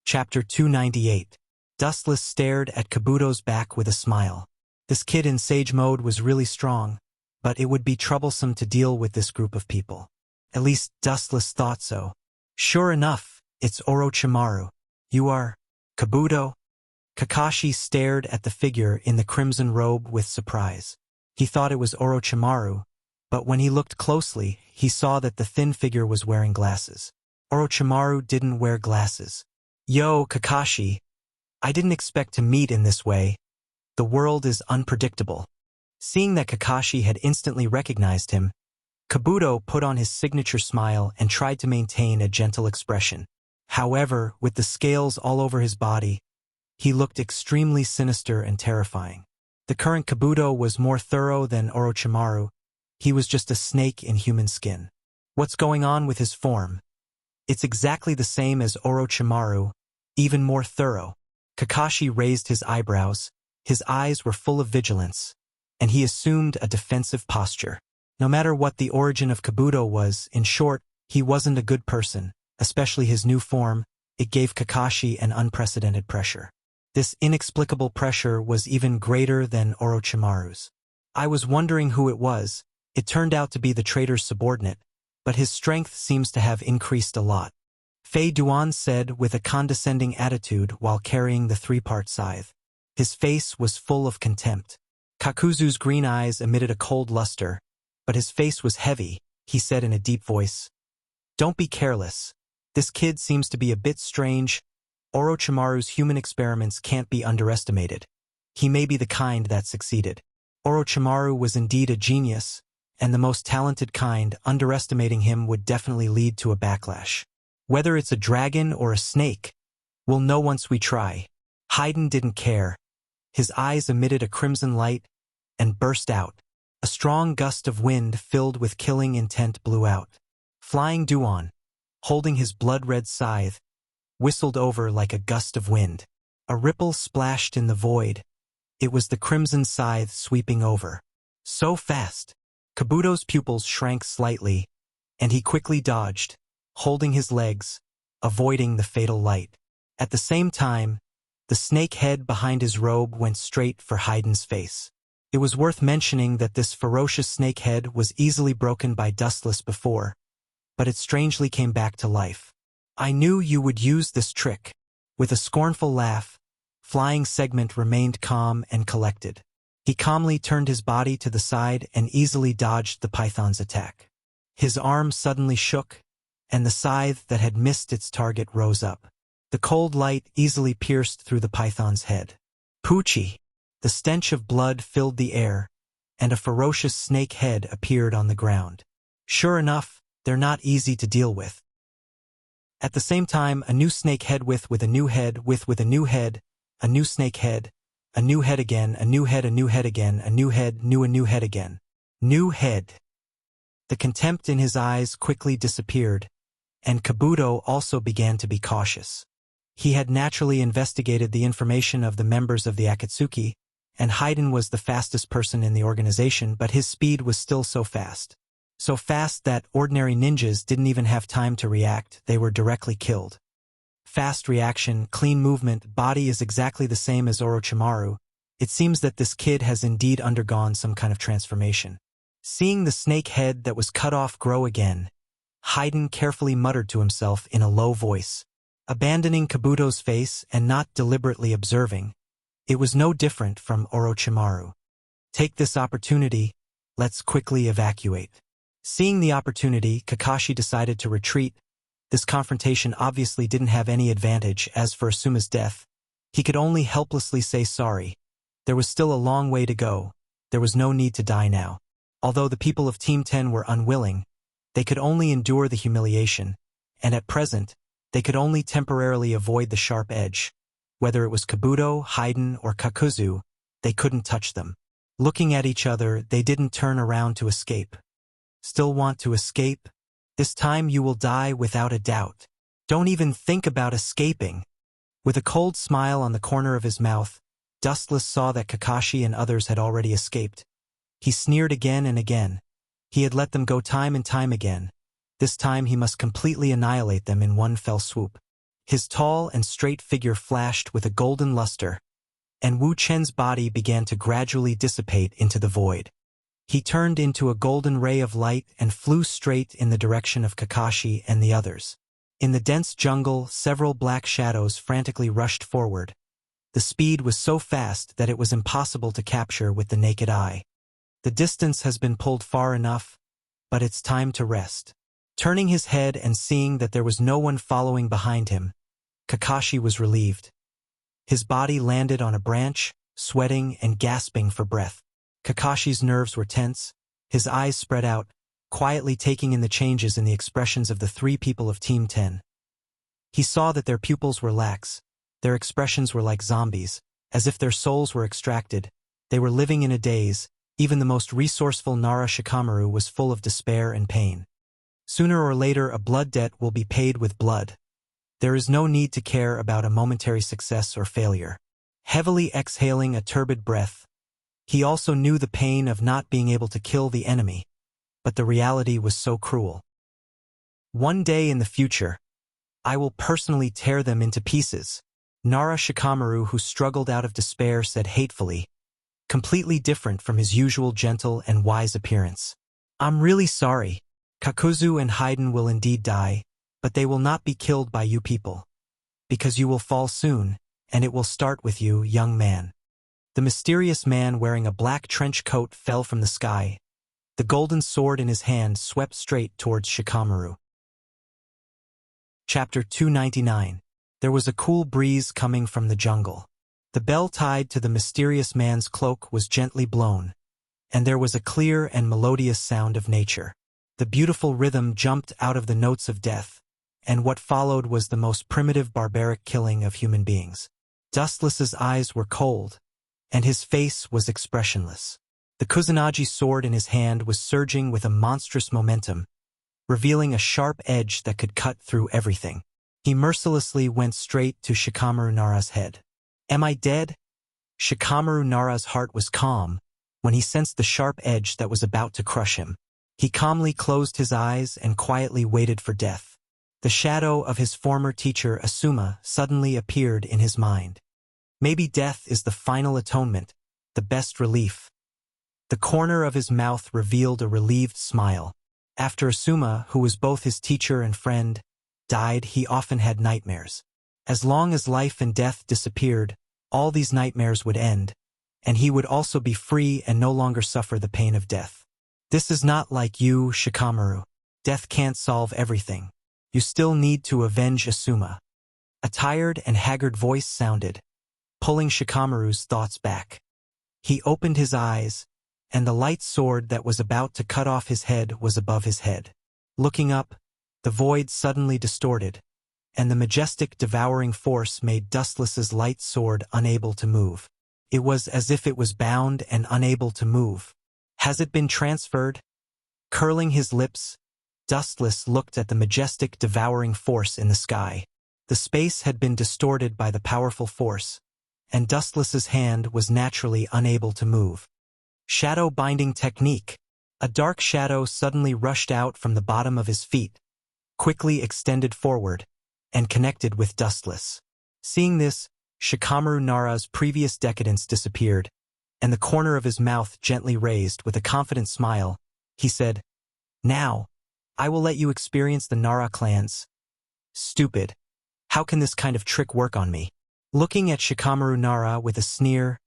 Chapter 298. Dustless stared at Kabuto's back with a smile. This kid in sage mode was really strong, but it would be troublesome to deal with this group of people. At least Dustless thought so. Sure enough, it's Orochimaru. You are Kabuto? Kakashi stared at the figure in the crimson robe with surprise. He thought it was Orochimaru, but when he looked closely, he saw that the thin figure was wearing glasses. Orochimaru didn't wear glasses. Yo, Kakashi. I didn't expect to meet in this way. The world is unpredictable. Seeing that Kakashi had instantly recognized him, Kabuto put on his signature smile and tried to maintain a gentle expression. However, with the scales all over his body, he looked extremely sinister and terrifying. The current Kabuto was more thorough than Orochimaru. He was just a snake in human skin. What's going on with his form? It's exactly the same as Orochimaru, even more thorough. Kakashi raised his eyebrows. His eyes were full of vigilance, and he assumed a defensive posture. No matter what the origin of Kabuto was, in short, he wasn't a good person, especially his new form. It gave Kakashi an unprecedented pressure. This inexplicable pressure was even greater than Orochimaru's. I was wondering who it was. It turned out to be the traitor's subordinate, but his strength seems to have increased a lot. Fei Duan said with a condescending attitude while carrying the three-part scythe. His face was full of contempt. Kakuzu's green eyes emitted a cold luster, but his face was heavy. He said in a deep voice, "Don't be careless. This kid seems to be a bit strange. Orochimaru's human experiments can't be underestimated. He may be the kind that succeeded. Orochimaru was indeed a genius, and the most talented kind. Underestimating him would definitely lead to a backlash. Whether it's a dragon or a snake, we'll know once we try." Haydn didn't care. His eyes emitted a crimson light and burst out. A strong gust of wind filled with killing intent blew out. Flying Duan, holding his blood-red scythe, whistled over like a gust of wind. A ripple splashed in the void. It was the crimson scythe sweeping over. So fast. Kabuto's pupils shrank slightly, and he quickly dodged, holding his legs, avoiding the fatal light. At the same time, the snake head behind his robe went straight for Haydn's face. It was worth mentioning that this ferocious snake head was easily broken by Dustless before, but it strangely came back to life. "I knew you would use this trick." With a scornful laugh, Flying Segment remained calm and collected. He calmly turned his body to the side and easily dodged the python's attack. His arm suddenly shook, and the scythe that had missed its target rose up. The cold light easily pierced through the python's head. Poochie! The stench of blood filled the air, and a ferocious snake head appeared on the ground. Sure enough, they're not easy to deal with. At the same time, a new snake head with a new head with a new head, a new snake head, a new head again, a new head again, a new head, a new head again. New head. The contempt in his eyes quickly disappeared, and Kabuto also began to be cautious. He had naturally investigated the information of the members of the Akatsuki, and Haydn was the fastest person in the organization, but his speed was still so fast. So fast that ordinary ninjas didn't even have time to react, they were directly killed. Fast reaction, clean movement, body is exactly the same as Orochimaru. It seems that this kid has indeed undergone some kind of transformation. Seeing the snake head that was cut off grow again, Haydn carefully muttered to himself in a low voice. Abandoning Kabuto's face and not deliberately observing, it was no different from Orochimaru. Take this opportunity, let's quickly evacuate. Seeing the opportunity, Kakashi decided to retreat. This confrontation obviously didn't have any advantage. As for Asuma's death, he could only helplessly say sorry. There was still a long way to go. There was no need to die now. Although the people of Team 10 were unwilling, they could only endure the humiliation, and at present, they could only temporarily avoid the sharp edge. Whether it was Kabuto, Haydn, or Kakuzu, they couldn't touch them. Looking at each other, they didn't turn around to escape. Still want to escape? This time you will die without a doubt. Don't even think about escaping. With a cold smile on the corner of his mouth, Dustless saw that Kakashi and others had already escaped. He sneered again and again. He had let them go time and time again. This time he must completely annihilate them in one fell swoop. His tall and straight figure flashed with a golden luster, and Wu Chen's body began to gradually dissipate into the void. He turned into a golden ray of light and flew straight in the direction of Kakashi and the others. In the dense jungle, several black shadows frantically rushed forward. The speed was so fast that it was impossible to capture with the naked eye. The distance has been pulled far enough, but it's time to rest. Turning his head and seeing that there was no one following behind him, Kakashi was relieved. His body landed on a branch, sweating and gasping for breath. Kakashi's nerves were tense, his eyes spread out, quietly taking in the changes in the expressions of the 3 people of Team 10. He saw that their pupils were lax, their expressions were like zombies, as if their souls were extracted. They were living in a daze. Even the most resourceful Nara Shikamaru was full of despair and pain. Sooner or later a blood debt will be paid with blood. There is no need to care about a momentary success or failure. Heavily exhaling a turbid breath, he also knew the pain of not being able to kill the enemy, but the reality was so cruel. One day in the future, I will personally tear them into pieces. Nara Shikamaru, who struggled out of despair, said hatefully, completely different from his usual gentle and wise appearance. I'm really sorry. Kakuzu and Haiden will indeed die, but they will not be killed by you people. Because you will fall soon, and it will start with you, young man. The mysterious man wearing a black trench coat fell from the sky. The golden sword in his hand swept straight towards Shikamaru. Chapter 299. There was a cool breeze coming from the jungle. The bell tied to the mysterious man's cloak was gently blown, and there was a clear and melodious sound of nature. The beautiful rhythm jumped out of the notes of death, and what followed was the most primitive barbaric killing of human beings. Dustless's eyes were cold, and his face was expressionless. The Kusanagi sword in his hand was surging with a monstrous momentum, revealing a sharp edge that could cut through everything. He mercilessly went straight to Shikamaru Nara's head. Am I dead? Shikamaru Nara's heart was calm when he sensed the sharp edge that was about to crush him. He calmly closed his eyes and quietly waited for death. The shadow of his former teacher Asuma suddenly appeared in his mind. Maybe death is the final atonement, the best relief. The corner of his mouth revealed a relieved smile. After Asuma, who was both his teacher and friend, died, he often had nightmares. As long as life and death disappeared, all these nightmares would end, and he would also be free and no longer suffer the pain of death. This is not like you, Shikamaru. Death can't solve everything. You still need to avenge Asuma. A tired and haggard voice sounded, pulling Shikamaru's thoughts back. He opened his eyes, and the light sword that was about to cut off his head was above his head. Looking up, the void suddenly distorted, and the majestic devouring force made Dustless's light sword unable to move. It was as if it was bound and unable to move. Has it been transferred? Curling his lips, Dustless looked at the majestic devouring force in the sky. The space had been distorted by the powerful force, and Dustless's hand was naturally unable to move. Shadow binding technique. A dark shadow suddenly rushed out from the bottom of his feet, quickly extended forward, and connected with Dustless. Seeing this, Shikamaru Nara's previous decadence disappeared, and the corner of his mouth gently raised with a confident smile. He said, "Now, I will let you experience the Nara clans." Stupid. How can this kind of trick work on me? Looking at Shikamaru Nara with a sneer,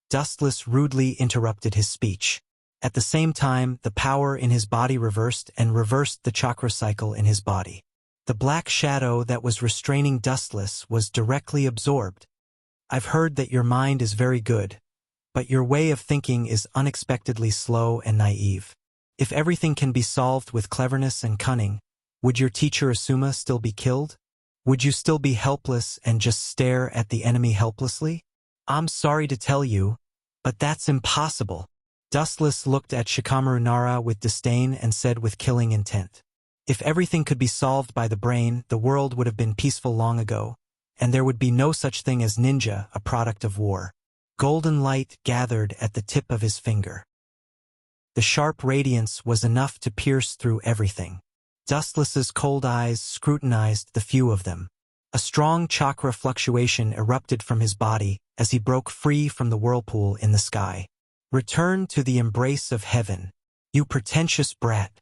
Dustless rudely interrupted his speech. At the same time, the power in his body reversed the chakra cycle in his body. The black shadow that was restraining Dustless was directly absorbed. I've heard that your mind is very good, but your way of thinking is unexpectedly slow and naive. If everything can be solved with cleverness and cunning, would your teacher Asuma still be killed? Would you still be helpless and just stare at the enemy helplessly? I'm sorry to tell you, but that's impossible. Dustless looked at Shikamaru Nara with disdain and said with killing intent. If everything could be solved by the brain, the world would have been peaceful long ago, and there would be no such thing as ninja, a product of war. Golden light gathered at the tip of his finger. The sharp radiance was enough to pierce through everything. Dustless's cold eyes scrutinized the few of them. A strong chakra fluctuation erupted from his body as he broke free from the whirlpool in the sky. Return to the embrace of heaven, you pretentious brat.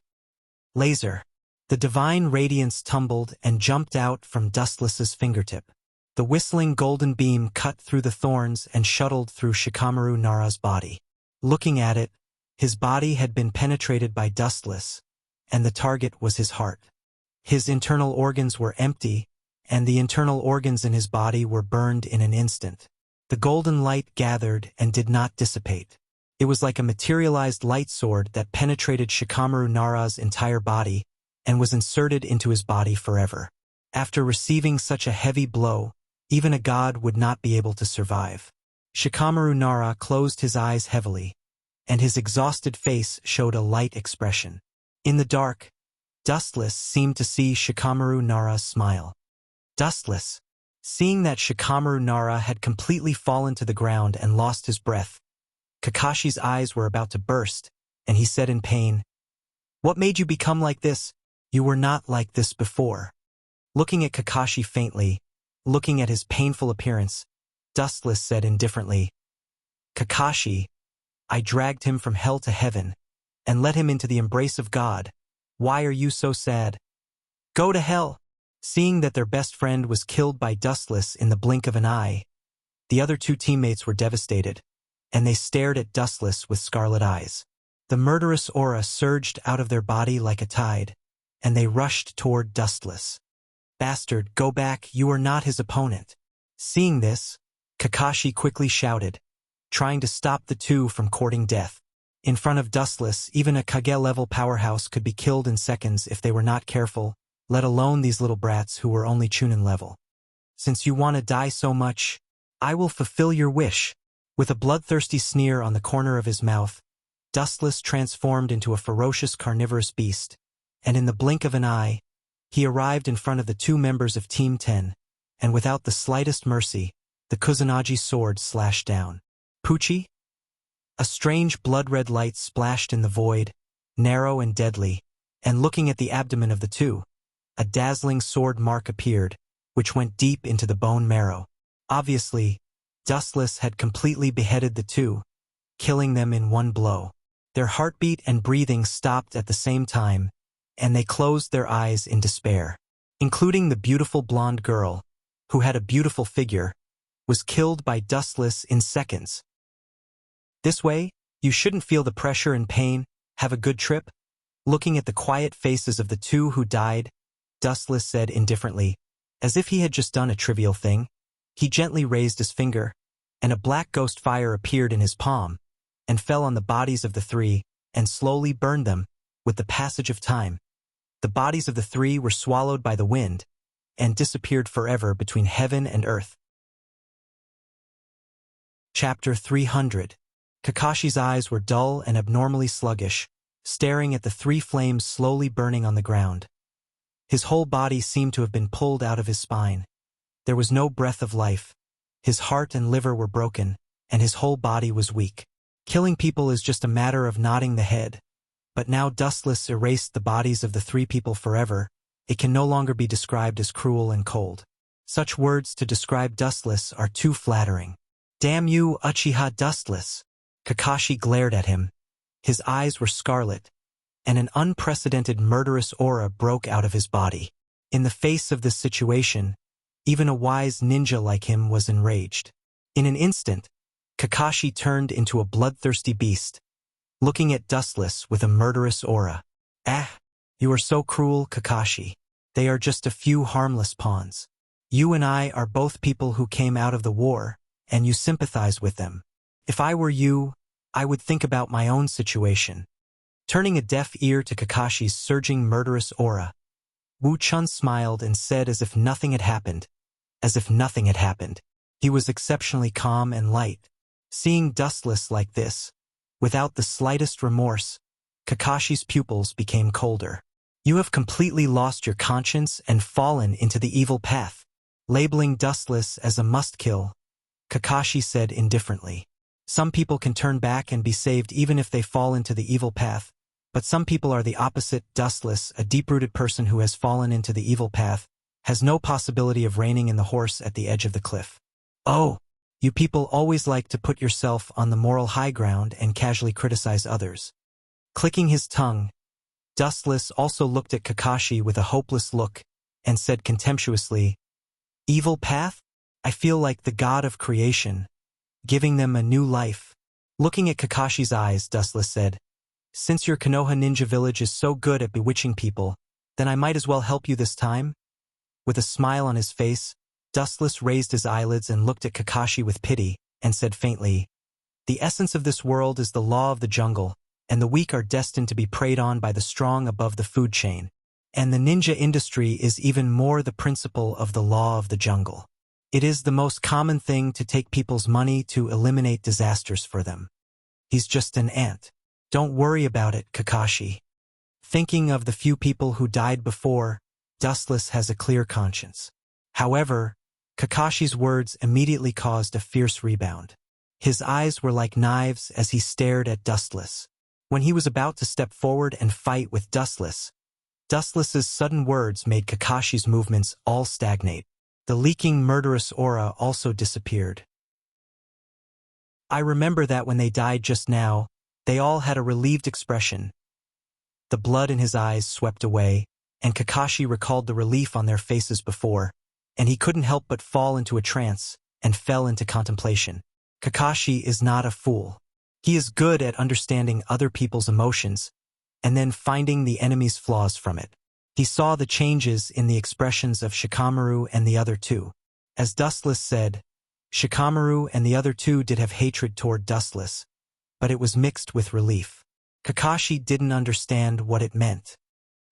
Laser. The divine radiance tumbled and jumped out from Dustless's fingertip. The whistling golden beam cut through the thorns and shuttled through Shikamaru Nara's body. Looking at it, his body had been penetrated by Dustless, and the target was his heart. His internal organs were empty, and the internal organs in his body were burned in an instant. The golden light gathered and did not dissipate. It was like a materialized light sword that penetrated Shikamaru Nara's entire body and was inserted into his body forever. After receiving such a heavy blow, even a god would not be able to survive. Shikamaru Nara closed his eyes heavily, and his exhausted face showed a light expression. In the dark, Dustless seemed to see Shikamaru Nara smile. Dustless, seeing that Shikamaru Nara had completely fallen to the ground and lost his breath, Kakashi's eyes were about to burst, and he said in pain, "What made you become like this? You were not like this before." Looking at Kakashi faintly, looking at his painful appearance, Dustless said indifferently, "Kakashi, I dragged him from hell to heaven, and led him into the embrace of God. Why are you so sad?" "Go to hell!" Seeing that their best friend was killed by Dustless in the blink of an eye, the other two teammates were devastated, and they stared at Dustless with scarlet eyes. The murderous aura surged out of their body like a tide, and they rushed toward Dustless. "Bastard, go back, you are not his opponent." Seeing this, Kakashi quickly shouted, trying to stop the two from courting death. In front of Dustless, even a Kage-level powerhouse could be killed in seconds if they were not careful, let alone these little brats who were only Chunin level. "Since you want to die so much, I will fulfill your wish." With a bloodthirsty sneer on the corner of his mouth, Dustless transformed into a ferocious carnivorous beast, and in the blink of an eye, he arrived in front of the two members of Team 10, and without the slightest mercy, the Kusanagi sword slashed down. Pucci? A strange blood-red light splashed in the void, narrow and deadly, and looking at the abdomen of the two, a dazzling sword mark appeared, which went deep into the bone marrow. Obviously, Dustless had completely beheaded the two, killing them in one blow. Their heartbeat and breathing stopped at the same time, and they closed their eyes in despair. Including the beautiful blonde girl, who had a beautiful figure, was killed by Dustless in seconds. "This way, you shouldn't feel the pressure and pain. Have a good trip." Looking at the quiet faces of the two who died, Dustless said indifferently, as if he had just done a trivial thing. He gently raised his finger, and a black ghost fire appeared in his palm, and fell on the bodies of the three, and slowly burned them, with the passage of time. The bodies of the three were swallowed by the wind, and disappeared forever between heaven and earth. Chapter 300. Kakashi's eyes were dull and abnormally sluggish, staring at the three flames slowly burning on the ground. His whole body seemed to have been pulled out of his spine. There was no breath of life. His heart and liver were broken, and his whole body was weak. Killing people is just a matter of nodding the head. But now Dustless erased the bodies of the three people forever. It can no longer be described as cruel and cold. Such words to describe Dustless are too flattering. "Damn you, Uchiha Dustless!" Kakashi glared at him. His eyes were scarlet, and an unprecedented murderous aura broke out of his body. In the face of this situation, even a wise ninja like him was enraged. In an instant, Kakashi turned into a bloodthirsty beast, looking at Dustless with a murderous aura. "Ah, you are so cruel, Kakashi. They are just a few harmless pawns. You and I are both people who came out of the war, and you sympathize with them. If I were you, I would think about my own situation." Turning a deaf ear to Kakashi's surging murderous aura, Wu Chun smiled and said as if nothing had happened. As if nothing had happened. He was exceptionally calm and light. Seeing Dustless like this, without the slightest remorse, Kakashi's pupils became colder. "You have completely lost your conscience and fallen into the evil path." Labeling Dustless as a must-kill, Kakashi said indifferently, "Some people can turn back and be saved even if they fall into the evil path, but some people are the opposite. Dustless, a deep-rooted person who has fallen into the evil path, has no possibility of reining in the horse at the edge of the cliff. Oh, you people always like to put yourself on the moral high ground and casually criticize others. Clicking his tongue, Dustless also looked at Kakashi with a hopeless look and said contemptuously, "Evil path? I feel like the god of creation, giving them a new life." Looking at Kakashi's eyes, Dustless said, "Since your Konoha ninja village is so good at bewitching people, then I might as well help you this time." With a smile on his face, Dustless raised his eyelids and looked at Kakashi with pity, and said faintly, "The essence of this world is the law of the jungle, and the weak are destined to be preyed on by the strong above the food chain. And the ninja industry is even more the principle of the law of the jungle. It is the most common thing to take people's money to eliminate disasters for them. He's just an ant. Don't worry about it, Kakashi." Thinking of the few people who died before, Dustless has a clear conscience. However, Kakashi's words immediately caused a fierce rebound. His eyes were like knives as he stared at Dustless. When he was about to step forward and fight with Dustless's sudden words made Kakashi's movements all stagnate. The leaking murderous aura also disappeared. I remember that when they died just now, they all had a relieved expression. The blood in his eyes swept away, and Kakashi recalled the relief on their faces before, and he couldn't help but fall into a trance and fell into contemplation. Kakashi is not a fool. He is good at understanding other people's emotions and then finding the enemy's flaws from it. He saw the changes in the expressions of Shikamaru and the other two. As Dustless said, Shikamaru and the other two did have hatred toward Dustless, but it was mixed with relief. Kakashi didn't understand what it meant.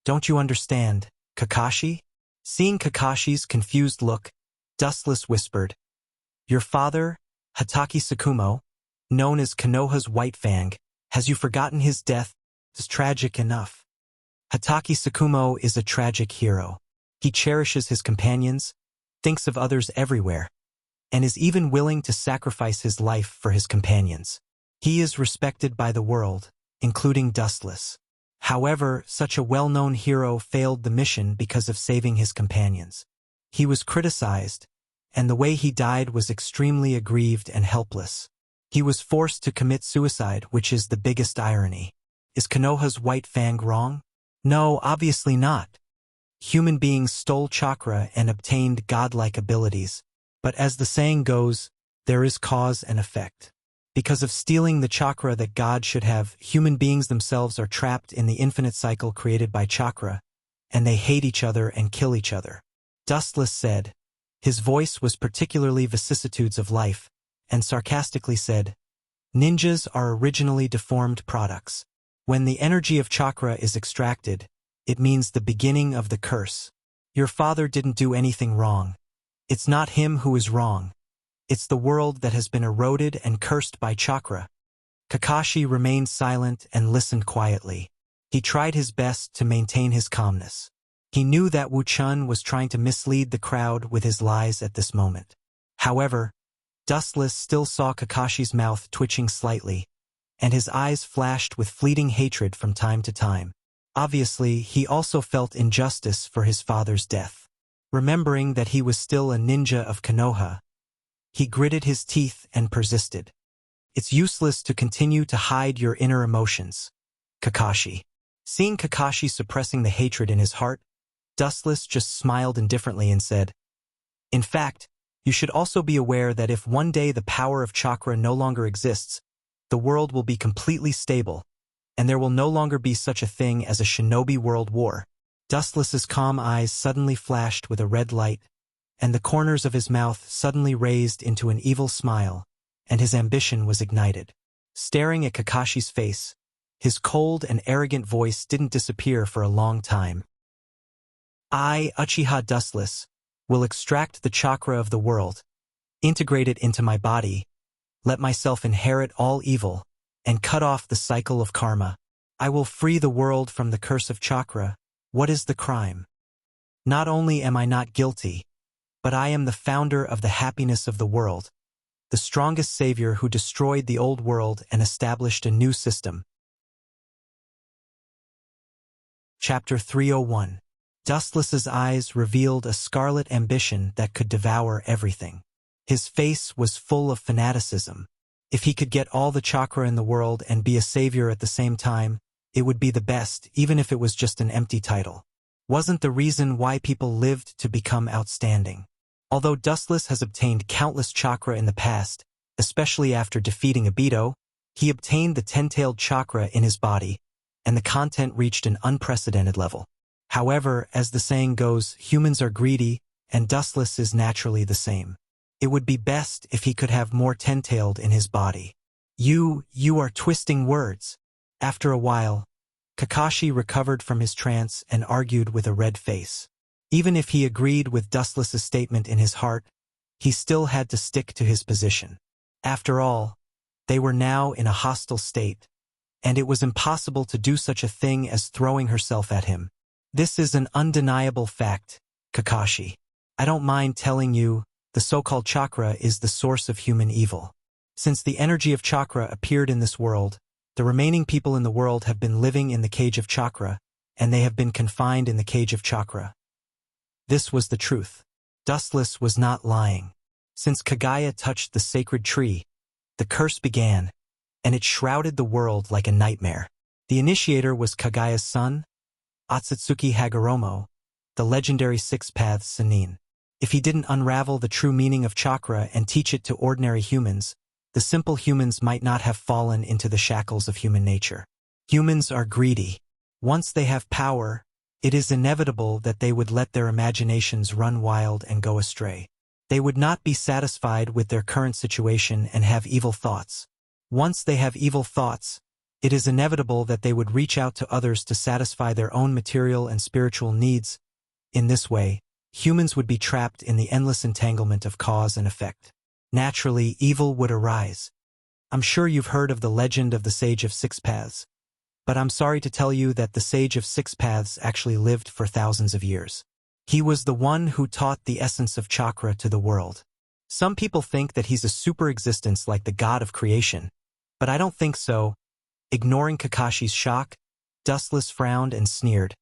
"Don't you understand, Kakashi?" Seeing Kakashi's confused look, Dustless whispered, "Your father, Hatake Tsukumo, known as Konoha's White Fang, has you forgotten his death? Is tragic enough." Hatake Tsukumo is a tragic hero. He cherishes his companions, thinks of others everywhere, and is even willing to sacrifice his life for his companions. He is respected by the world, including Dustless. However, such a well-known hero failed the mission because of saving his companions. He was criticized, and the way he died was extremely aggrieved and helpless. He was forced to commit suicide, which is the biggest irony. Is Konoha's White Fang wrong? No, obviously not. Human beings stole chakra and obtained godlike abilities. But as the saying goes, there is cause and effect. Because of stealing the chakra that God should have, human beings themselves are trapped in the infinite cycle created by chakra, and they hate each other and kill each other. Dustless said. His voice was particularly vicissitudes of life, and sarcastically said, "Ninjas are originally deformed products. When the energy of chakra is extracted, it means the beginning of the curse. Your father didn't do anything wrong. It's not him who is wrong. It's the world that has been eroded and cursed by chakra." Kakashi remained silent and listened quietly. He tried his best to maintain his calmness. He knew that Wu Chun was trying to mislead the crowd with his lies at this moment. However, Dustless still saw Kakashi's mouth twitching slightly, and his eyes flashed with fleeting hatred from time to time. Obviously, he also felt injustice for his father's death. Remembering that he was still a ninja of Konoha, he gritted his teeth and persisted. "It's useless to continue to hide your inner emotions, Kakashi." Seeing Kakashi suppressing the hatred in his heart, Dustless just smiled indifferently and said, "In fact, you should also be aware that if one day the power of chakra no longer exists, the world will be completely stable, and there will no longer be such a thing as a shinobi world war." Dustless's calm eyes suddenly flashed with a red light, and the corners of his mouth suddenly raised into an evil smile, and his ambition was ignited. Staring at Kakashi's face, his cold and arrogant voice didn't disappear for a long time. "I, Uchiha Dustless, will extract the chakra of the world, integrate it into my body, let myself inherit all evil, and cut off the cycle of karma. I will free the world from the curse of chakra. What is the crime? Not only am I not guilty, but I am the founder of the happiness of the world, the strongest savior who destroyed the old world and established a new system." Chapter 301. Dustless's eyes revealed a scarlet ambition that could devour everything. His face was full of fanaticism. If he could get all the chakra in the world and be a savior at the same time, it would be the best, even if it was just an empty title. Wasn't the reason why people lived to become outstanding. Although Dustless has obtained countless chakra in the past, especially after defeating Obito, he obtained the 10-tailed chakra in his body, and the content reached an unprecedented level. However, as the saying goes, humans are greedy, and Dustless is naturally the same. It would be best if he could have more 10-tailed in his body. You are twisting words. After a while, Kakashi recovered from his trance and argued with a red face. Even if he agreed with Dustless's statement in his heart, he still had to stick to his position. After all, they were now in a hostile state, and it was impossible to do such a thing as throwing herself at him. This is an undeniable fact, Kakashi. I don't mind telling you, the so-called chakra is the source of human evil. Since the energy of chakra appeared in this world, the remaining people in the world have been living in the cage of chakra, and they have been confined in the cage of chakra. This was the truth. Dustless was not lying. Since Kaguya touched the sacred tree, the curse began, and it shrouded the world like a nightmare. The initiator was Kaguya's son, Otsutsuki Hagoromo, the legendary Six Paths Sannin. If he didn't unravel the true meaning of chakra and teach it to ordinary humans, the simple humans might not have fallen into the shackles of human nature. Humans are greedy. Once they have power, it is inevitable that they would let their imaginations run wild and go astray. They would not be satisfied with their current situation and have evil thoughts. Once they have evil thoughts, it is inevitable that they would reach out to others to satisfy their own material and spiritual needs. In this way, humans would be trapped in the endless entanglement of cause and effect. Naturally, evil would arise. I'm sure you've heard of the legend of the Sage of Six Paths, but I'm sorry to tell you that the Sage of Six Paths actually lived for thousands of years. He was the one who taught the essence of chakra to the world. Some people think that he's a super existence like the god of creation, but I don't think so. Ignoring Kakashi's shock, Dustless frowned and sneered.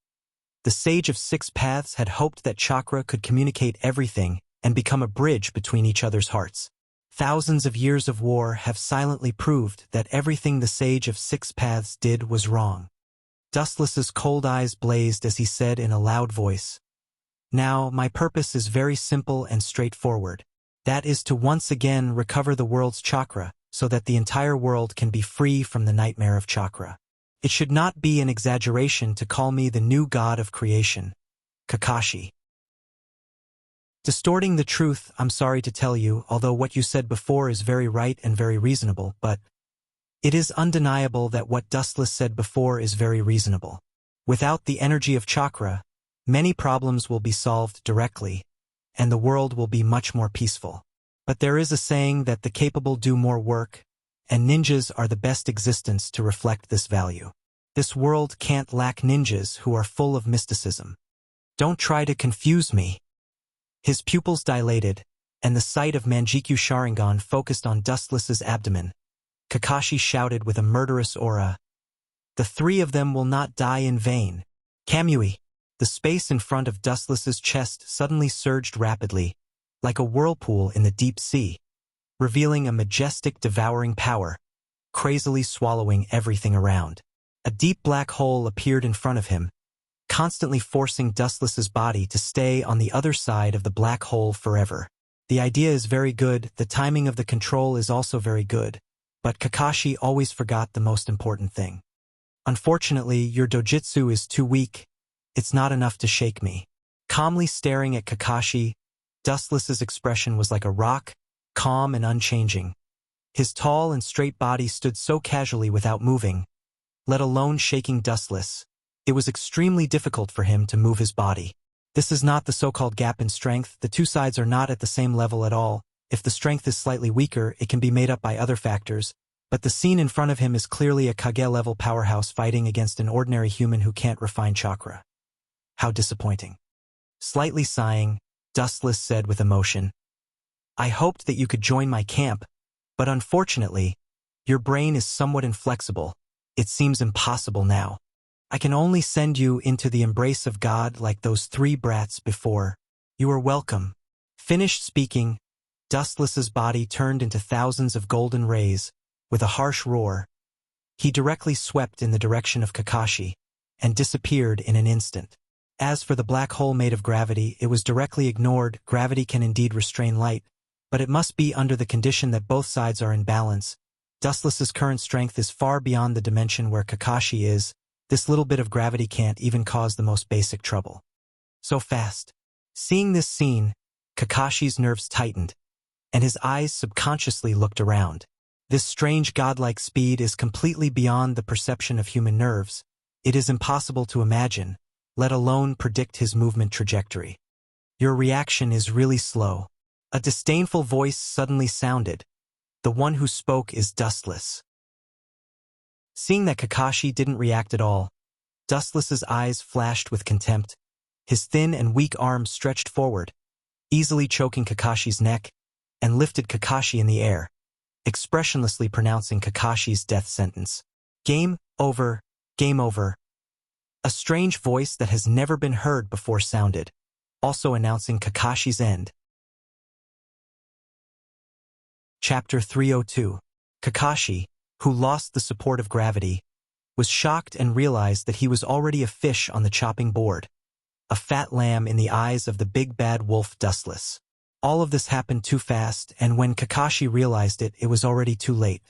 The Sage of Six Paths had hoped that chakra could communicate everything and become a bridge between each other's hearts. Thousands of years of war have silently proved that everything the Sage of Six Paths did was wrong. Dustless's cold eyes blazed as he said in a loud voice, "Now, my purpose is very simple and straightforward. That is to once again recover the world's chakra so that the entire world can be free from the nightmare of chakra. It should not be an exaggeration to call me the new god of creation, Kakashi." Distorting the truth, I'm sorry to tell you, although what you said before is very right and very reasonable, but it is undeniable that what Dustless said before is very reasonable. Without the energy of chakra, many problems will be solved directly, and the world will be much more peaceful. But there is a saying that the capable do more work, and ninjas are the best existence to reflect this value. This world can't lack ninjas who are full of mysticism. Don't try to confuse me. His pupils dilated, and the sight of Manjikyu Sharingan focused on Dustless's abdomen. Kakashi shouted with a murderous aura, "The three of them will not die in vain." Kamui! The space in front of Dustless's chest suddenly surged rapidly, like a whirlpool in the deep sea, revealing a majestic devouring power, crazily swallowing everything around. A deep black hole appeared in front of him, constantly forcing Dustless's body to stay on the other side of the black hole forever. The idea is very good, the timing of the control is also very good, but Kakashi always forgot the most important thing. Unfortunately, your dojutsu is too weak. It's not enough to shake me. Calmly staring at Kakashi, Dustless's expression was like a rock, calm and unchanging. His tall and straight body stood so casually without moving, let alone shaking Dustless. It was extremely difficult for him to move his body. This is not the so-called gap in strength. The two sides are not at the same level at all. If the strength is slightly weaker, it can be made up by other factors. But the scene in front of him is clearly a Kage-level powerhouse fighting against an ordinary human who can't refine chakra. How disappointing. Slightly sighing, Dustless said with emotion, "I hoped that you could join my camp, but unfortunately, your brain is somewhat inflexible. It seems impossible now." I can only send you into the embrace of God like those 3 brats before. You are welcome. Finished speaking, Dustless's body turned into thousands of golden rays. With a harsh roar, he directly swept in the direction of Kakashi and disappeared in an instant. As for the black hole made of gravity, it was directly ignored. Gravity can indeed restrain light, but it must be under the condition that both sides are in balance. Dustless's current strength is far beyond the dimension where Kakashi is. This little bit of gravity can't even cause the most basic trouble. So fast. Seeing this scene, Kakashi's nerves tightened, and his eyes subconsciously looked around. This strange godlike speed is completely beyond the perception of human nerves. It is impossible to imagine, let alone predict his movement trajectory. Your reaction is really slow. A disdainful voice suddenly sounded. The one who spoke is Dustless. Seeing that Kakashi didn't react at all, Dustless's eyes flashed with contempt. His thin and weak arms stretched forward, easily choking Kakashi's neck, and lifted Kakashi in the air, expressionlessly pronouncing Kakashi's death sentence. Game over, game over. A strange voice that has never been heard before sounded, also announcing Kakashi's end. Chapter 302. Kakashi, who lost the support of gravity, was shocked and realized that he was already a fish on the chopping board, a fat lamb in the eyes of the big bad wolf Dustless. All of this happened too fast, and when Kakashi realized it, it was already too late.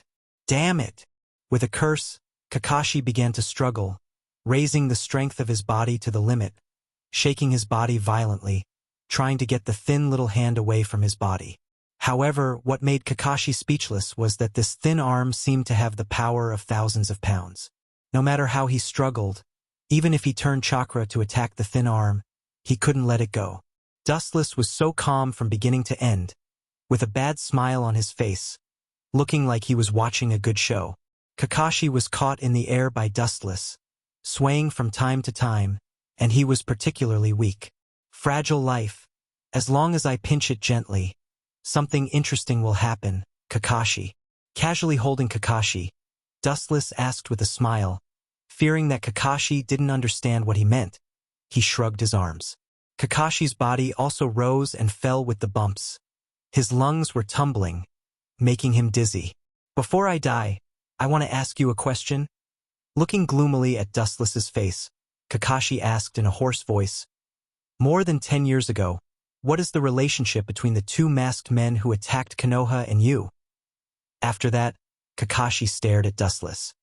Damn it! With a curse, Kakashi began to struggle, raising the strength of his body to the limit, shaking his body violently, trying to get the thin little hand away from his body. However, what made Kakashi speechless was that this thin arm seemed to have the power of thousands of pounds. No matter how he struggled, even if he turned chakra to attack the thin arm, he couldn't let it go. Dustless was so calm from beginning to end, with a bad smile on his face, looking like he was watching a good show. Kakashi was caught in the air by Dustless, swaying from time to time, and he was particularly weak. Fragile life. As long as I pinch it gently, something interesting will happen, Kakashi. Casually holding Kakashi, Dustless asked with a smile. Fearing that Kakashi didn't understand what he meant, he shrugged his arms. Kakashi's body also rose and fell with the bumps. His lungs were tumbling, making him dizzy. Before I die, I want to ask you a question. Looking gloomily at Dustless's face, Kakashi asked in a hoarse voice. More than 10 years ago, what is the relationship between the 2 masked men who attacked Konoha and you? After that, Kakashi stared at Dustless.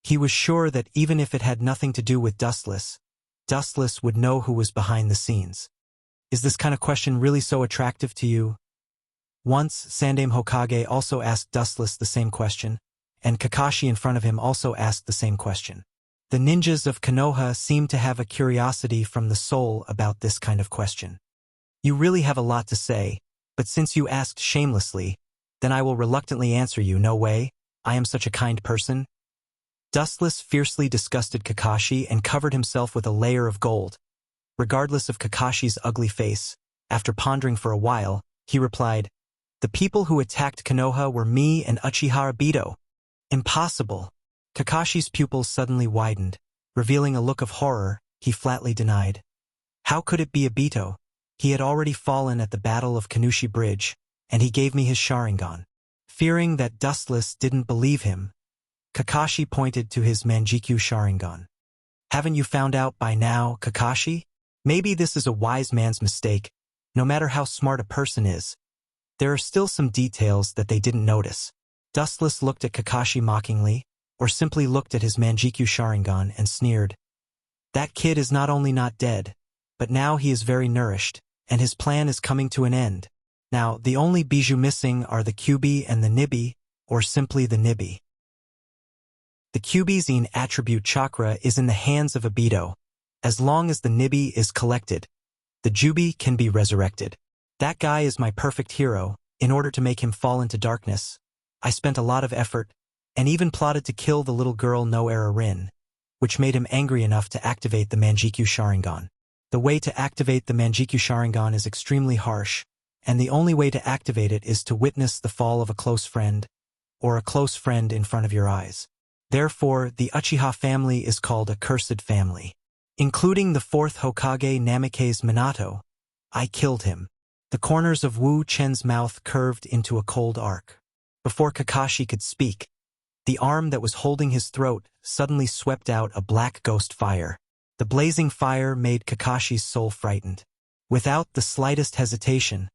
He was sure that even if it had nothing to do with Dustless, Dustless would know who was behind the scenes. Is this kind of question really so attractive to you? Once, Sandaime Hokage also asked Dustless the same question, and Kakashi in front of him also asked the same question. The ninjas of Konoha seemed to have a curiosity from the soul about this kind of question. You really have a lot to say, but since you asked shamelessly, then I will reluctantly answer you. No way, I am such a kind person. Dustless fiercely disgusted Kakashi and covered himself with a layer of gold. Regardless of Kakashi's ugly face, after pondering for a while, he replied, "The people who attacked Konoha were me and Uchiha Obito." Impossible. Kakashi's pupils suddenly widened. Revealing a look of horror, he flatly denied. How could it be Obito? He had already fallen at the Battle of Kanushi Bridge, and he gave me his Sharingan. Fearing that Dustless didn't believe him, Kakashi pointed to his Manjikyu Sharingan. Haven't you found out by now, Kakashi? Maybe this is a wise man's mistake. No matter how smart a person is, there are still some details that they didn't notice. Dustless looked at Kakashi mockingly, or simply looked at his Manjikyu Sharingan and sneered. That kid is not only not dead, but now he is very nourished, and his plan is coming to an end. Now, the only bijou missing are the Kyubi and the Nibi, or simply the Nibi. The Kyubi's attribute chakra is in the hands of Obito. As long as the Nibi is collected, the Jubi can be resurrected. That guy is my perfect hero. In order to make him fall into darkness, I spent a lot of effort, and even plotted to kill the little girl Noera Rin, which made him angry enough to activate the Manjikyu Sharingan. The way to activate the Manjikyu Sharingan is extremely harsh, and the only way to activate it is to witness the fall of a close friend, or a close friend in front of your eyes. Therefore, the Uchiha family is called a cursed family. Including the fourth Hokage Namikaze Minato, I killed him. The corners of Wu Chen's mouth curved into a cold arc. Before Kakashi could speak, the arm that was holding his throat suddenly swept out a black ghost fire. The blazing fire made Kakashi's soul frightened. Without the slightest hesitation,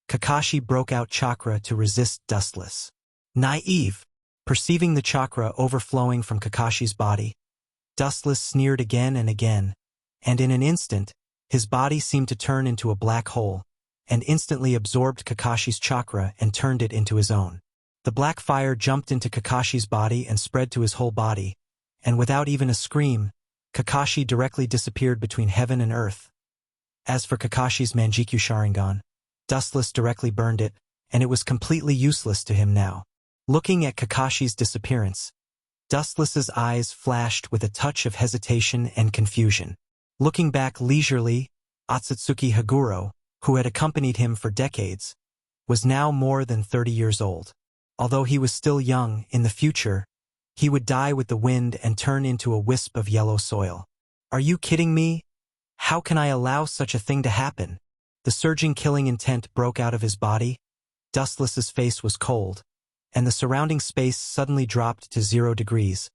Kakashi broke out chakra to resist Dustless. Naive. Perceiving the chakra overflowing from Kakashi's body, Dustless sneered again and again, and in an instant, his body seemed to turn into a black hole, and instantly absorbed Kakashi's chakra and turned it into his own. The black fire jumped into Kakashi's body and spread to his whole body, and without even a scream, Kakashi directly disappeared between heaven and earth. As for Kakashi's Manjikyu Sharingan, Dustless directly burned it, and it was completely useless to him now. Looking at Kakashi's disappearance, Dustless's eyes flashed with a touch of hesitation and confusion. Looking back leisurely, Otsutsuki Haguro, who had accompanied him for decades, was now more than 30 years old. Although he was still young, in the future, he would die with the wind and turn into a wisp of yellow soil. Are you kidding me? How can I allow such a thing to happen? The surging killing intent broke out of his body. Dustless's face was cold, and the surrounding space suddenly dropped to 0 degrees,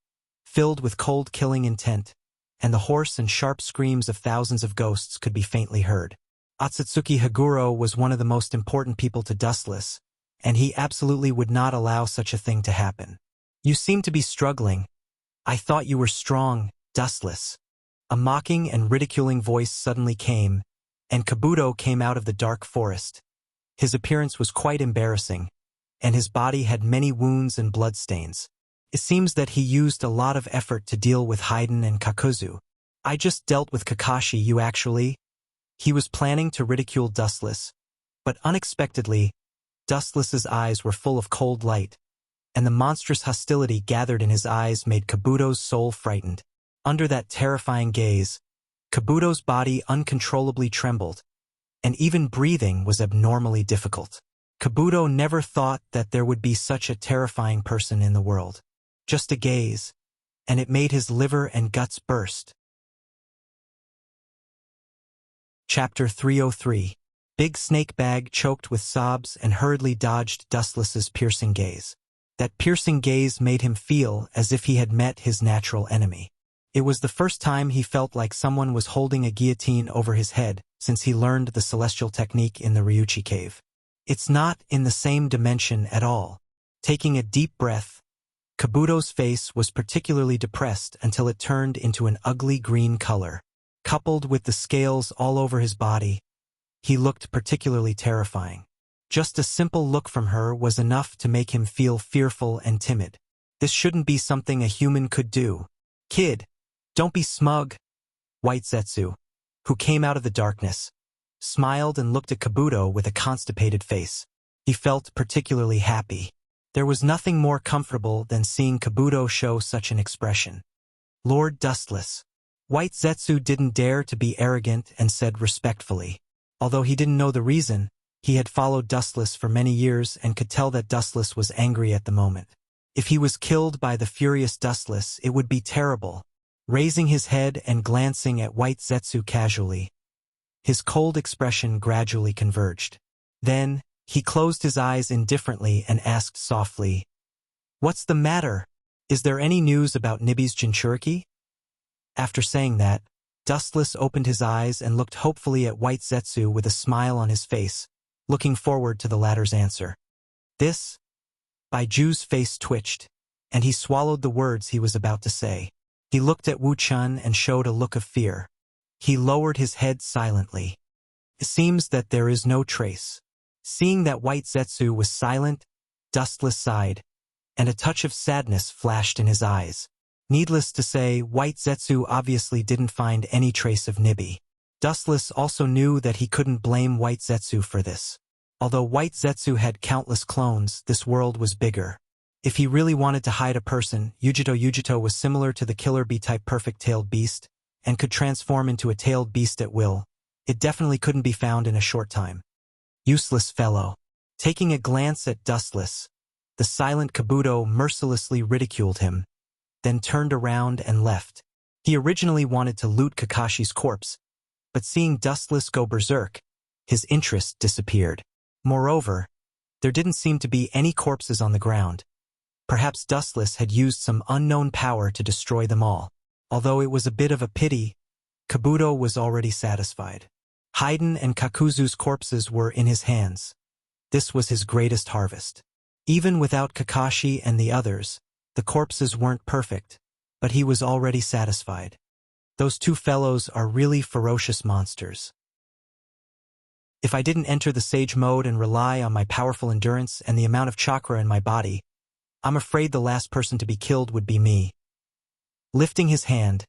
filled with cold killing intent, and the hoarse and sharp screams of thousands of ghosts could be faintly heard. Otsutsuki Haguro was one of the most important people to Dustless, and he absolutely would not allow such a thing to happen. You seem to be struggling. I thought you were strong, Dustless. A mocking and ridiculing voice suddenly came, and Kabuto came out of the dark forest. His appearance was quite embarrassing, and his body had many wounds and bloodstains. It seems that he used a lot of effort to deal with Haiden and Kakuzu. I just dealt with Kakashi, you actually. He was planning to ridicule Dustless, but unexpectedly, Dustless's eyes were full of cold light, and the monstrous hostility gathered in his eyes made Kabuto's soul frightened. Under that terrifying gaze, Kabuto's body uncontrollably trembled, and even breathing was abnormally difficult. Kabuto never thought that there would be such a terrifying person in the world. Just a gaze, and it made his liver and guts burst. Chapter 303. Big Snake Bag choked with sobs and hurriedly dodged Dustless's piercing gaze. That piercing gaze made him feel as if he had met his natural enemy. It was the first time he felt like someone was holding a guillotine over his head since he learned the celestial technique in the Ryuchi cave. It's not in the same dimension at all. Taking a deep breath, Kabuto's face was particularly depressed until it turned into an ugly green color. Coupled with the scales all over his body, he looked particularly terrifying. Just a simple look from her was enough to make him feel fearful and timid. This shouldn't be something a human could do. Kid, don't be smug. White Zetsu, who came out of the darkness, smiled and looked at Kabuto with a constipated face. He felt particularly happy. There was nothing more comfortable than seeing Kabuto show such an expression. Lord Dustless. White Zetsu didn't dare to be arrogant and said respectfully. Although he didn't know the reason, he had followed Dustless for many years and could tell that Dustless was angry at the moment. If he was killed by the furious Dustless, it would be terrible. Raising his head and glancing at White Zetsu casually, his cold expression gradually converged. Then, he closed his eyes indifferently and asked softly, "What's the matter? Is there any news about Nibi's Jinchuriki?" After saying that, Dustless opened his eyes and looked hopefully at White Zetsu with a smile on his face, looking forward to the latter's answer. This? Baiju's face twitched, and he swallowed the words he was about to say. He looked at Wu Chun and showed a look of fear. He lowered his head silently. It seems that there is no trace. Seeing that White Zetsu was silent, Dustless sighed, and a touch of sadness flashed in his eyes. Needless to say, White Zetsu obviously didn't find any trace of Nibi. Dustless also knew that he couldn't blame White Zetsu for this. Although White Zetsu had countless clones, this world was bigger. If he really wanted to hide a person, Yujito was similar to the killer bee-type perfect-tailed beast, and could transform into a tailed beast at will. It definitely couldn't be found in a short time. Useless fellow. Taking a glance at Dustless, the silent Kabuto mercilessly ridiculed him. then turned around and left. He originally wanted to loot Kakashi's corpse, but seeing Dustless go berserk, his interest disappeared. Moreover, there didn't seem to be any corpses on the ground. Perhaps Dustless had used some unknown power to destroy them all. Although it was a bit of a pity, Kabuto was already satisfied. Haiden and Kakuzu's corpses were in his hands. This was his greatest harvest. Even without Kakashi and the others, the corpses weren't perfect, but he was already satisfied. Those two fellows are really ferocious monsters. If I didn't enter the Sage mode and rely on my powerful endurance and the amount of chakra in my body, I'm afraid the last person to be killed would be me. Lifting his hand,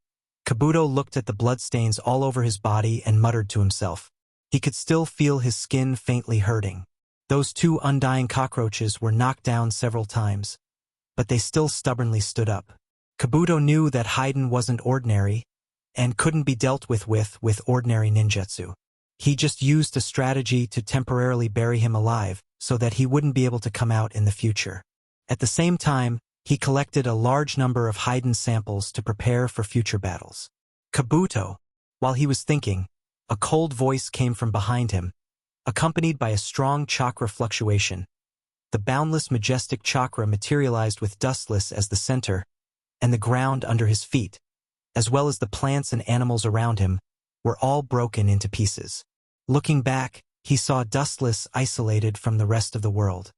Kabuto looked at the bloodstains all over his body and muttered to himself. He could still feel his skin faintly hurting. Those two undying cockroaches were knocked down several times, but they still stubbornly stood up. Kabuto knew that Haiden wasn't ordinary and couldn't be dealt with ordinary ninjutsu. He just used a strategy to temporarily bury him alive so that he wouldn't be able to come out in the future. At the same time, he collected a large number of Haiden samples to prepare for future battles. Kabuto, while he was thinking, a cold voice came from behind him, accompanied by a strong chakra fluctuation. The boundless majestic chakra materialized with Dustless as the center, and the ground under his feet, as well as the plants and animals around him, were all broken into pieces. Looking back, he saw Dustless isolated from the rest of the world.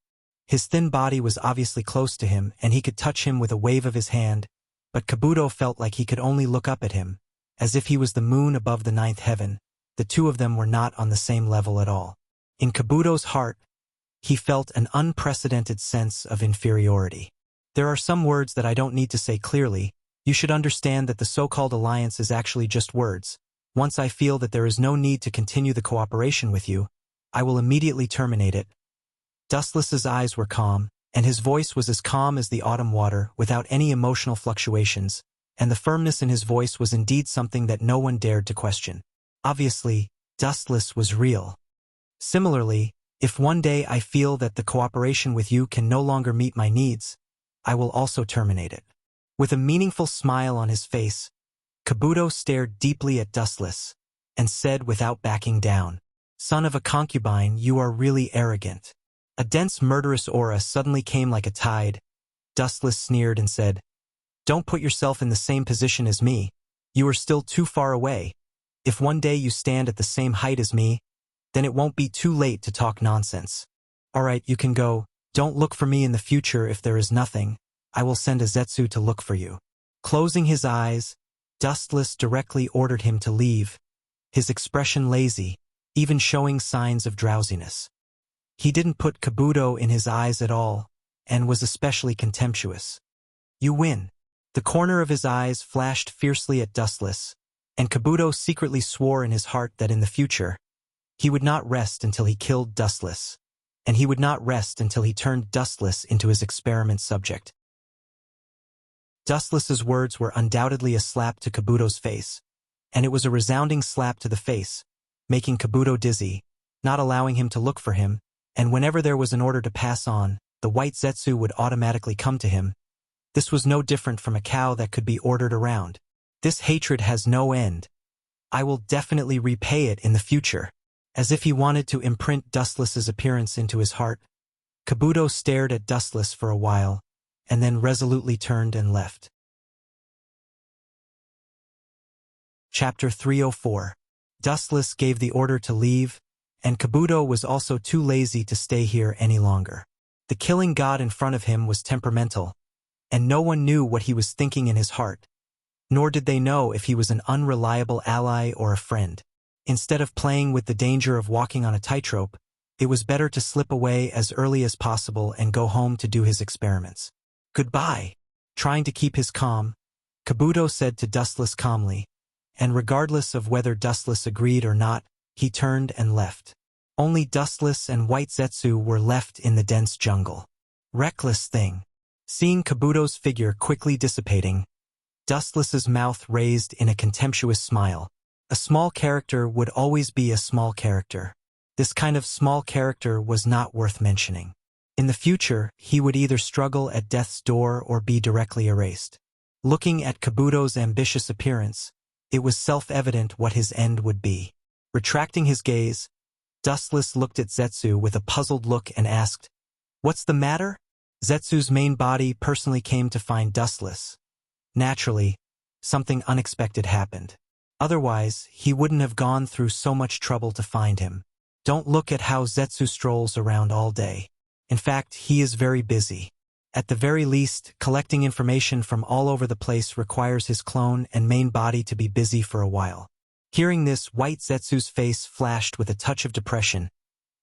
His thin body was obviously close to him, and he could touch him with a wave of his hand, but Kabuto felt like he could only look up at him, as if he was the moon above the ninth heaven. The two of them were not on the same level at all. In Kabuto's heart, he felt an unprecedented sense of inferiority. There are some words that I don't need to say clearly. You should understand that the so-called alliance is actually just words. Once I feel that there is no need to continue the cooperation with you, I will immediately terminate it. Dustless's eyes were calm, and his voice was as calm as the autumn water, without any emotional fluctuations, and the firmness in his voice was indeed something that no one dared to question. Obviously, Dustless was real. Similarly, if one day I feel that the cooperation with you can no longer meet my needs, I will also terminate it. With a meaningful smile on his face, Kabuto stared deeply at Dustless and said without backing down, "Son of a concubine, you are really arrogant." A dense murderous aura suddenly came like a tide. Dustless sneered and said, "Don't put yourself in the same position as me. You are still too far away. If one day you stand at the same height as me, then it won't be too late to talk nonsense. Alright, you can go. Don't look for me in the future if there is nothing. I will send a Zetsu to look for you." Closing his eyes, Dustless directly ordered him to leave, his expression lazy, even showing signs of drowsiness. He didn't put Kabuto in his eyes at all, and was especially contemptuous. "You win." The corner of his eyes flashed fiercely at Dustless, and Kabuto secretly swore in his heart that in the future, he would not rest until he killed Dustless, and he would not rest until he turned Dustless into his experiment subject. Dustless's words were undoubtedly a slap to Kabuto's face, and it was a resounding slap to the face, making Kabuto dizzy, not allowing him to look for him, and whenever there was an order to pass on, the white Zetsu would automatically come to him. This was no different from a cow that could be ordered around. This hatred has no end. I will definitely repay it in the future. As if he wanted to imprint Dustless's appearance into his heart, Kabuto stared at Dustless for a while, and then resolutely turned and left. Chapter 304. Dustless gave the order to leave, and Kabuto was also too lazy to stay here any longer. The killing god in front of him was temperamental, and no one knew what he was thinking in his heart, nor did they know if he was an unreliable ally or a friend. Instead of playing with the danger of walking on a tightrope, it was better to slip away as early as possible and go home to do his experiments. "Goodbye." Trying to keep his calm, Kabuto said to Dustless calmly, and regardless of whether Dustless agreed or not, he turned and left. Only Dustless and White Zetsu were left in the dense jungle. Reckless thing. Seeing Kabuto's figure quickly dissipating, Dustless's mouth raised in a contemptuous smile. A small character would always be a small character. This kind of small character was not worth mentioning. In the future, he would either struggle at death's door or be directly erased. Looking at Kabuto's ambitious appearance, it was self-evident what his end would be. Retracting his gaze, Dustless looked at Zetsu with a puzzled look and asked, "What's the matter?" Zetsu's main body personally came to find Dustless. Naturally, something unexpected happened. Otherwise, he wouldn't have gone through so much trouble to find him. Don't look at how Zetsu strolls around all day. In fact, he is very busy. At the very least, collecting information from all over the place requires his clone and main body to be busy for a while. Hearing this, White Zetsu's face flashed with a touch of depression,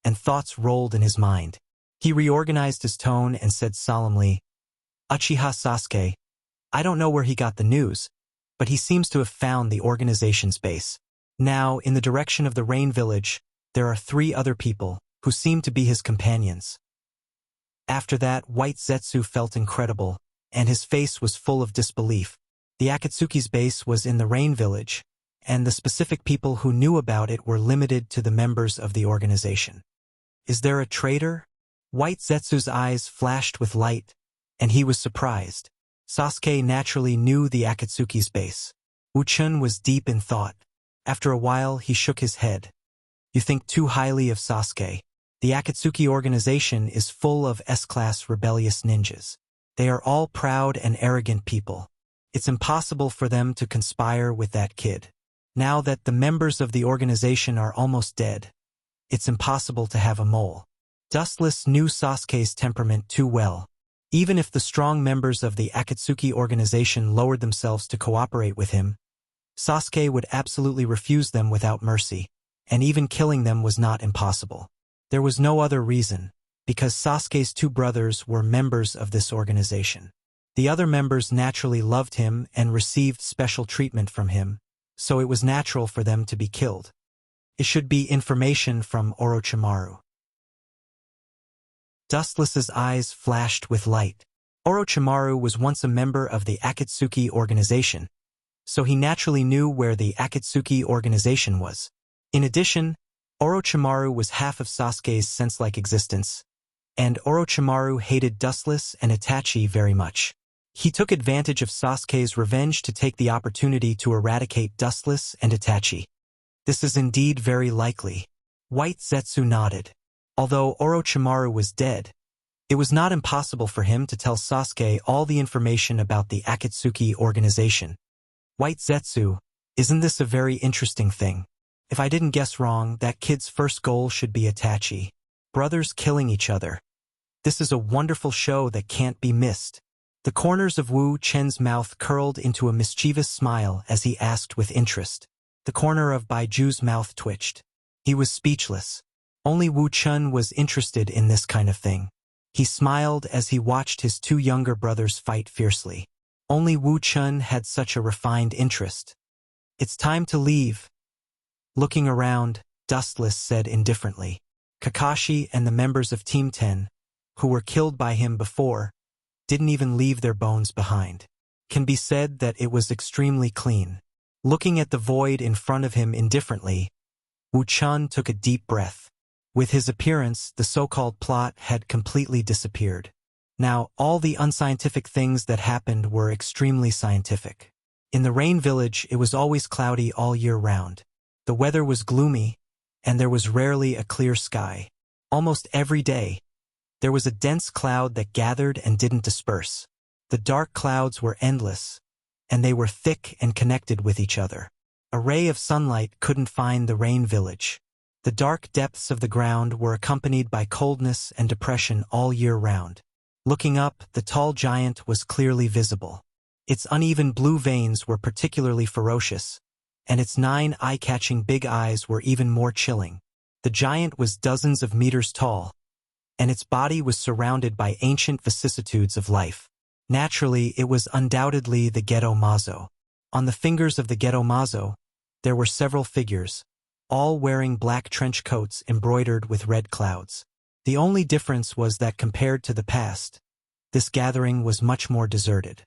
and thoughts rolled in his mind. He reorganized his tone and said solemnly, "Uchiha Sasuke, I don't know where he got the news, but he seems to have found the organization's base. Now, in the direction of the Rain Village, there are 3 other people, who seem to be his companions." After that, White Zetsu felt incredible, and his face was full of disbelief. The Akatsuki's base was in the Rain Village, and the specific people who knew about it were limited to the members of the organization. Is there a traitor? White Zetsu's eyes flashed with light, and he was surprised. Sasuke naturally knew the Akatsuki's base. Wu-chun was deep in thought. After a while, he shook his head. "You think too highly of Sasuke. The Akatsuki organization is full of S-class rebellious ninjas. They are all proud and arrogant people. It's impossible for them to conspire with that kid. Now that the members of the organization are almost dead, it's impossible to have a mole." Dustless knew Sasuke's temperament too well. Even if the strong members of the Akatsuki organization lowered themselves to cooperate with him, Sasuke would absolutely refuse them without mercy, and even killing them was not impossible. There was no other reason, because Sasuke's 2 brothers were members of this organization. The other members naturally loved him and received special treatment from him, so it was natural for them to be killed. It should be information from Orochimaru. Dustless's eyes flashed with light. Orochimaru was once a member of the Akatsuki organization, so he naturally knew where the Akatsuki organization was. In addition, Orochimaru was half of Sasuke's sense-like existence, and Orochimaru hated Dustless and Itachi very much. He took advantage of Sasuke's revenge to take the opportunity to eradicate Dustless and Itachi. This is indeed very likely. White Zetsu nodded. Although Orochimaru was dead, it was not impossible for him to tell Sasuke all the information about the Akatsuki organization. White Zetsu, isn't this a very interesting thing? If I didn't guess wrong, that kid's first goal should be Itachi. Brothers killing each other. This is a wonderful show that can't be missed. The corners of Wu Chen's mouth curled into a mischievous smile as he asked with interest. The corner of Baiju's mouth twitched. He was speechless. Only Wu Chun was interested in this kind of thing. He smiled as he watched his 2 younger brothers fight fiercely. Only Wu Chun had such a refined interest. "It's time to leave." Looking around, Dustless said indifferently. Kakashi and the members of Team 10, who were killed by him before, didn't even leave their bones behind. Can be said that it was extremely clean. Looking at the void in front of him indifferently, Wu-chan took a deep breath. With his appearance, the so-called plot had completely disappeared. Now, all the unscientific things that happened were extremely scientific. In the Rain Village, it was always cloudy all year round. The weather was gloomy, and there was rarely a clear sky. Almost every day, there was a dense cloud that gathered and didn't disperse. The dark clouds were endless, and they were thick and connected with each other. A ray of sunlight couldn't find the Rain Village. The dark depths of the ground were accompanied by coldness and depression all year round. Looking up, the tall giant was clearly visible. Its uneven blue veins were particularly ferocious, and its 9 eye-catching big eyes were even more chilling. The giant was dozens of meters tall, and its body was surrounded by ancient vicissitudes of life. Naturally, it was undoubtedly the Geto Mazo. On the fingers of the Geto Mazo, there were several figures, all wearing black trench coats embroidered with red clouds. The only difference was that compared to the past, this gathering was much more deserted.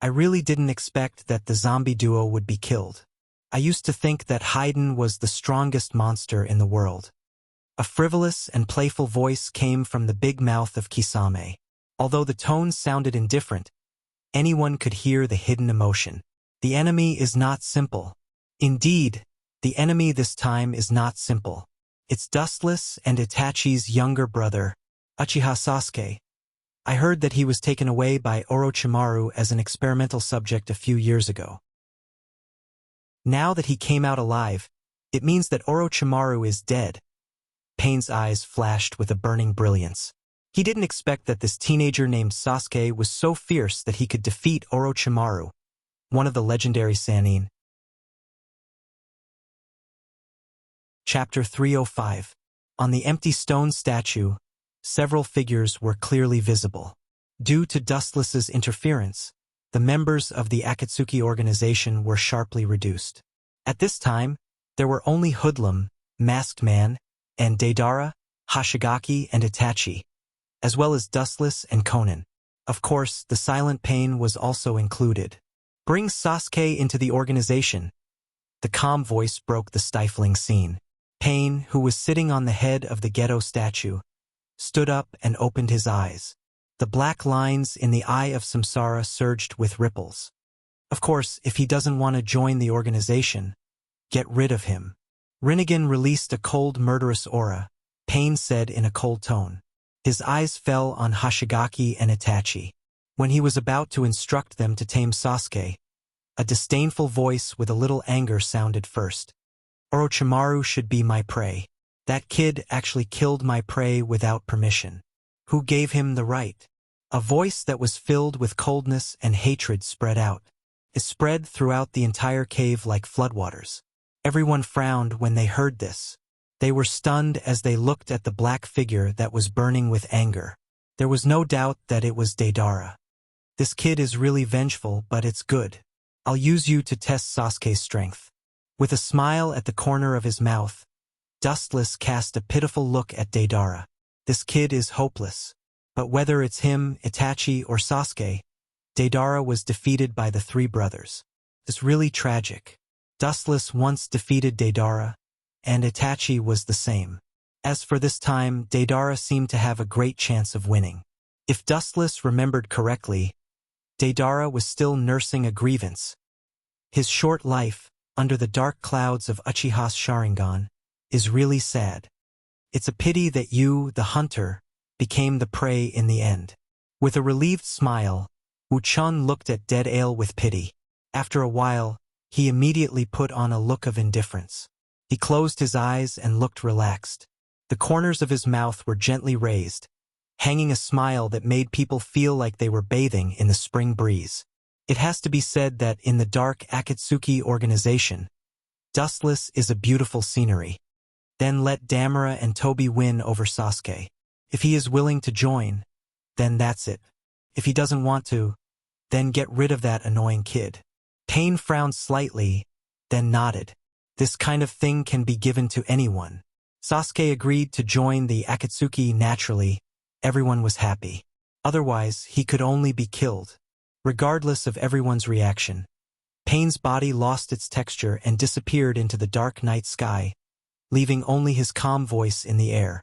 I really didn't expect that the zombie duo would be killed. I used to think that Haydn was the strongest monster in the world. A frivolous and playful voice came from the big mouth of Kisame. Although the tones sounded indifferent, Anyone could hear the hidden emotion. The enemy is not simple. Indeed, the enemy this time is not simple. It's Dustless and Itachi's younger brother, Uchiha Sasuke. I heard that he was taken away by Orochimaru as an experimental subject a few years ago. Now that he came out alive, it means that Orochimaru is dead. Pain's eyes flashed with a burning brilliance. He didn't expect that this teenager named Sasuke was so fierce that he could defeat Orochimaru, one of the legendary Sannin. Chapter 305. On the empty stone statue, several figures were clearly visible. Due to Dustless's interference, the members of the Akatsuki organization were sharply reduced. At this time, there were only Hoodlum, Masked Man, and Deidara, Hoshigaki, and Itachi, as well as Dustless and Konan. Of course, the Silent Pain was also included. Bring Sasuke into the organization. The calm voice broke the stifling scene. Pain, who was sitting on the head of the ghetto statue, stood up and opened his eyes. The black lines in the eye of Samsara surged with ripples. Of course, if he doesn't want to join the organization, get rid of him. Rinnegan released a cold, murderous aura, Pain said in a cold tone. His eyes fell on Hoshigaki and Itachi. When he was about to instruct them to tame Sasuke, a disdainful voice with a little anger sounded first. Orochimaru should be my prey. That kid actually killed my prey without permission. Who gave him the right? A voice that was filled with coldness and hatred spread out. It spread throughout the entire cave like floodwaters. Everyone frowned when they heard this. They were stunned as they looked at the black figure that was burning with anger. There was no doubt that it was Deidara. This kid is really vengeful, but it's good. I'll use you to test Sasuke's strength. With a smile at the corner of his mouth, Dustless cast a pitiful look at Deidara. This kid is hopeless. But whether it's him, Itachi, or Sasuke, Deidara was defeated by the three brothers. It's really tragic. Dustless once defeated Deidara, and Itachi was the same. As for this time, Deidara seemed to have a great chance of winning. If Dustless remembered correctly, Deidara was still nursing a grievance. His short life, under the dark clouds of Uchiha's Sharingan, is really sad. It's a pity that you, the hunter, became the prey in the end. With a relieved smile, Wu-chun looked at Dead Ale with pity. After a while, he immediately put on a look of indifference. He closed his eyes and looked relaxed. The corners of his mouth were gently raised, hanging a smile that made people feel like they were bathing in the spring breeze. It has to be said that in the dark Akatsuki organization, Dustless is a beautiful scenery. Then let Damura and Tobi win over Sasuke. If he is willing to join, then that's it. If he doesn't want to, then get rid of that annoying kid. Pain frowned slightly, then nodded. This kind of thing can be given to anyone. Sasuke agreed to join the Akatsuki naturally. Everyone was happy. Otherwise, he could only be killed. Regardless of everyone's reaction, Pain's body lost its texture and disappeared into the dark night sky, leaving only his calm voice in the air.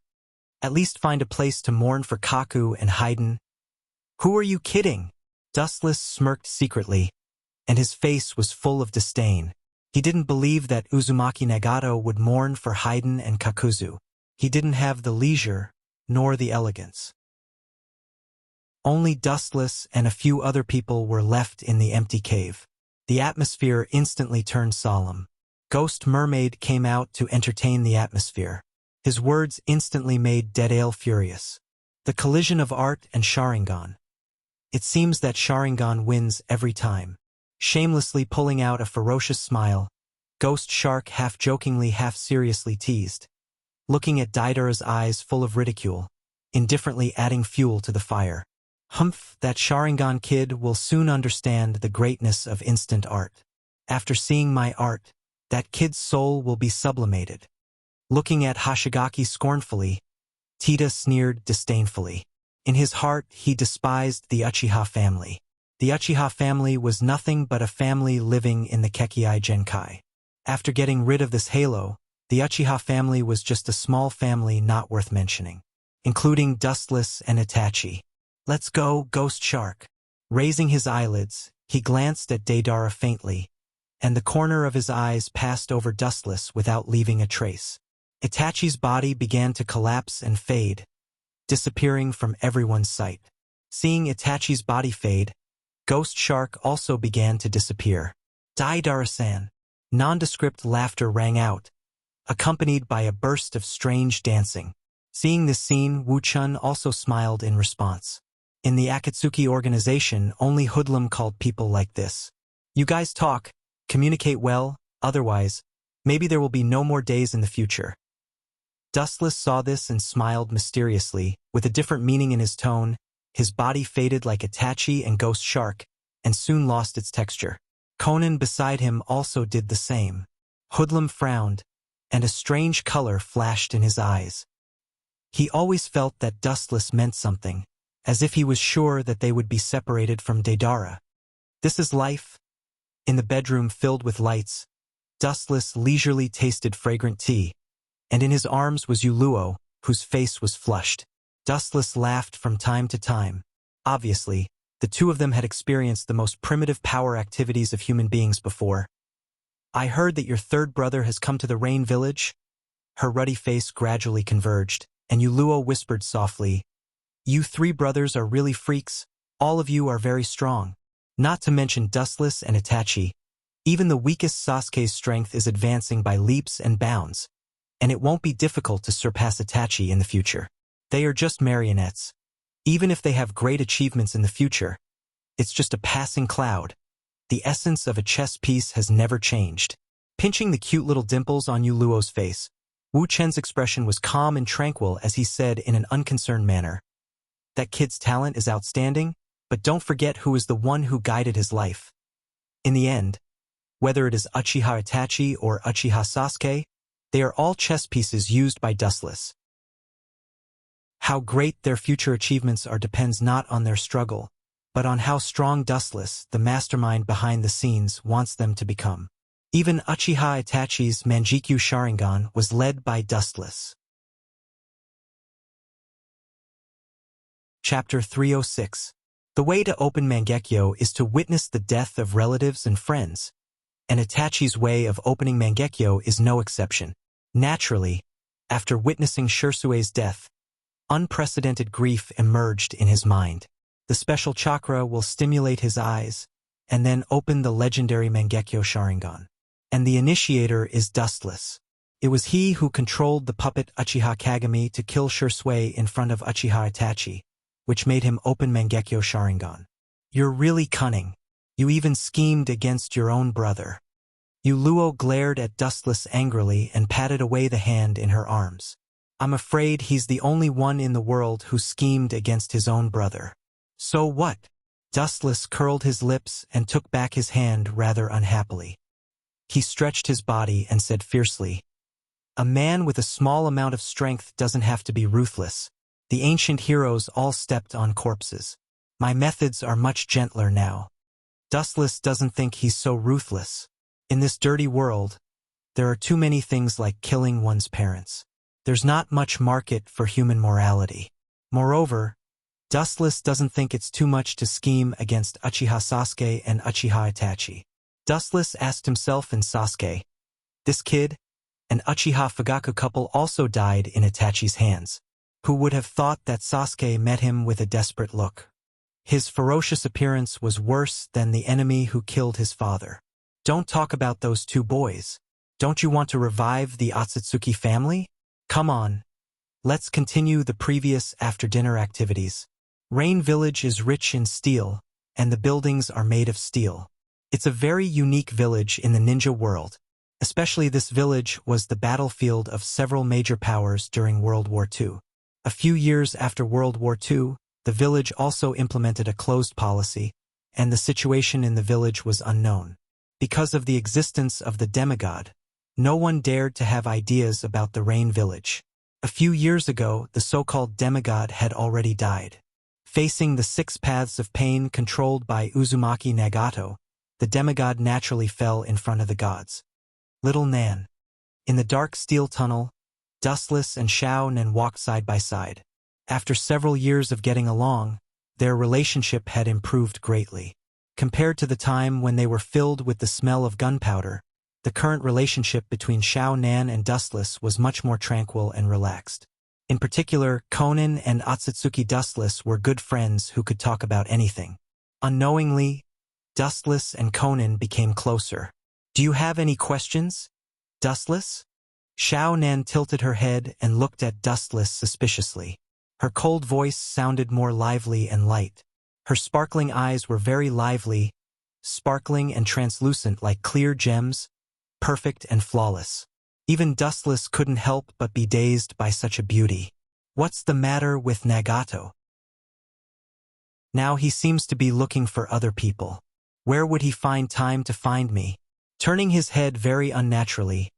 At least find a place to mourn for Kaku and Haiden. Who are you kidding? Dustless smirked secretly, and his face was full of disdain. He didn't believe that Uzumaki Nagato would mourn for Haiden and Kakuzu. He didn't have the leisure, nor the elegance. Only Dustless and a few other people were left in the empty cave. The atmosphere instantly turned solemn. Ghost Mermaid came out to entertain the atmosphere. His words instantly made Dead Ale furious. The collision of art and Sharingan. It seems that Sharingan wins every time. Shamelessly pulling out a ferocious smile, Ghost Shark half-jokingly, half-seriously teased, looking at Deidara's eyes full of ridicule, indifferently adding fuel to the fire. Humph, that Sharingan kid will soon understand the greatness of instant art. After seeing my art, that kid's soul will be sublimated. Looking at Hoshigaki scornfully, Tita sneered disdainfully. In his heart, he despised the Uchiha family. The Uchiha family was nothing but a family living in the Kekkai Genkai. After getting rid of this halo, the Uchiha family was just a small family not worth mentioning, including Dustless and Itachi. Let's go, Ghost Shark. Raising his eyelids, he glanced at Daedara faintly, and the corner of his eyes passed over Dustless without leaving a trace. Itachi's body began to collapse and fade, disappearing from everyone's sight. Seeing Itachi's body fade, Ghost Shark also began to disappear. Daedara-san. Nondescript laughter rang out, accompanied by a burst of strange dancing. Seeing this scene, Wu-chun also smiled in response. In the Akatsuki organization, only hoodlum called people like this. You guys talk, communicate well, otherwise, maybe there will be no more days in the future. Dustless saw this and smiled mysteriously, with a different meaning in his tone. His body faded like Itachi and Ghost Shark, and soon lost its texture. Conan beside him also did the same. Hoodlum frowned, and a strange color flashed in his eyes. He always felt that Dustless meant something, as if he was sure that they would be separated from Daedara. This is life. In the bedroom filled with lights, Dustless leisurely tasted fragrant tea, and in his arms was Yuluo, whose face was flushed. Dustless laughed from time to time. Obviously, the two of them had experienced the most primitive power activities of human beings before. I heard that your third brother has come to the Rain Village. Her ruddy face gradually converged, and Yuluo whispered softly, You three brothers are really freaks. All of you are very strong. Not to mention Dustless and Itachi. Even the weakest Sasuke's strength is advancing by leaps and bounds, and it won't be difficult to surpass Itachi in the future. They are just marionettes. Even if they have great achievements in the future, it's just a passing cloud. The essence of a chess piece has never changed. Pinching the cute little dimples on Yuluo's face, Wu Chen's expression was calm and tranquil as he said in an unconcerned manner, That kid's talent is outstanding, but don't forget who is the one who guided his life. In the end, whether it is Uchiha Itachi or Uchiha Sasuke, they are all chess pieces used by Dustless. How great their future achievements are depends not on their struggle, but on how strong Dustless, the mastermind behind the scenes, wants them to become. Even Uchiha Itachi's Manjikyu Sharingan was led by Dustless. Chapter 306. The way to open Mangekyo is to witness the death of relatives and friends, and Itachi's way of opening Mangekyo is no exception. Naturally, after witnessing Shirsue's death, unprecedented grief emerged in his mind. The special chakra will stimulate his eyes, and then open the legendary Mangekyo Sharingan. And the initiator is Dustless. It was he who controlled the puppet Uchiha Kagami to kill Shirsue in front of Uchiha Itachi, which made him open Mangekyo Sharingan. You're really cunning. You even schemed against your own brother. Yuluo glared at Dustless angrily and patted away the hand in her arms. I'm afraid he's the only one in the world who schemed against his own brother. So what? Dustless curled his lips and took back his hand rather unhappily. He stretched his body and said fiercely, A man with a small amount of strength doesn't have to be ruthless. The ancient heroes all stepped on corpses. My methods are much gentler now. Dustless doesn't think he's so ruthless. In this dirty world, there are too many things like killing one's parents. There's not much market for human morality. Moreover, Dustless doesn't think it's too much to scheme against Uchiha Sasuke and Uchiha Itachi. Dustless asked himself and Sasuke, this kid, an Uchiha Fugaku couple also died in Itachi's hands. Who would have thought that Sasuke met him with a desperate look? His ferocious appearance was worse than the enemy who killed his father. Don't talk about those two boys. Don't you want to revive the Otsutsuki family? Come on. Let's continue the previous after-dinner activities. Rain Village is rich in steel, and the buildings are made of steel. It's a very unique village in the ninja world. Especially this village was the battlefield of several major powers during World War II. A few years after World War II, the village also implemented a closed policy, and the situation in the village was unknown. Because of the existence of the demigod, no one dared to have ideas about the Rain Village. A few years ago, the so-called demigod had already died. Facing the 6 paths of pain controlled by Uzumaki Nagato, the demigod naturally fell in front of the gods. Little Nan. In the dark steel tunnel, Dustless and Xiao Nan walked side by side. After several years of getting along, Their relationship had improved greatly. Compared to the time when they were filled with the smell of gunpowder, the current relationship between Xiao Nan and Dustless was much more tranquil and relaxed. In particular, Konan and Otsutsuki Dustless were good friends who could talk about anything. Unknowingly, Dustless and Konan became closer. "Do you have any questions, Dustless?" Xiao Nan tilted her head and looked at Dustless suspiciously. Her cold voice sounded more lively and light. Her sparkling eyes were very lively, sparkling and translucent like clear gems, perfect and flawless. Even Dustless couldn't help but be dazed by such a beauty. "What's the matter with Nagato? Now he seems to be looking for other people. Where would he find time to find me?" Turning his head very unnaturally,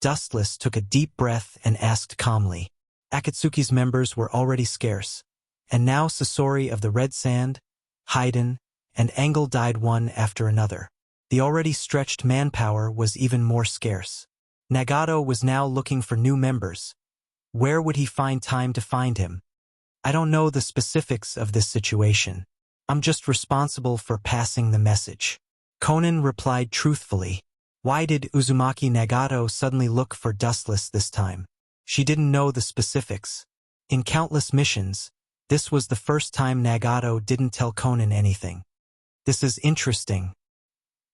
Dustless took a deep breath and asked calmly. Akatsuki's members were already scarce, and now Sasori of the Red Sand, Haiden, and Engel died one after another. The already stretched manpower was even more scarce. Nagato was now looking for new members. Where would he find time to find him? "I don't know the specifics of this situation. I'm just responsible for passing the message." Konan replied truthfully. Why did Uzumaki Nagato suddenly look for Dustless this time? She didn't know the specifics. In countless missions, this was the first time Nagato didn't tell Konan anything. "This is interesting."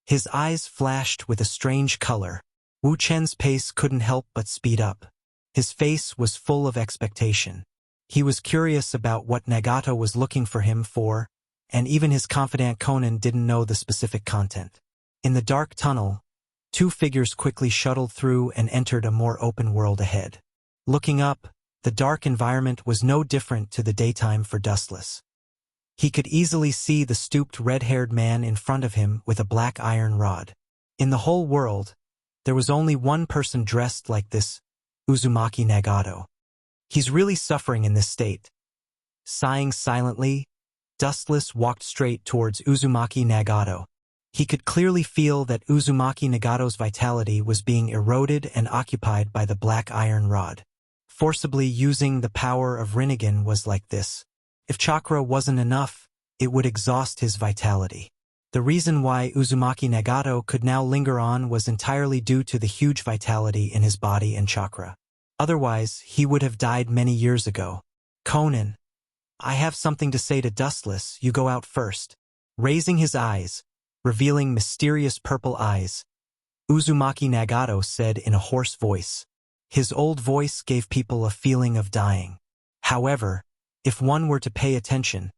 His eyes flashed with a strange color. Wu Chen's pace couldn't help but speed up. His face was full of expectation. He was curious about what Nagato was looking for him for, and even his confidant Konan didn't know the specific content. In the dark tunnel, two figures quickly shuttled through and entered a more open world ahead. Looking up, the dark environment was no different to the daytime for Dustless. He could easily see the stooped red-haired man in front of him with a black iron rod. In the whole world, there was only one person dressed like this, Uzumaki Nagato. He's really suffering in this state. Sighing silently, Dustless walked straight towards Uzumaki Nagato. He could clearly feel that Uzumaki Nagato's vitality was being eroded and occupied by the black iron rod. Forcibly using the power of Rinnegan was like this. If chakra wasn't enough, it would exhaust his vitality. The reason why Uzumaki Nagato could now linger on was entirely due to the huge vitality in his body and chakra. Otherwise, he would have died many years ago. "Konan, I have something to say to Dustless, you go out first." Raising his eyes, revealing mysterious purple eyes, Uzumaki Nagato said in a hoarse voice. His old voice gave people a feeling of dying. However, if one were to pay attention,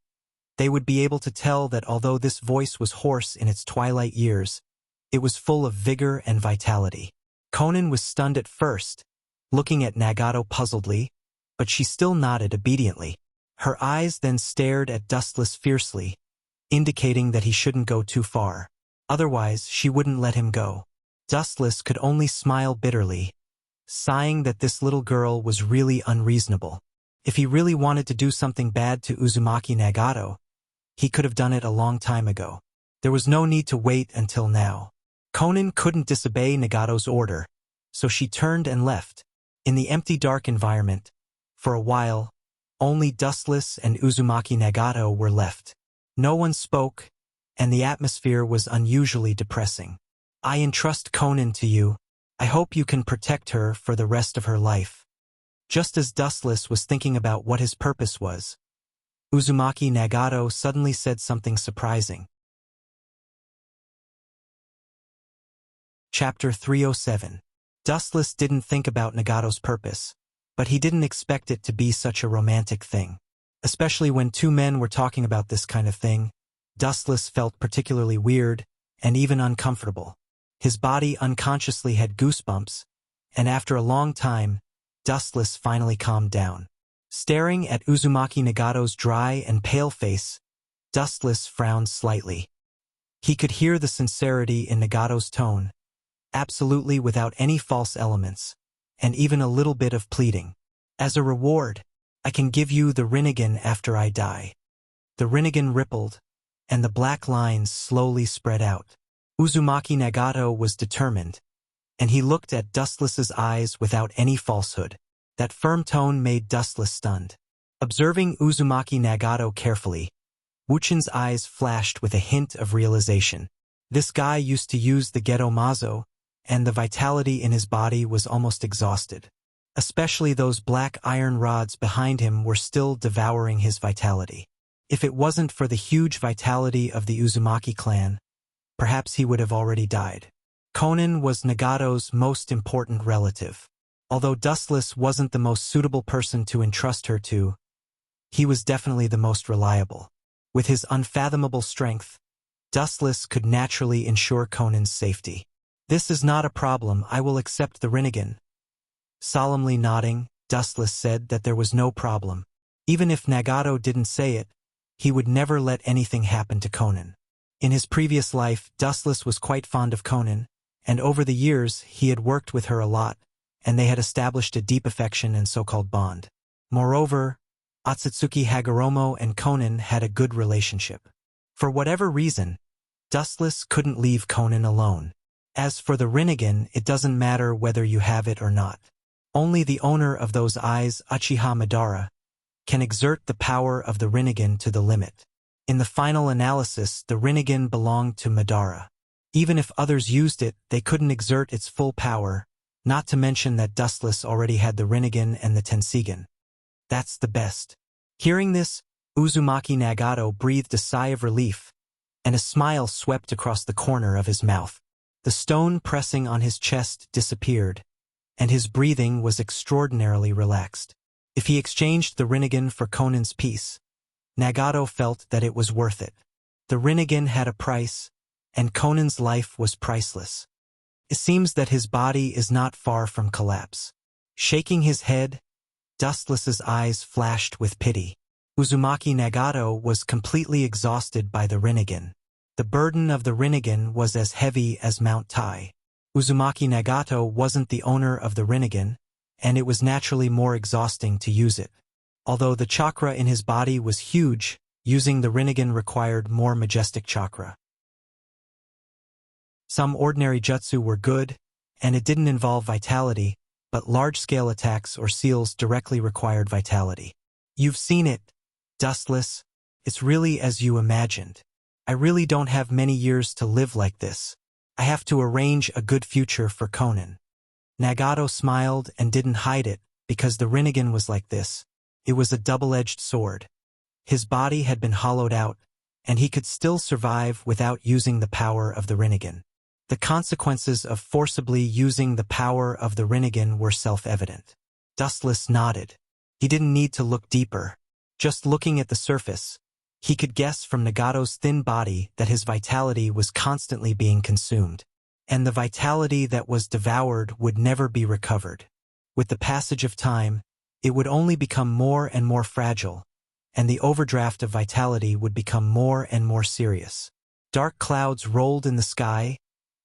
they would be able to tell that although this voice was hoarse in its twilight years, it was full of vigor and vitality. Konan was stunned at first, looking at Nagato puzzledly, but she still nodded obediently. Her eyes then stared at Dustless fiercely, indicating that he shouldn't go too far. Otherwise, she wouldn't let him go. Dustless could only smile bitterly, sighing that this little girl was really unreasonable. If he really wanted to do something bad to Uzumaki Nagato, he could have done it a long time ago. There was no need to wait until now. Konan couldn't disobey Nagato's order, so she turned and left. In the empty dark environment, for a while, only Dustless and Uzumaki Nagato were left. No one spoke, and the atmosphere was unusually depressing. "I entrust Konan to you. I hope you can protect her for the rest of her life." Just as Dustless was thinking about what his purpose was, Uzumaki Nagato suddenly said something surprising. Chapter 307. Dustless didn't think about Nagato's purpose, but he didn't expect it to be such a romantic thing. Especially when two men were talking about this kind of thing, Dustless felt particularly weird and even uncomfortable. His body unconsciously had goosebumps, and after a long time, Dustless finally calmed down. Staring at Uzumaki Nagato's dry and pale face, Dustless frowned slightly. He could hear the sincerity in Nagato's tone, absolutely without any false elements, and even a little bit of pleading. "As a reward, I can give you the Rinnegan after I die." The Rinnegan rippled, and the black lines slowly spread out. Uzumaki Nagato was determined, and he looked at Dustless's eyes without any falsehood. That firm tone made Dustless stunned. Observing Uzumaki Nagato carefully, Wuchin's eyes flashed with a hint of realization. This guy used to use the Geto Mazo, and the vitality in his body was almost exhausted. Especially those black iron rods behind him were still devouring his vitality. If it wasn't for the huge vitality of the Uzumaki clan, perhaps he would have already died. Konan was Nagato's most important relative. Although Dustless wasn't the most suitable person to entrust her to, he was definitely the most reliable. With his unfathomable strength, Dustless could naturally ensure Konan's safety. "This is not a problem, I will accept the Rinnegan." Solemnly nodding, Dustless said that there was no problem. Even if Nagato didn't say it, he would never let anything happen to Konan. In his previous life, Dustless was quite fond of Konan, and over the years he had worked with her a lot, and they had established a deep affection and so-called bond. Moreover, Otsutsuki Hagoromo and Konan had a good relationship. For whatever reason, Dustless couldn't leave Konan alone. As for the Rinnegan, it doesn't matter whether you have it or not. Only the owner of those eyes, Uchiha Madara, can exert the power of the Rinnegan to the limit. In the final analysis, the Rinnegan belonged to Madara. Even if others used it, they couldn't exert its full power, not to mention that Dustless already had the Rinnegan and the Tensigan. That's the best. Hearing this, Uzumaki Nagato breathed a sigh of relief, and a smile swept across the corner of his mouth. The stone pressing on his chest disappeared, and his breathing was extraordinarily relaxed. If he exchanged the Rinnegan for Konan's peace, Nagato felt that it was worth it. The Rinnegan had a price, and Konan's life was priceless. It seems that his body is not far from collapse. Shaking his head, Dustless's eyes flashed with pity. Uzumaki Nagato was completely exhausted by the Rinnegan. The burden of the Rinnegan was as heavy as Mount Tai. Uzumaki Nagato wasn't the owner of the Rinnegan, and it was naturally more exhausting to use it. Although the chakra in his body was huge, using the Rinnegan required more majestic chakra. Some ordinary jutsu were good, and it didn't involve vitality, but large-scale attacks or seals directly required vitality. "You've seen it, Dustless. It's really as you imagined. I really don't have many years to live like this. I have to arrange a good future for Konan." Nagato smiled and didn't hide it, because the Rinnegan was like this. It was a double-edged sword. His body had been hollowed out, and he could still survive without using the power of the Rinnegan. The consequences of forcibly using the power of the Rinnegan were self-evident. Dustless nodded. He didn't need to look deeper. Just looking at the surface, he could guess from Nagato's thin body that his vitality was constantly being consumed, and the vitality that was devoured would never be recovered. With the passage of time, it would only become more and more fragile, and the overdraft of vitality would become more and more serious. Dark clouds rolled in the sky,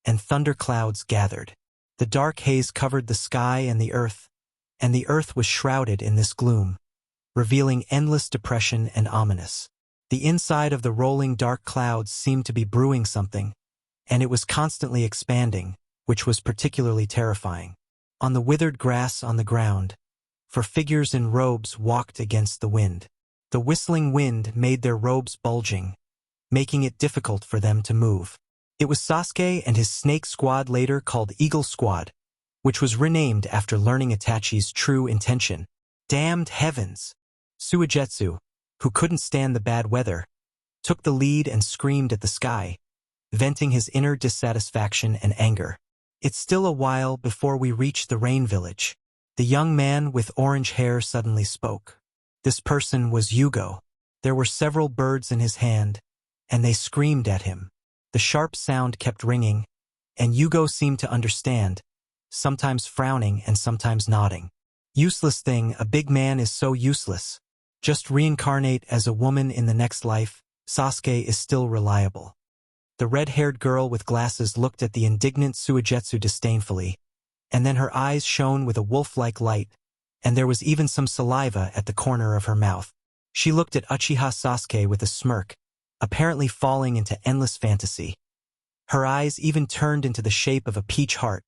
and thunderclouds gathered. The dark haze covered the sky and the earth was shrouded in this gloom, revealing endless depression and ominous. The inside of the rolling dark clouds seemed to be brewing something, and it was constantly expanding, which was particularly terrifying. On the withered grass on the ground, for figures in robes walked against the wind. The whistling wind made their robes bulging, making it difficult for them to move. It was Sasuke and his snake squad, later called Eagle Squad, which was renamed after learning Itachi's true intention. Damned heavens! Suigetsu, who couldn't stand the bad weather, took the lead and screamed at the sky, venting his inner dissatisfaction and anger. "It's still a while before we reach the rain village." The young man with orange hair suddenly spoke. This person was Yugo. There were several birds in his hand, and they screamed at him. The sharp sound kept ringing, and Yugo seemed to understand, sometimes frowning and sometimes nodding. "Useless thing, a big man is so useless. Just reincarnate as a woman in the next life, Sasuke is still reliable." The red-haired girl with glasses looked at the indignant Suigetsu disdainfully, and then her eyes shone with a wolf-like light, and there was even some saliva at the corner of her mouth. She looked at Uchiha Sasuke with a smirk, apparently falling into endless fantasy. Her eyes even turned into the shape of a peach heart.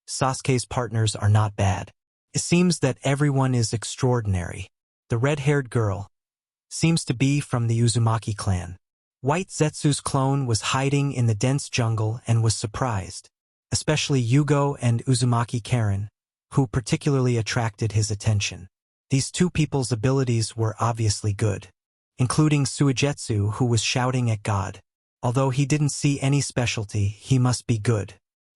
Sasuke's partners are not bad. It seems that everyone is extraordinary. The red-haired girl, Seems to be from the Uzumaki clan. White Zetsu's clone was hiding in the dense jungle and was surprised, especially Yugo and Uzumaki Karen, who particularly attracted his attention. These two people's abilities were obviously good, including Suigetsu, who was shouting at God. Although he didn't see any specialty, he must be good.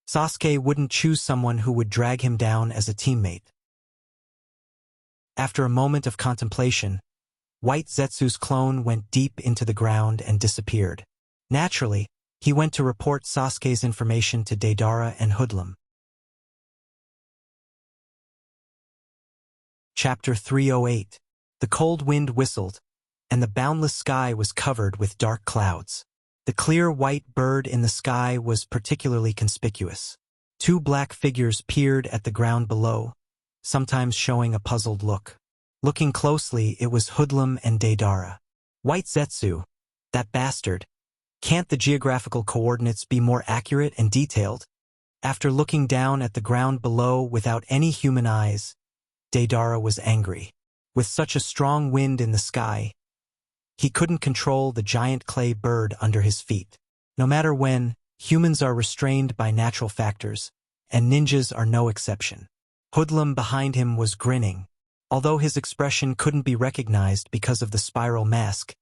Sasuke wouldn't choose someone who would drag him down as a teammate. After a moment of contemplation, White Zetsu's clone went deep into the ground and disappeared. Naturally, he went to report Sasuke's information to Deidara and Hoodlum. Chapter 308. The cold wind whistled, and the boundless sky was covered with dark clouds. The clear white bird in the sky was particularly conspicuous. Two black figures peered at the ground below, sometimes showing a puzzled look. Looking closely, it was Hoodlum and Deidara. White Zetsu, that bastard. Can't the geographical coordinates be more accurate and detailed? After looking down at the ground below without any human eyes, Deidara was angry. With such a strong wind in the sky, he couldn't control the giant clay bird under his feet. No matter when, humans are restrained by natural factors, and ninjas are no exception. Hoodlum behind him was grinning. Although his expression couldn't be recognized because of the spiral mask,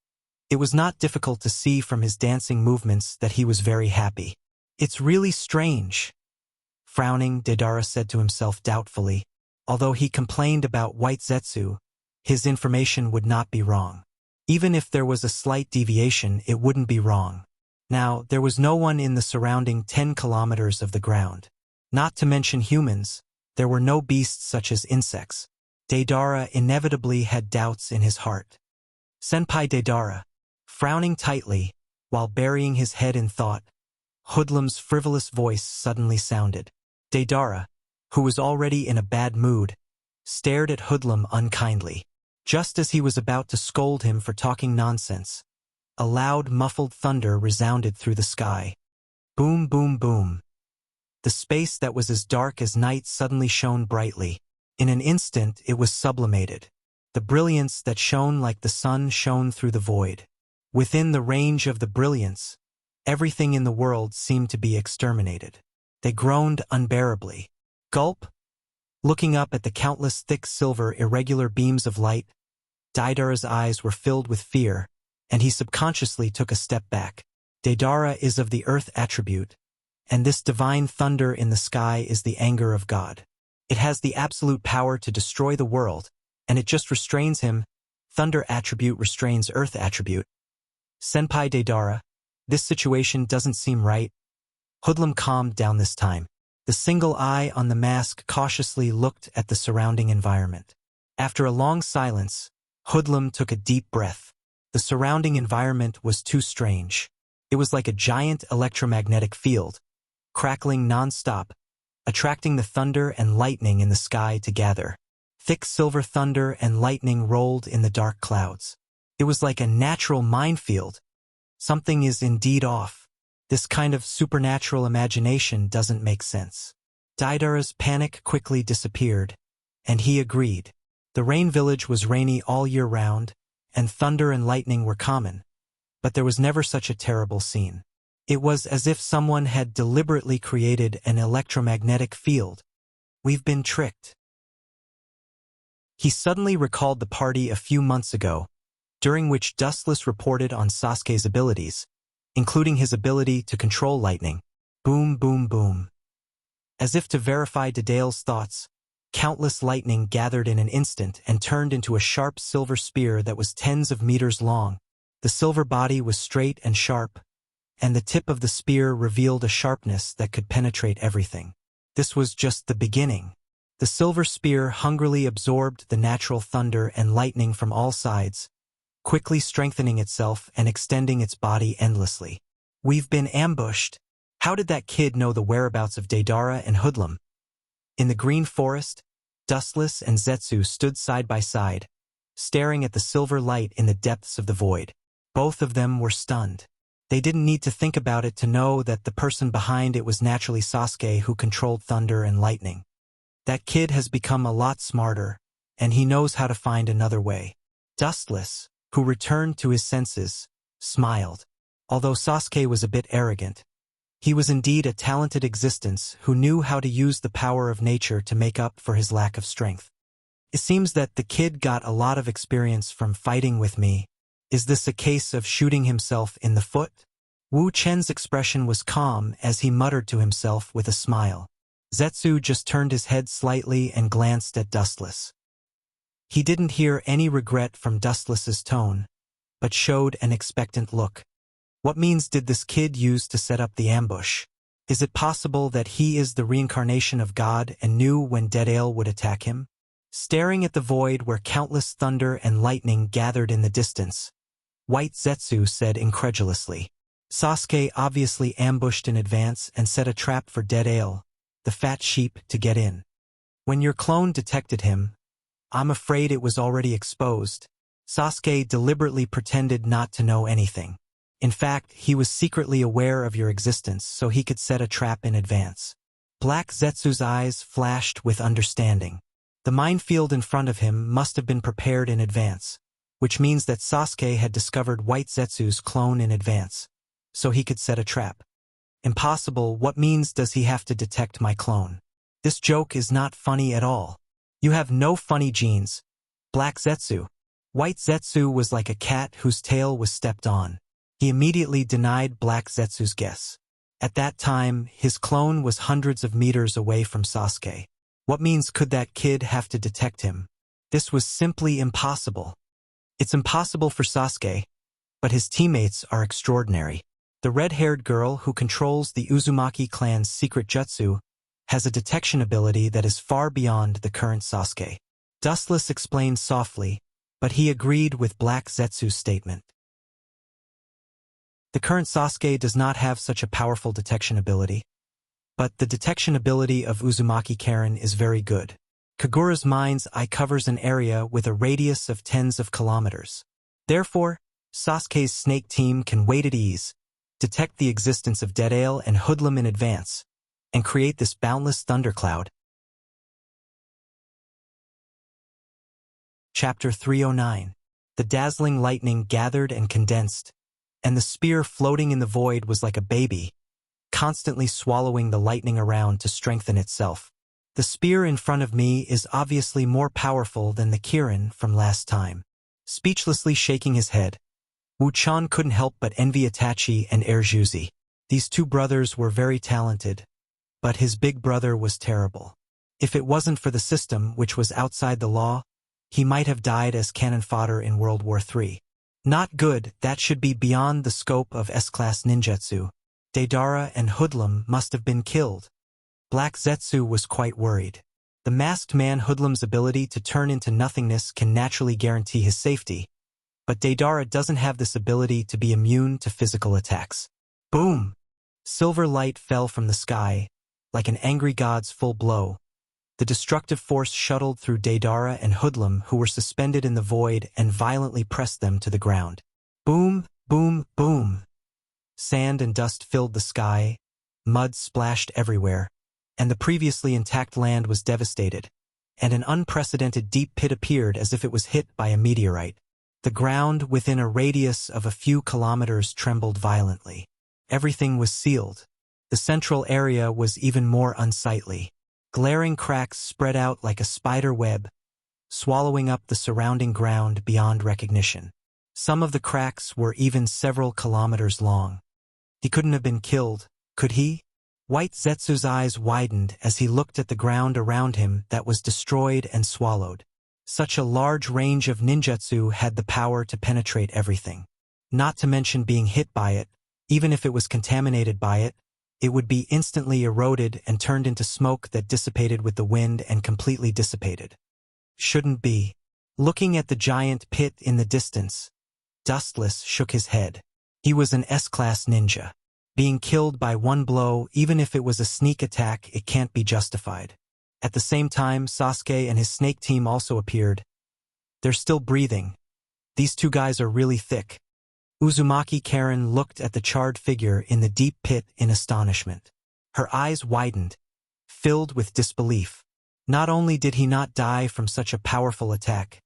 it was not difficult to see from his dancing movements that he was very happy. It's really strange. Frowning, Deidara said to himself doubtfully. Although he complained about White Zetsu, his information would not be wrong. Even if there was a slight deviation, it wouldn't be wrong. Now, there was no one in the surrounding 10 kilometers of the ground. Not to mention humans, there were no beasts such as insects. Deidara inevitably had doubts in his heart. Senpai Deidara, frowning tightly, while burying his head in thought, Hoodlum's frivolous voice suddenly sounded. Deidara, who was already in a bad mood, stared at Hoodlum unkindly. Just as he was about to scold him for talking nonsense, a loud, muffled thunder resounded through the sky. Boom, boom, boom. The space that was as dark as night suddenly shone brightly. In an instant, it was sublimated. The brilliance that shone like the sun shone through the void. Within the range of the brilliance, everything in the world seemed to be exterminated. They groaned unbearably. Gulp! Looking up at the countless thick silver irregular beams of light, Deidara's eyes were filled with fear, and he subconsciously took a step back. Deidara is of the earth attribute, and this divine thunder in the sky is the anger of God. It has the absolute power to destroy the world, and it just restrains him. Thunder attribute restrains earth attribute. Senpai Deidara, this situation doesn't seem right. Hoodlum calmed down this time. The single eye on the mask cautiously looked at the surrounding environment. After a long silence, Hoodlum took a deep breath. The surrounding environment was too strange. It was like a giant electromagnetic field, crackling non-stop, attracting the thunder and lightning in the sky to gather. Thick silver thunder and lightning rolled in the dark clouds. It was like a natural minefield. Something is indeed off. This kind of supernatural imagination doesn't make sense. Deidara's panic quickly disappeared, and he agreed. The rain village was rainy all year round, and thunder and lightning were common, but there was never such a terrible scene. It was as if someone had deliberately created an electromagnetic field. We've been tricked. He suddenly recalled the party a few months ago, during which Dustless reported on Sasuke's abilities, including his ability to control lightning. Boom, boom, boom. As if to verify Dedale's thoughts, countless lightning gathered in an instant and turned into a sharp silver spear that was tens of meters long. The silver body was straight and sharp, and the tip of the spear revealed a sharpness that could penetrate everything. This was just the beginning. The silver spear hungrily absorbed the natural thunder and lightning from all sides, quickly strengthening itself and extending its body endlessly. We've been ambushed. How did that kid know the whereabouts of Deidara and Hoodlum? In the green forest, Dustless and Zetsu stood side by side, staring at the silver light in the depths of the void. Both of them were stunned. They didn't need to think about it to know that the person behind it was naturally Sasuke, who controlled thunder and lightning. That kid has become a lot smarter, and he knows how to find another way. Dustless, who returned to his senses, smiled. Although Sasuke was a bit arrogant, he was indeed a talented existence who knew how to use the power of nature to make up for his lack of strength. It seems that the kid got a lot of experience from fighting with me. Is this a case of shooting himself in the foot? Wu Chen's expression was calm as he muttered to himself with a smile. Zetsu just turned his head slightly and glanced at Dustless. He didn't hear any regret from Dustless's tone, but showed an expectant look. What means did this kid use to set up the ambush? Is it possible that he is the reincarnation of God and knew when Deadale would attack him? Staring at the void where countless thunder and lightning gathered in the distance, White Zetsu said incredulously. Sasuke obviously ambushed in advance and set a trap for Deadale, the fat sheep, to get in. When your clone detected him, I'm afraid it was already exposed. Sasuke deliberately pretended not to know anything. In fact, he was secretly aware of your existence so he could set a trap in advance. Black Zetsu's eyes flashed with understanding. The minefield in front of him must have been prepared in advance, which means that Sasuke had discovered White Zetsu's clone in advance, so he could set a trap. Impossible. What means does he have to detect my clone? This joke is not funny at all. You have no funny genes, Black Zetsu. White Zetsu was like a cat whose tail was stepped on. He immediately denied Black Zetsu's guess. At that time, his clone was hundreds of meters away from Sasuke. What means could that kid have to detect him? This was simply impossible. It's impossible for Sasuke, but his teammates are extraordinary. The red-haired girl who controls the Uzumaki clan's secret jutsu has a detection ability that is far beyond the current Sasuke. Dustless explained softly, but he agreed with Black Zetsu's statement. The current Sasuke does not have such a powerful detection ability, but the detection ability of Uzumaki Karen is very good. Kagura's mind's eye covers an area with a radius of tens of kilometers. Therefore, Sasuke's snake team can wait at ease, detect the existence of Deadale and hoodlum in advance, and create this boundless thundercloud. Chapter 309. The dazzling lightning gathered and condensed, and the spear floating in the void was like a baby, constantly swallowing the lightning around to strengthen itself. The spear in front of me is obviously more powerful than the Kirin from last time. Speechlessly shaking his head, Wu Chan couldn't help but envy Itachi and Erjuzi. These two brothers were very talented, but his big brother was terrible. If it wasn't for the system, which was outside the law, he might have died as cannon fodder in World War III. Not good. That should be beyond the scope of S-class ninjutsu. Deidara and Hoodlum must have been killed. Black Zetsu was quite worried. The masked man Hoodlum's ability to turn into nothingness can naturally guarantee his safety, but Deidara doesn't have this ability to be immune to physical attacks. Boom! Silver light fell from the sky, like an angry god's full blow. The destructive force shuttled through Deidara and Hoodlum, who were suspended in the void, and violently pressed them to the ground. Boom, boom, boom. Sand and dust filled the sky, mud splashed everywhere, and the previously intact land was devastated, and an unprecedented deep pit appeared as if it was hit by a meteorite. The ground within a radius of a few kilometers trembled violently. Everything was sealed. The central area was even more unsightly. Glaring cracks spread out like a spider web, swallowing up the surrounding ground beyond recognition. Some of the cracks were even several kilometers long. He couldn't have been killed, could he? White Zetsu's eyes widened as he looked at the ground around him that was destroyed and swallowed. Such a large range of ninjutsu had the power to penetrate everything. Not to mention being hit by it, even if it was contaminated by it, it would be instantly eroded and turned into smoke that dissipated with the wind and completely dissipated. Shouldn't be. Looking at the giant pit in the distance, Dustless shook his head. He was an S-class ninja. Being killed by one blow, even if it was a sneak attack, it can't be justified. At the same time, Sasuke and his snake team also appeared. They're still breathing. These two guys are really thick. Uzumaki Karen looked at the charred figure in the deep pit in astonishment. Her eyes widened, filled with disbelief. Not only did he not die from such a powerful attack,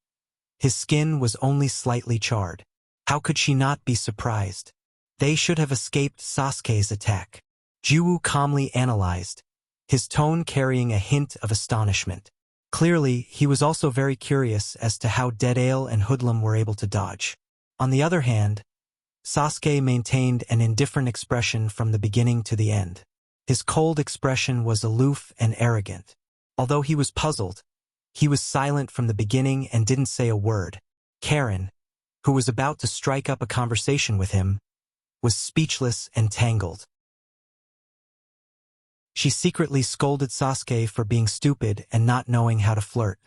His skin was only slightly charred. How could she not be surprised? They should have escaped Sasuke's attack. Jiwoo calmly analyzed, his tone carrying a hint of astonishment. Clearly, he was also very curious as to how Deadale and Hoodlum were able to dodge. On the other hand, Sasuke maintained an indifferent expression from the beginning to the end. His cold expression was aloof and arrogant. Although he was puzzled, he was silent from the beginning and didn't say a word. Karen, who was about to strike up a conversation with him, was speechless and tangled. She secretly scolded Sasuke for being stupid and not knowing how to flirt.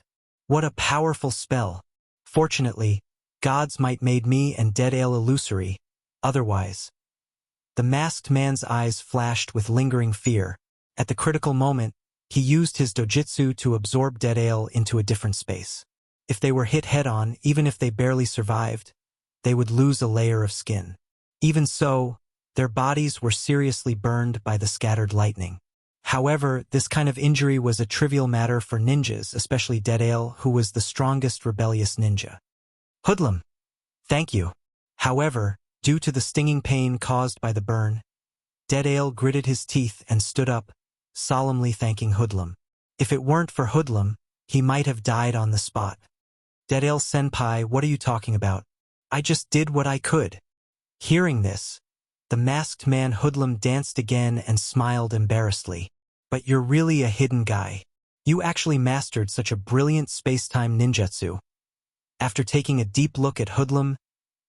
What a powerful spell! Fortunately, gods might made me and Deadale illusory, otherwise. The masked man's eyes flashed with lingering fear. At the critical moment, he used his dojutsu to absorb Deadale into a different space. If they were hit head-on, even if they barely survived, they would lose a layer of skin. Even so, their bodies were seriously burned by the scattered lightning. However, this kind of injury was a trivial matter for ninjas, especially Deadale, who was the strongest rebellious ninja. Hoodlum! Thank you. However, due to the stinging pain caused by the burn, Deadale gritted his teeth and stood up, solemnly thanking Hoodlum. If it weren't for Hoodlum, he might have died on the spot. Deadale-senpai, what are you talking about? I just did what I could. Hearing this, the masked man Hoodlum danced again and smiled embarrassedly. But you're really a hidden guy. You actually mastered such a brilliant space-time ninjutsu. After taking a deep look at Hoodlum,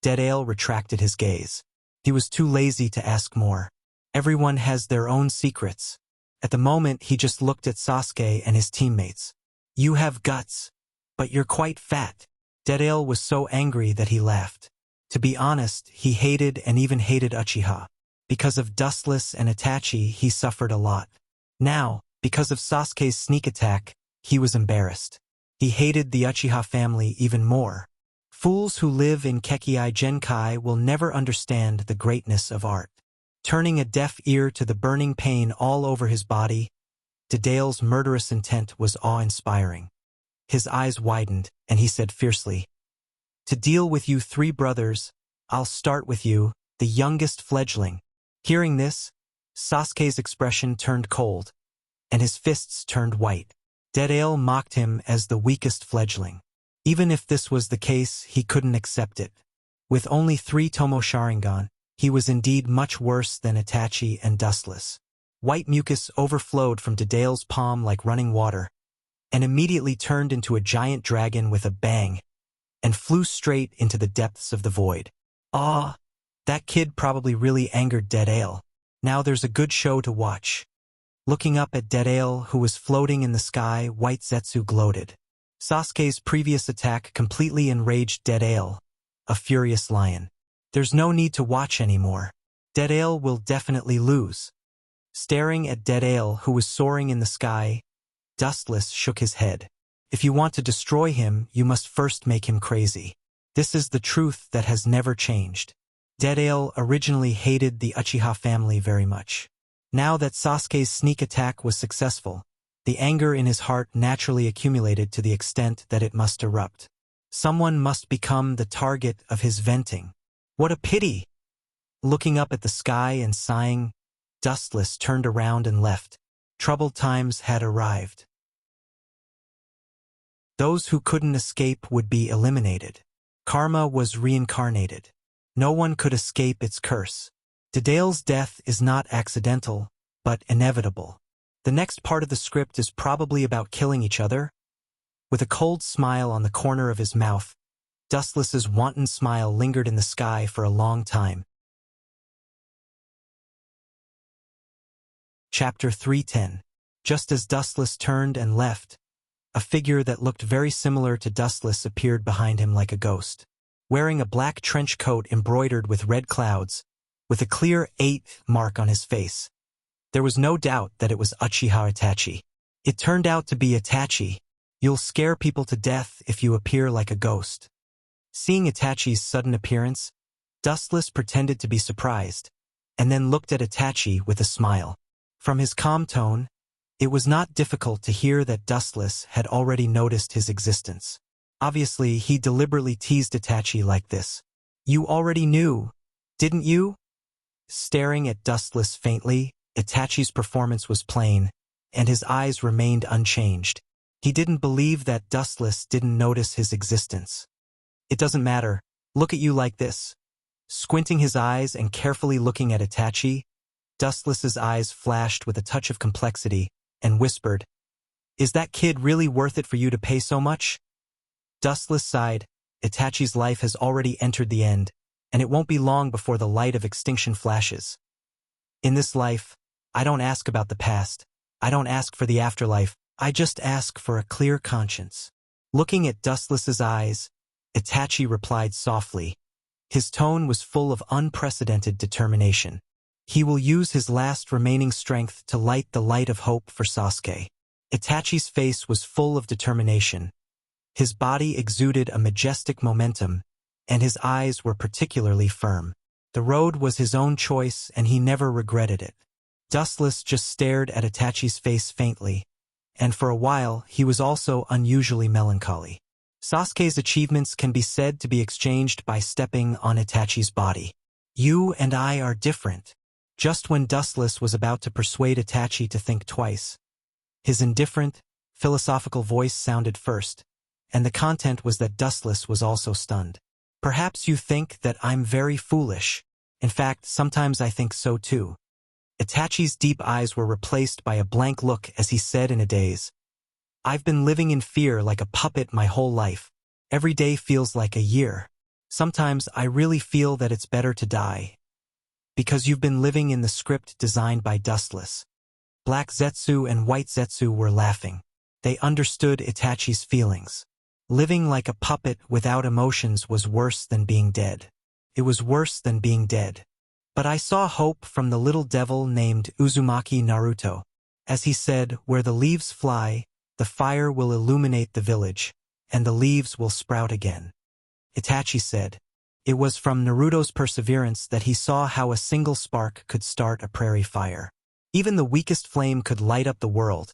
Deadale retracted his gaze. He was too lazy to ask more. Everyone has their own secrets. At the moment, he just looked at Sasuke and his teammates. You have guts, but you're quite fat. Deadale was so angry that he laughed. To be honest, he hated and even hated Uchiha. Because of Dustless and Itachi, he suffered a lot. Now, because of Sasuke's sneak attack, he was embarrassed. He hated the Uchiha family even more. Fools who live in Kekkai Genkai will never understand the greatness of art. Turning a deaf ear to the burning pain all over his body, Deadale's murderous intent was awe-inspiring. His eyes widened, and he said fiercely, "To deal with you three brothers, I'll start with you, the youngest fledgling." Hearing this, Sasuke's expression turned cold, and his fists turned white. Deadale mocked him as the weakest fledgling. Even if this was the case, he couldn't accept it. With only 3 Tomo Sharingan, he was indeed much worse than Itachi and Dustless. White mucus overflowed from Deadale's palm like running water, and immediately turned into a giant dragon with a bang, and flew straight into the depths of the void. Ah, that kid probably really angered Deadale. Now there's a good show to watch. Looking up at Deadale, who was floating in the sky, White Zetsu gloated. Sasuke's previous attack completely enraged Deadale, a furious lion. There's no need to watch anymore. Deadale will definitely lose. Staring at Deadale, who was soaring in the sky, Dustless shook his head. If you want to destroy him, you must first make him crazy. This is the truth that has never changed. Deadale originally hated the Uchiha family very much. Now that Sasuke's sneak attack was successful, the anger in his heart naturally accumulated to the extent that it must erupt. Someone must become the target of his venting. What a pity! Looking up at the sky and sighing, Dustless turned around and left. Troubled times had arrived. Those who couldn't escape would be eliminated. Karma was reincarnated. No one could escape its curse. Deadale's death is not accidental, but inevitable. The next part of the script is probably about killing each other. With a cold smile on the corner of his mouth, Dustless's wanton smile lingered in the sky for a long time. Chapter 310. Just as Dustless turned and left, a figure that looked very similar to Dustless appeared behind him like a ghost. Wearing a black trench coat embroidered with red clouds, with a clear 8 mark on his face. There was no doubt that it was Uchiha Itachi. It turned out to be Itachi. You'll scare people to death if you appear like a ghost. Seeing Itachi's sudden appearance, Dustless pretended to be surprised, and then looked at Itachi with a smile. From his calm tone, it was not difficult to hear that Dustless had already noticed his existence. Obviously, he deliberately teased Itachi like this. You already knew, didn't you? Staring at Dustless faintly, Itachi's performance was plain, and his eyes remained unchanged. He didn't believe that Dustless didn't notice his existence. It doesn't matter. Look at you like this. Squinting his eyes and carefully looking at Itachi, Dustless's eyes flashed with a touch of complexity and whispered, "Is that kid really worth it for you to pay so much?" Dustless sighed. Itachi's life has already entered the end, and it won't be long before the light of extinction flashes. In this life, I don't ask about the past. I don't ask for the afterlife. I just ask for a clear conscience. Looking at Dustless's eyes, Itachi replied softly. His tone was full of unprecedented determination. He will use his last remaining strength to light the light of hope for Sasuke. Itachi's face was full of determination. His body exuded a majestic momentum, and his eyes were particularly firm. The road was his own choice, and he never regretted it. Dustless just stared at Itachi's face faintly, and for a while he was also unusually melancholy. Sasuke's achievements can be said to be exchanged by stepping on Itachi's body. You and I are different. Just when Dustless was about to persuade Itachi to think twice, his indifferent, philosophical voice sounded first, and the content was that Dustless was also stunned. Perhaps you think that I'm very foolish. In fact, sometimes I think so too. Itachi's deep eyes were replaced by a blank look as he said in a daze, I've been living in fear like a puppet my whole life. Every day feels like a year. Sometimes I really feel that it's better to die. Because you've been living in the script designed by Dustless. Black Zetsu and White Zetsu were laughing. They understood Itachi's feelings. Living like a puppet without emotions was worse than being dead. It was worse than being dead. But I saw hope from the little devil named Uzumaki Naruto. As he said, where the leaves fly, the fire will illuminate the village, and the leaves will sprout again. Itachi said, it was from Naruto's perseverance that he saw how a single spark could start a prairie fire. Even the weakest flame could light up the world.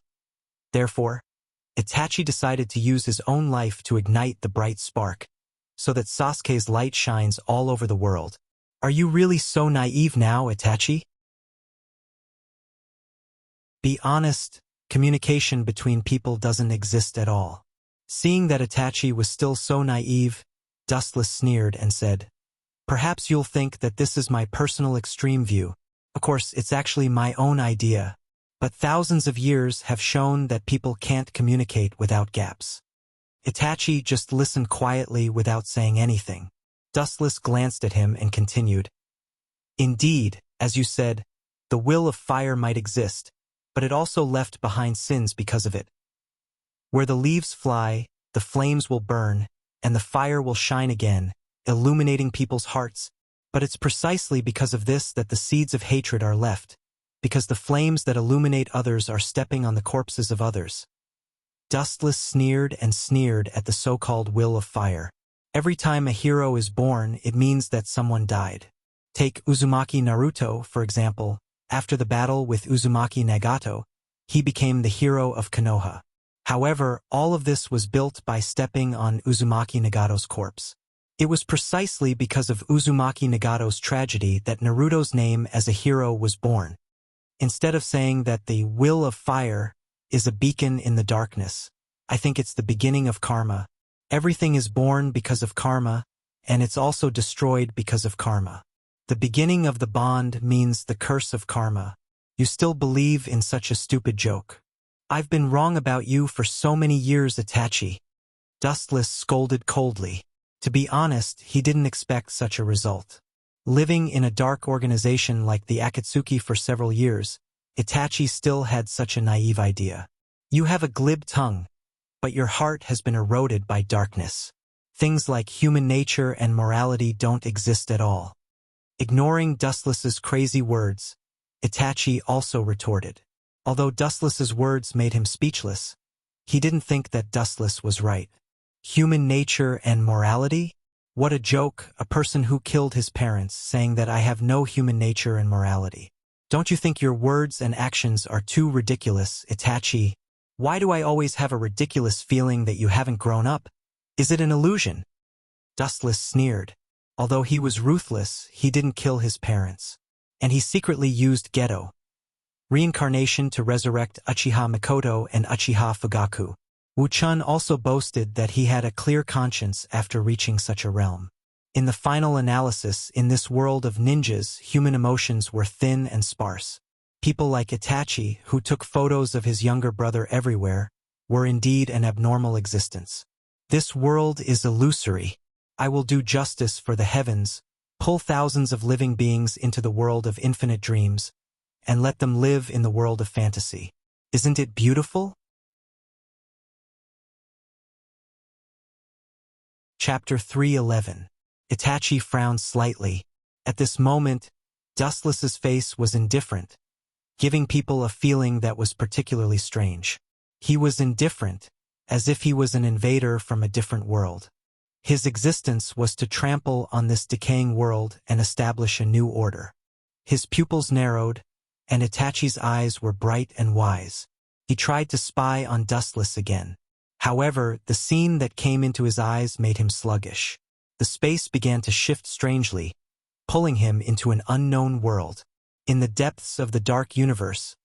Therefore, Itachi decided to use his own life to ignite the bright spark, so that Sasuke's light shines all over the world. Are you really so naive now, Itachi? Be honest, communication between people doesn't exist at all. Seeing that Itachi was still so naive, Dustless sneered and said, perhaps you'll think that this is my personal extreme view. Of course, it's actually my own idea. But thousands of years have shown that people can't communicate without gaps. Itachi just listened quietly without saying anything. Dustless glanced at him and continued. Indeed, as you said, the will of fire might exist, but it also left behind sins because of it. Where the leaves fly, the flames will burn, and the fire will shine again, illuminating people's hearts. But it's precisely because of this that the seeds of hatred are left, because the flames that illuminate others are stepping on the corpses of others. Dustless sneered and sneered at the so-called will of fire. Every time a hero is born, it means that someone died. Take Uzumaki Naruto, for example. After the battle with Uzumaki Nagato, he became the hero of Konoha. However, all of this was built by stepping on Uzumaki Nagato's corpse. It was precisely because of Uzumaki Nagato's tragedy that Naruto's name as a hero was born. Instead of saying that the will of fire is a beacon in the darkness, I think it's the beginning of karma. Everything is born because of karma, and it's also destroyed because of karma. The beginning of the bond means the curse of karma. You still believe in such a stupid joke. I've been wrong about you for so many years, Itachi. Dustless scolded coldly. To be honest, he didn't expect such a result. Living in a dark organization like the Akatsuki for several years, Itachi still had such a naive idea. You have a glib tongue, but your heart has been eroded by darkness. Things like human nature and morality don't exist at all. Ignoring Dustless's crazy words, Itachi also retorted. Although Dustless's words made him speechless, he didn't think that Dustless was right. Human nature and morality? What a joke, a person who killed his parents saying that I have no human nature and morality. Don't you think your words and actions are too ridiculous, Itachi? Why do I always have a ridiculous feeling that you haven't grown up? Is it an illusion? Dustless sneered. Although he was ruthless, he didn't kill his parents. And he secretly used Geto reincarnation to resurrect Uchiha Mikoto and Uchiha Fugaku. Wu Chun also boasted that he had a clear conscience after reaching such a realm. In the final analysis, in this world of ninjas, human emotions were thin and sparse. People like Itachi, who took photos of his younger brother everywhere, were indeed an abnormal existence. This world is illusory. I will do justice for the heavens, pull thousands of living beings into the world of infinite dreams, and let them live in the world of fantasy. Isn't it beautiful? Chapter 3:11. Itachi frowned slightly. At this moment, Dustless's face was indifferent, giving people a feeling that was particularly strange. He was indifferent, as if he was an invader from a different world. His existence was to trample on this decaying world and establish a new order. His pupils narrowed, and Itachi's eyes were bright and wise. He tried to spy on Dustless again. However, the scene that came into his eyes made him sluggish. The space began to shift strangely, pulling him into an unknown world. In the depths of the dark universe,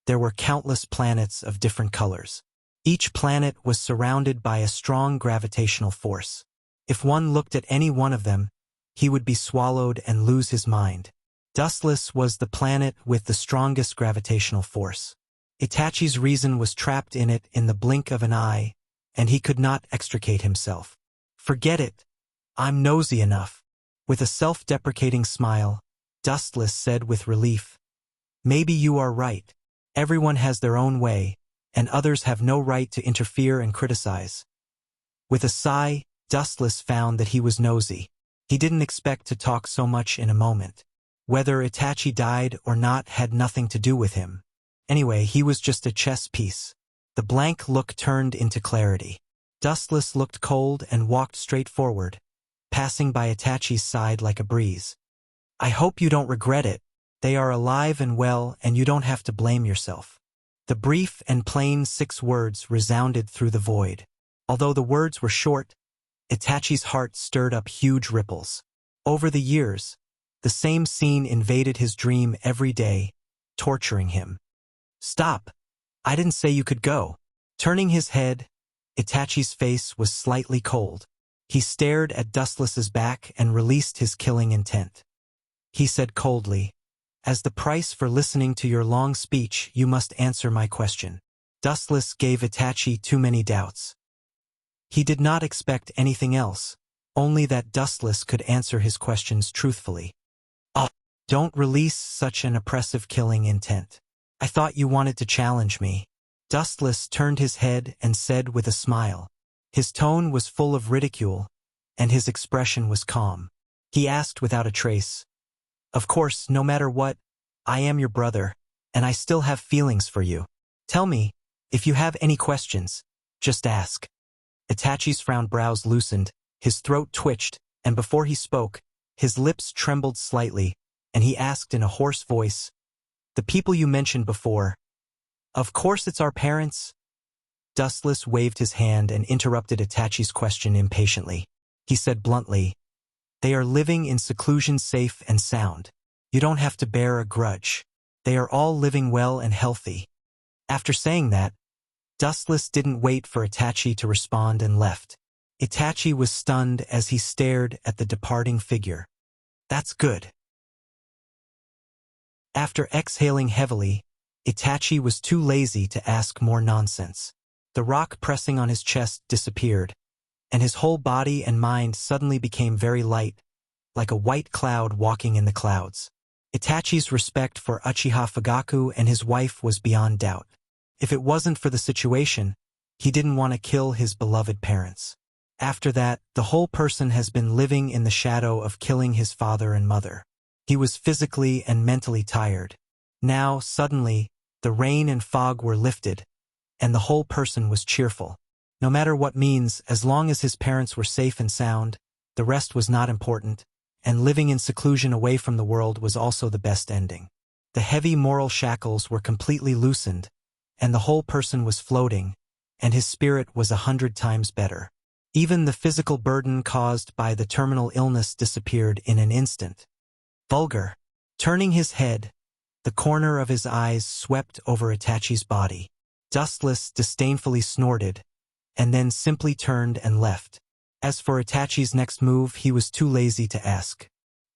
there were countless planets of different colors. Each planet was surrounded by a strong gravitational force. If one looked at any one of them, he would be swallowed and lose his mind. Dustless was the planet with the strongest gravitational force. Itachi's reason was trapped in it in the blink of an eye, and he could not extricate himself. Forget it. I'm nosy enough. With a self-deprecating smile, Dustless said with relief, Maybe you are right. Everyone has their own way, and others have no right to interfere and criticize. With a sigh, Dustless found that he was nosy. He didn't expect to talk so much in a moment. Whether Itachi died or not had nothing to do with him. Anyway, he was just a chess piece. The blank look turned into clarity. Dustless looked cold and walked straight forward, passing by Itachi's side like a breeze. I hope you don't regret it. They are alive and well, and you don't have to blame yourself. The brief and plain 6 words resounded through the void. Although the words were short, Itachi's heart stirred up huge ripples. Over the years, the same scene invaded his dream every day, torturing him. Stop! I didn't say you could go. Turning his head, Itachi's face was slightly cold. He stared at Dustless's back and released his killing intent. He said coldly, As the price for listening to your long speech, you must answer my question. Dustless gave Itachi too many doubts. He did not expect anything else, only that Dustless could answer his questions truthfully. Oh, don't release such an oppressive killing intent. I thought you wanted to challenge me. Dustless turned his head and said with a smile. His tone was full of ridicule, and his expression was calm. He asked without a trace, Of course, no matter what, I am your brother, and I still have feelings for you. Tell me, if you have any questions, just ask. Itachi's frowned brows loosened, his throat twitched, and before he spoke, his lips trembled slightly, and he asked in a hoarse voice, The people you mentioned before. Of course it's our parents. Dustless waved his hand and interrupted Itachi's question impatiently. He said bluntly, They are living in seclusion safe and sound. You don't have to bear a grudge. They are all living well and healthy. After saying that, Dustless didn't wait for Itachi to respond and left. Itachi was stunned as he stared at the departing figure. That's good. After exhaling heavily, Itachi was too lazy to ask more nonsense. The rock pressing on his chest disappeared, and his whole body and mind suddenly became very light, like a white cloud walking in the clouds. Itachi's respect for Uchiha Fugaku and his wife was beyond doubt. If it wasn't for the situation, he didn't want to kill his beloved parents. After that, the whole person has been living in the shadow of killing his father and mother. He was physically and mentally tired. Now, suddenly, the rain and fog were lifted, and the whole person was cheerful. No matter what means, as long as his parents were safe and sound, the rest was not important, and living in seclusion away from the world was also the best ending. The heavy moral shackles were completely loosened, and the whole person was floating, and his spirit was 100 times better. Even the physical burden caused by the terminal illness disappeared in an instant. Vulgar. Turning his head, the corner of his eyes swept over Itachi's body. Dustless disdainfully snorted, and then simply turned and left. As for Itachi's next move, he was too lazy to ask.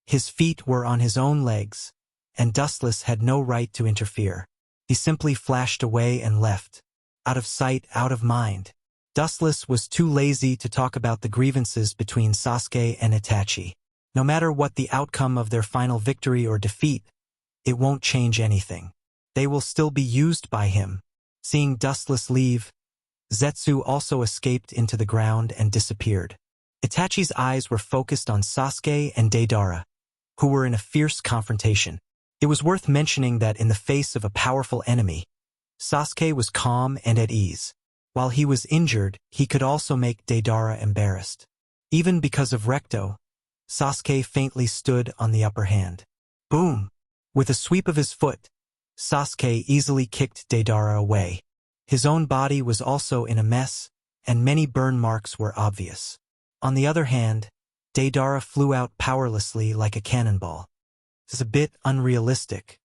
His feet were on his own legs, and Dustless had no right to interfere. He simply flashed away and left. Out of sight, out of mind. Dustless was too lazy to talk about the grievances between Sasuke and Itachi. No matter what the outcome of their final victory or defeat, it won't change anything. They will still be used by him. Seeing Dustless leave, Zetsu also escaped into the ground and disappeared. Itachi's eyes were focused on Sasuke and Deidara, who were in a fierce confrontation. It was worth mentioning that in the face of a powerful enemy, Sasuke was calm and at ease. While he was injured, he could also make Deidara embarrassed. Even because of Recto, Sasuke faintly stood on the upper hand. Boom! With a sweep of his foot, Sasuke easily kicked Deidara away. His own body was also in a mess, and many burn marks were obvious. On the other hand, Deidara flew out powerlessly like a cannonball. This is a bit unrealistic.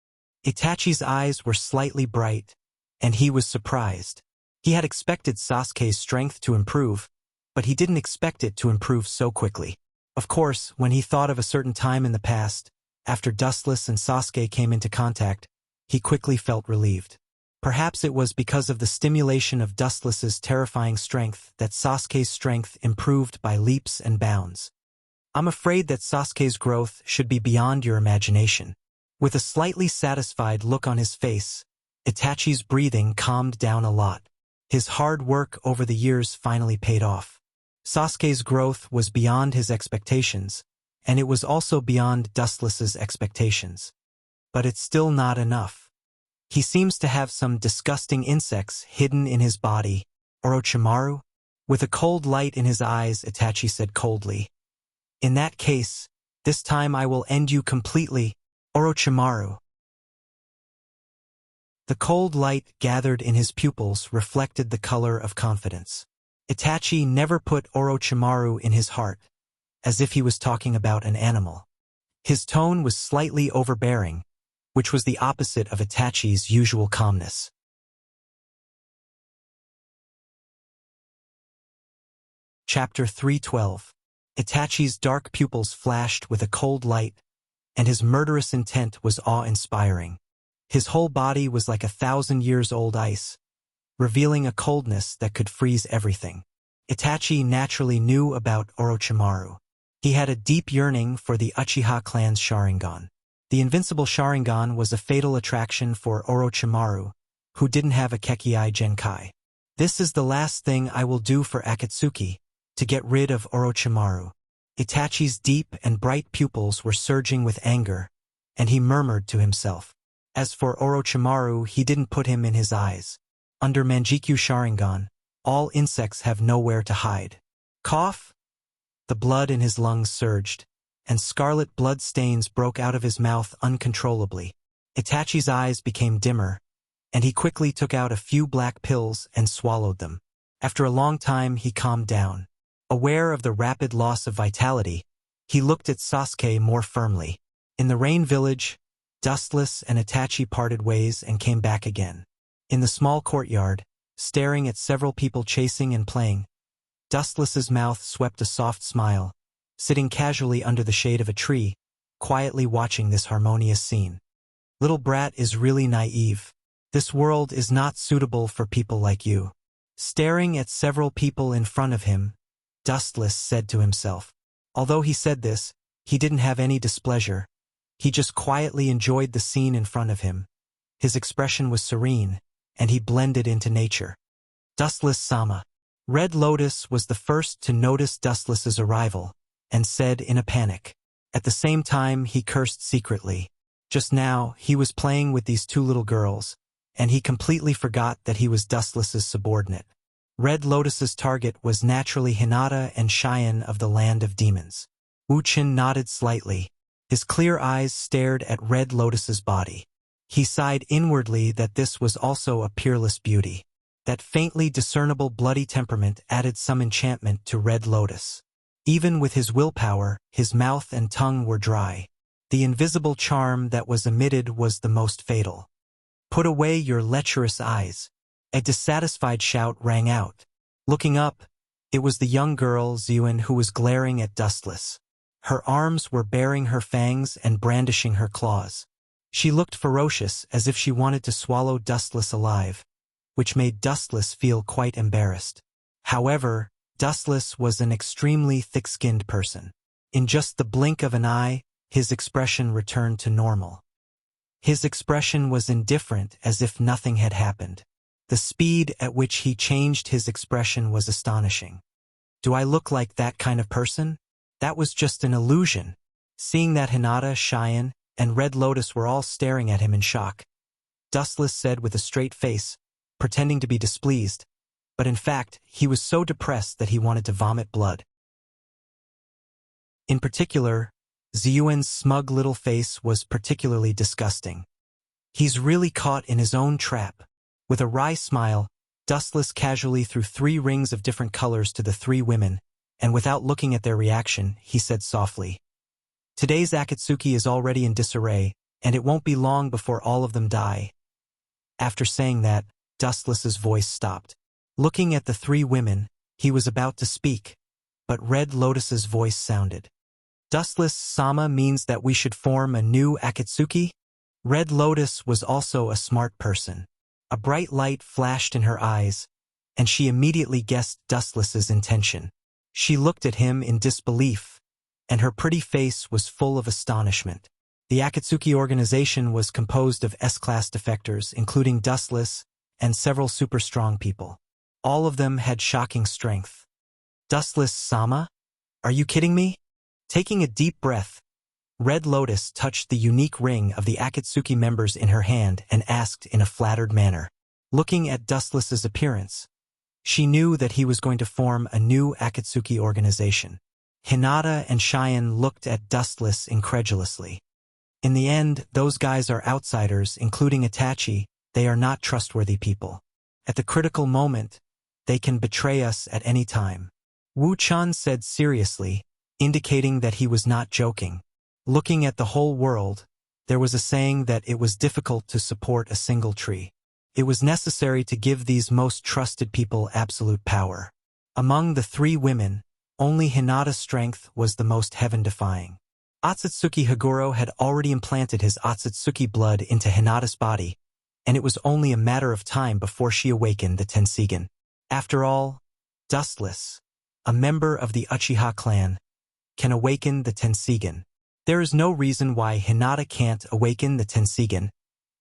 Itachi's eyes were slightly bright, and he was surprised. He had expected Sasuke's strength to improve, but he didn't expect it to improve so quickly. Of course, when he thought of a certain time in the past, after Dustless and Sasuke came into contact, he quickly felt relieved. Perhaps it was because of the stimulation of Dustless's terrifying strength that Sasuke's strength improved by leaps and bounds. I'm afraid that Sasuke's growth should be beyond your imagination. With a slightly satisfied look on his face, Itachi's breathing calmed down a lot. His hard work over the years finally paid off. Sasuke's growth was beyond his expectations, and it was also beyond Dustless's expectations. But it's still not enough. He seems to have some disgusting insects hidden in his body. Orochimaru? With a cold light in his eyes, Itachi said coldly. In that case, this time I will end you completely, Orochimaru. The cold light gathered in his pupils reflected the color of confidence. Itachi never put Orochimaru in his heart, as if he was talking about an animal. His tone was slightly overbearing, which was the opposite of Itachi's usual calmness. Chapter 312. Itachi's dark pupils flashed with a cold light, and his murderous intent was awe-inspiring. His whole body was like 1,000-years-old ice, revealing a coldness that could freeze everything. Itachi naturally knew about Orochimaru. He had a deep yearning for the Uchiha clan's Sharingan. The invincible Sharingan was a fatal attraction for Orochimaru, who didn't have a Kekkei Genkai. This is the last thing I will do for Akatsuki, to get rid of Orochimaru. Itachi's deep and bright pupils were surging with anger, and he murmured to himself. As for Orochimaru, he didn't put him in his eyes. Under Manjikyu Sharingan, all insects have nowhere to hide. Cough! The blood in his lungs surged, and scarlet blood stains broke out of his mouth uncontrollably. Itachi's eyes became dimmer, and he quickly took out a few black pills and swallowed them. After a long time, he calmed down. Aware of the rapid loss of vitality, he looked at Sasuke more firmly. In the Rain Village, Dustless and Itachi parted ways and came back again. In the small courtyard, staring at several people chasing and playing, Dustless's mouth swept a soft smile, sitting casually under the shade of a tree, quietly watching this harmonious scene. Little brat is really naive. This world is not suitable for people like you. Staring at several people in front of him, Dustless said to himself. Although he said this, he didn't have any displeasure. He just quietly enjoyed the scene in front of him. His expression was serene, and he blended into nature. Dustless-sama. Red Lotus was the first to notice Dustless's arrival, and said in a panic. At the same time, he cursed secretly. Just now, he was playing with these two little girls, and he completely forgot that he was Dustless's subordinate. Red Lotus's target was naturally Hinata and Cheyenne of the Land of Demons. Wu-chin nodded slightly. His clear eyes stared at Red Lotus's body. He sighed inwardly that this was also a peerless beauty. That faintly discernible bloody temperament added some enchantment to Red Lotus. Even with his willpower, his mouth and tongue were dry. The invisible charm that was emitted was the most fatal. "Put away your lecherous eyes." A dissatisfied shout rang out. Looking up, it was the young girl, Ziyuan, who was glaring at Dustless. Her arms were baring her fangs and brandishing her claws. She looked ferocious, as if she wanted to swallow Dustless alive, which made Dustless feel quite embarrassed. However, Dustless was an extremely thick-skinned person. In just the blink of an eye, his expression returned to normal. His expression was indifferent, as if nothing had happened. The speed at which he changed his expression was astonishing. "Do I look like that kind of person? That was just an illusion." Seeing that Hinata, Cheyenne, and Red Lotus were all staring at him in shock, Dustless said with a straight face, pretending to be displeased, but in fact, he was so depressed that he wanted to vomit blood. In particular, Ziyuan's smug little face was particularly disgusting. "He's really caught in his own trap." With a wry smile, Dustless casually threw 3 rings of different colors to the 3 women, and without looking at their reaction, he said softly, "Today's Akatsuki is already in disarray, and it won't be long before all of them die." After saying that, Dustless's voice stopped. Looking at the 3 women, he was about to speak, but Red Lotus's voice sounded. "Dustless-sama means that we should form a new Akatsuki?" Red Lotus was also a smart person. A bright light flashed in her eyes, and she immediately guessed Dustless's intention. She looked at him in disbelief, and her pretty face was full of astonishment. The Akatsuki organization was composed of S-class defectors, including Dustless and several super-strong people. All of them had shocking strength. "Dustless-sama? Are you kidding me?" Taking a deep breath, Red Lotus touched the unique ring of the Akatsuki members in her hand and asked in a flattered manner. Looking at Dustless's appearance, she knew that he was going to form a new Akatsuki organization. Hinata and Cheyenne looked at Dustless incredulously. "In the end, those guys are outsiders, including Itachi. They are not trustworthy people. At the critical moment, they can betray us at any time," Wu Chan said seriously, indicating that he was not joking. Looking at the whole world, there was a saying that it was difficult to support a single tree. It was necessary to give these most trusted people absolute power. Among the 3 women, only Hinata's strength was the most heaven-defying. Otsutsuki Haguro had already implanted his Otsutsuki blood into Hinata's body, and it was only a matter of time before she awakened the Tensigen. After all, Dustless, a member of the Uchiha clan, can awaken the Tensigen. There is no reason why Hinata can't awaken the Tensigen,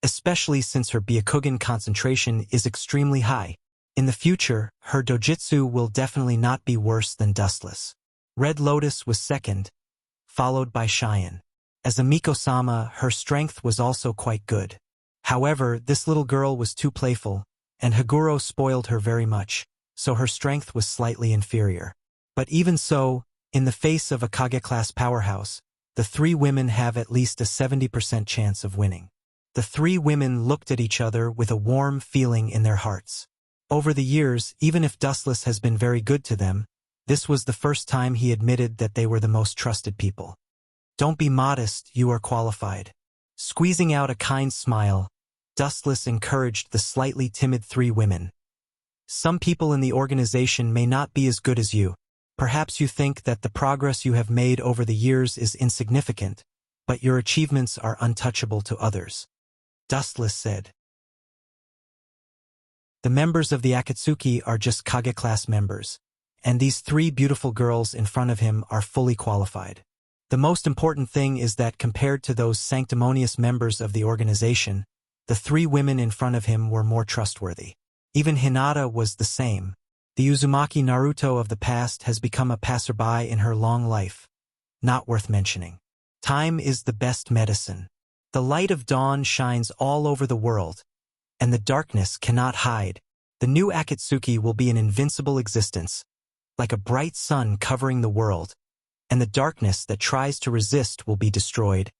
especially since her Byakugan concentration is extremely high. In the future, her dojutsu will definitely not be worse than Dustless. Red Lotus was second, followed by Cheyenne. As a Miko-sama, her strength was also quite good. However, this little girl was too playful, and Haguro spoiled her very much, so her strength was slightly inferior. But even so, in the face of a Kage-class powerhouse, the 3 women have at least a 70% chance of winning. The 3 women looked at each other with a warm feeling in their hearts. Over the years, even if Dustless has been very good to them, this was the first time he admitted that they were the most trusted people. "Don't be modest, you are qualified." Squeezing out a kind smile, Dustless encouraged the slightly timid 3 women. "Some people in the organization may not be as good as you. Perhaps you think that the progress you have made over the years is insignificant, but your achievements are untouchable to others," Dustless said. "The members of the Akatsuki are just Kage-class members, and these 3 beautiful girls in front of him are fully qualified. The most important thing is that compared to those sanctimonious members of the organization, the 3 women in front of him were more trustworthy. Even Hinata was the same. The Uzumaki Naruto of the past has become a passerby in her long life. Not worth mentioning. Time is the best medicine. The light of dawn shines all over the world, and the darkness cannot hide. The new Akatsuki will be an invincible existence, like a bright sun covering the world, and the darkness that tries to resist will be destroyed."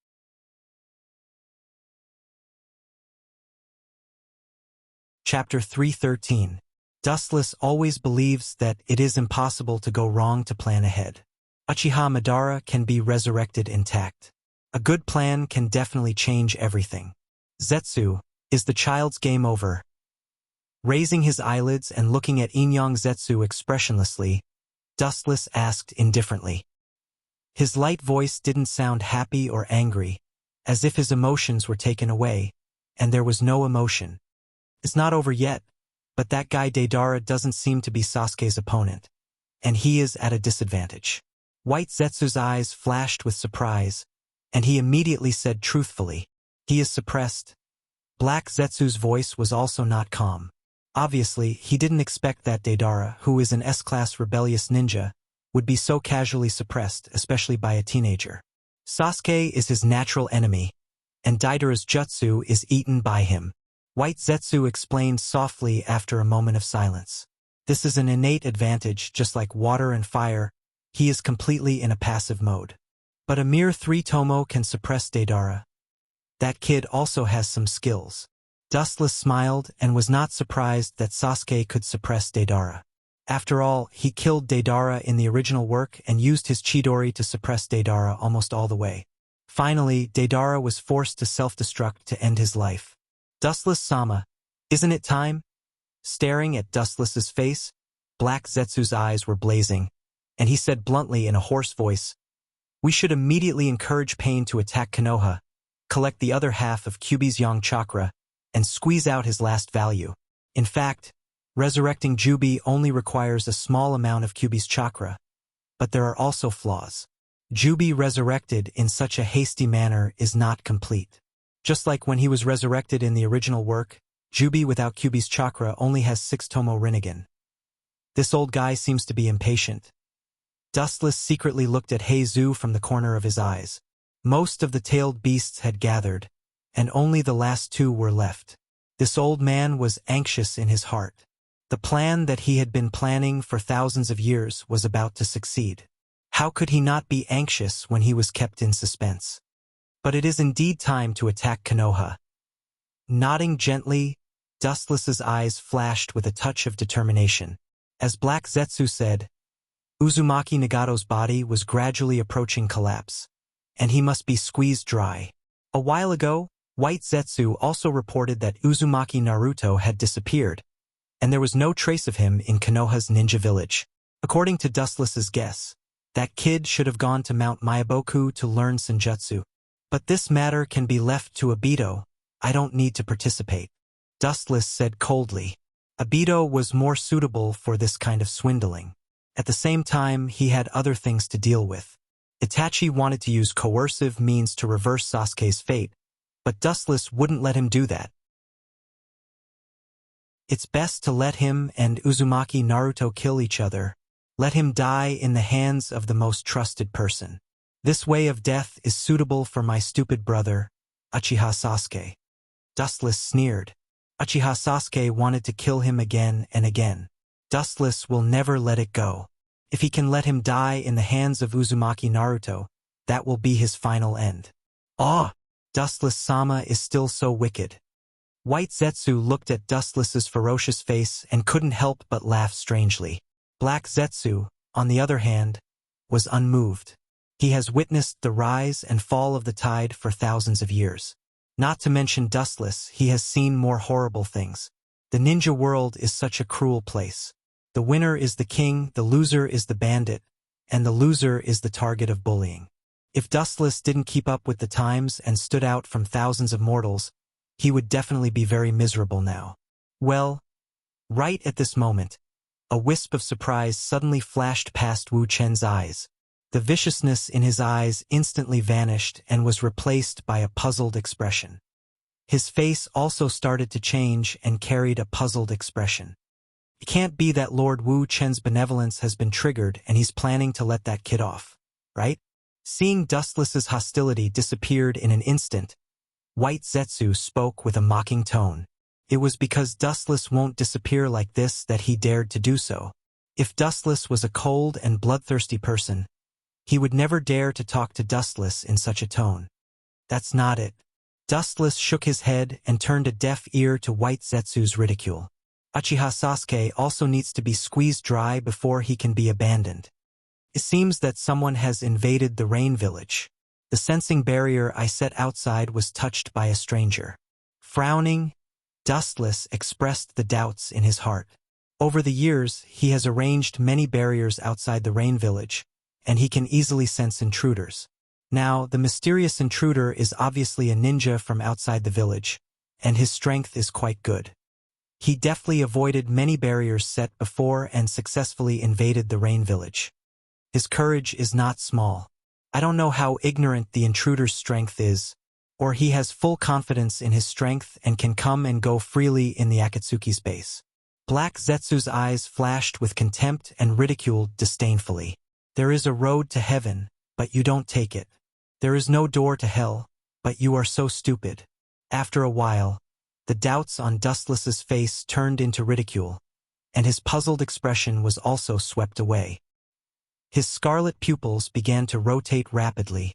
Chapter 313. Dustless always believes that it is impossible to go wrong to plan ahead. Uchiha Madara can be resurrected intact. A good plan can definitely change everything. Zetsu, is the child's game over? Raising his eyelids and looking at Inyang Zetsu expressionlessly, Dustless asked indifferently. His light voice didn't sound happy or angry, as if his emotions were taken away, and there was no emotion. It's not over yet, but that guy Deidara doesn't seem to be Sasuke's opponent, and he is at a disadvantage. White Zetsu's eyes flashed with surprise, and he immediately said truthfully, he is suppressed. Black Zetsu's voice was also not calm. Obviously, he didn't expect that Deidara, who is an S-class rebellious ninja, would be so casually suppressed, especially by a teenager. Sasuke is his natural enemy, and Deidara's jutsu is eaten by him. White Zetsu explained softly after a moment of silence. This is an innate advantage, just like water and fire. He is completely in a passive mode. But a mere 3 tomo can suppress Deidara. That kid also has some skills. Dustless smiled and was not surprised that Sasuke could suppress Deidara. After all, he killed Deidara in the original work and used his Chidori to suppress Deidara almost all the way. Finally, Deidara was forced to self-destruct to end his life. Dustless-sama, isn't it time? Staring at Dustless's face, Black Zetsu's eyes were blazing, and he said bluntly in a hoarse voice, we should immediately encourage Pain to attack Konoha, collect the other half of Kyuubi's Yang chakra, and squeeze out his last value. In fact, resurrecting Jubi only requires a small amount of Kyuubi's chakra, but there are also flaws. Jubi resurrected in such a hasty manner is not complete. Just like when he was resurrected in the original work, Jubi without Kyuubi's chakra only has 6 tomo Rinnegan. This old guy seems to be impatient. Dustless secretly looked at Heizu from the corner of his eyes. Most of the tailed beasts had gathered, and only the last 2 were left. This old man was anxious in his heart. The plan that he had been planning for thousands of years was about to succeed. How could he not be anxious when he was kept in suspense? But it is indeed time to attack Konoha. Nodding gently, Dustless's eyes flashed with a touch of determination. As Black Zetsu said, Uzumaki Nagato's body was gradually approaching collapse, and he must be squeezed dry. A while ago, White Zetsu also reported that Uzumaki Naruto had disappeared, and there was no trace of him in Konoha's ninja village. According to Dustless's guess, that kid should have gone to Mount Myaboku to learn Senjutsu. But this matter can be left to Obito. I don't need to participate. Dustless said coldly. Obito was more suitable for this kind of swindling. At the same time, he had other things to deal with. Itachi wanted to use coercive means to reverse Sasuke's fate, but Dustless wouldn't let him do that. It's best to let him and Uzumaki Naruto kill each other. Let him die in the hands of the most trusted person. This way of death is suitable for my stupid brother, Uchiha Sasuke. Dustless sneered. Uchiha Sasuke wanted to kill him again and again. Dustless will never let it go. If he can let him die in the hands of Uzumaki Naruto, that will be his final end. Ah! Dustless-sama is still so wicked. White Zetsu looked at Dustless's ferocious face and couldn't help but laugh strangely. Black Zetsu, on the other hand, was unmoved. He has witnessed the rise and fall of the tide for thousands of years. Not to mention Dustless, he has seen more horrible things. The ninja world is such a cruel place. The winner is the king, the loser is the bandit, and the loser is the target of bullying. If Dustless didn't keep up with the times and stood out from thousands of mortals, he would definitely be very miserable now. Well, right at this moment, a wisp of surprise suddenly flashed past Wu Chen's eyes. The viciousness in his eyes instantly vanished and was replaced by a puzzled expression. His face also started to change and carried a puzzled expression. It can't be that Lord Wu Chen's benevolence has been triggered and he's planning to let that kid off, right? Seeing Dustless's hostility disappeared in an instant, White Zetsu spoke with a mocking tone. It was because Dustless won't disappear like this that he dared to do so. If Dustless was a cold and bloodthirsty person, he would never dare to talk to Dustless in such a tone. That's not it. Dustless shook his head and turned a deaf ear to White Zetsu's ridicule. Uchiha Sasuke also needs to be squeezed dry before he can be abandoned. It seems that someone has invaded the rain village. The sensing barrier I set outside was touched by a stranger. Frowning, Dustless expressed the doubts in his heart. Over the years, he has arranged many barriers outside the rain village, and he can easily sense intruders. Now, the mysterious intruder is obviously a ninja from outside the village, and his strength is quite good. He deftly avoided many barriers set before and successfully invaded the rain village. His courage is not small. I don't know how ignorant the intruder's strength is, or he has full confidence in his strength and can come and go freely in the Akatsuki's base. Black Zetsu's eyes flashed with contempt and ridiculed disdainfully. There is a road to heaven, but you don't take it. There is no door to hell, but you are so stupid. After a while, the doubts on Dustless's face turned into ridicule, and his puzzled expression was also swept away. His scarlet pupils began to rotate rapidly,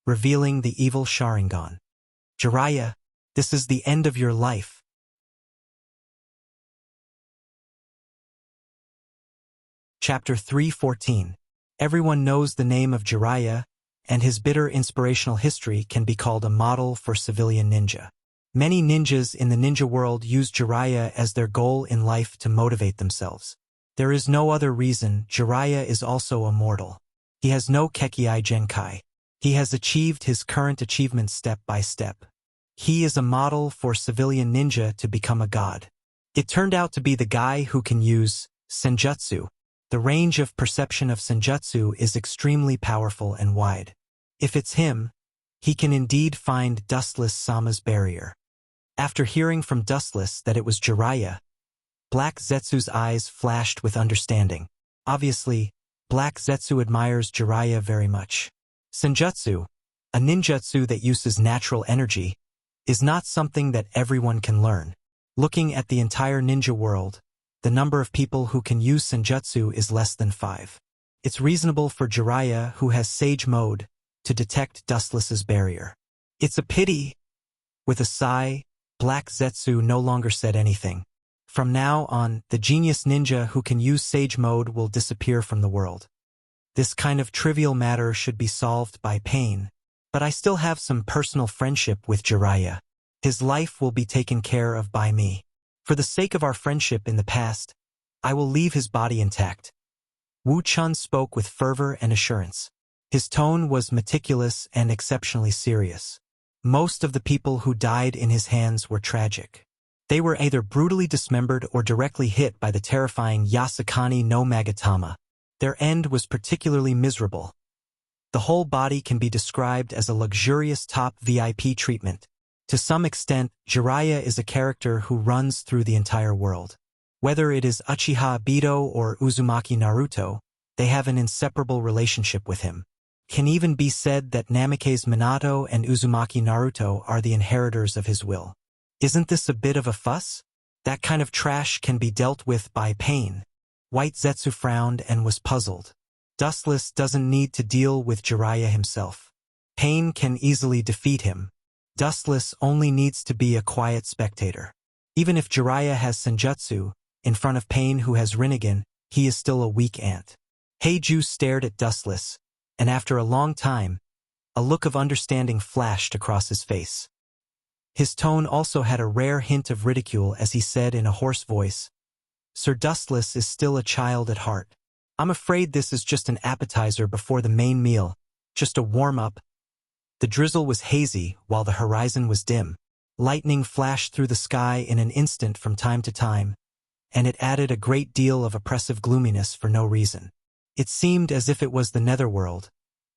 revealing the evil Sharingan. Jiraiya, this is the end of your life. Chapter 3:14. Everyone knows the name of Jiraiya, and his bitter inspirational history can be called a model for civilian ninja. Many ninjas in the ninja world use Jiraiya as their goal in life to motivate themselves. There is no other reason. Jiraiya is also immortal. He has no Kekkei Genkai. He has achieved his current achievement step by step. He is a model for civilian ninja to become a god. It turned out to be the guy who can use Senjutsu. The range of perception of Senjutsu is extremely powerful and wide. If it's him, he can indeed find Dustless Sama's barrier. After hearing from Dustless that it was Jiraiya, Black Zetsu's eyes flashed with understanding. Obviously, Black Zetsu admires Jiraiya very much. Senjutsu, a ninjutsu that uses natural energy, is not something that everyone can learn. Looking at the entire ninja world, the number of people who can use Senjutsu is less than 5. It's reasonable for Jiraiya, who has Sage Mode, to detect Dustless's barrier. It's a pity. With a sigh, Black Zetsu no longer said anything. From now on, the genius ninja who can use Sage Mode will disappear from the world. This kind of trivial matter should be solved by pain, but I still have some personal friendship with Jiraiya. His life will be taken care of by me. For the sake of our friendship in the past, I will leave his body intact. Wu Chun spoke with fervor and assurance. His tone was meticulous and exceptionally serious. Most of the people who died in his hands were tragic. They were either brutally dismembered or directly hit by the terrifying Yasukani no Magatama. Their end was particularly miserable. The whole body can be described as a luxurious top VIP treatment. To some extent, Jiraiya is a character who runs through the entire world. Whether it is Uchiha Obito or Uzumaki Naruto, they have an inseparable relationship with him. Can even be said that Namikaze Minato and Uzumaki Naruto are the inheritors of his will. Isn't this a bit of a fuss? That kind of trash can be dealt with by pain. White Zetsu frowned and was puzzled. Dustless doesn't need to deal with Jiraiya himself. Pain can easily defeat him. Dustless only needs to be a quiet spectator. Even if Jiraiya has Senjutsu, in front of Pain who has Rinnegan, he is still a weak ant. Heiju stared at Dustless, and after a long time, a look of understanding flashed across his face. His tone also had a rare hint of ridicule as he said in a hoarse voice, "Sir Dustless is still a child at heart. I'm afraid this is just an appetizer before the main meal, just a warm-up." The drizzle was hazy while the horizon was dim. Lightning flashed through the sky in an instant from time to time, and it added a great deal of oppressive gloominess for no reason. It seemed as if it was the netherworld,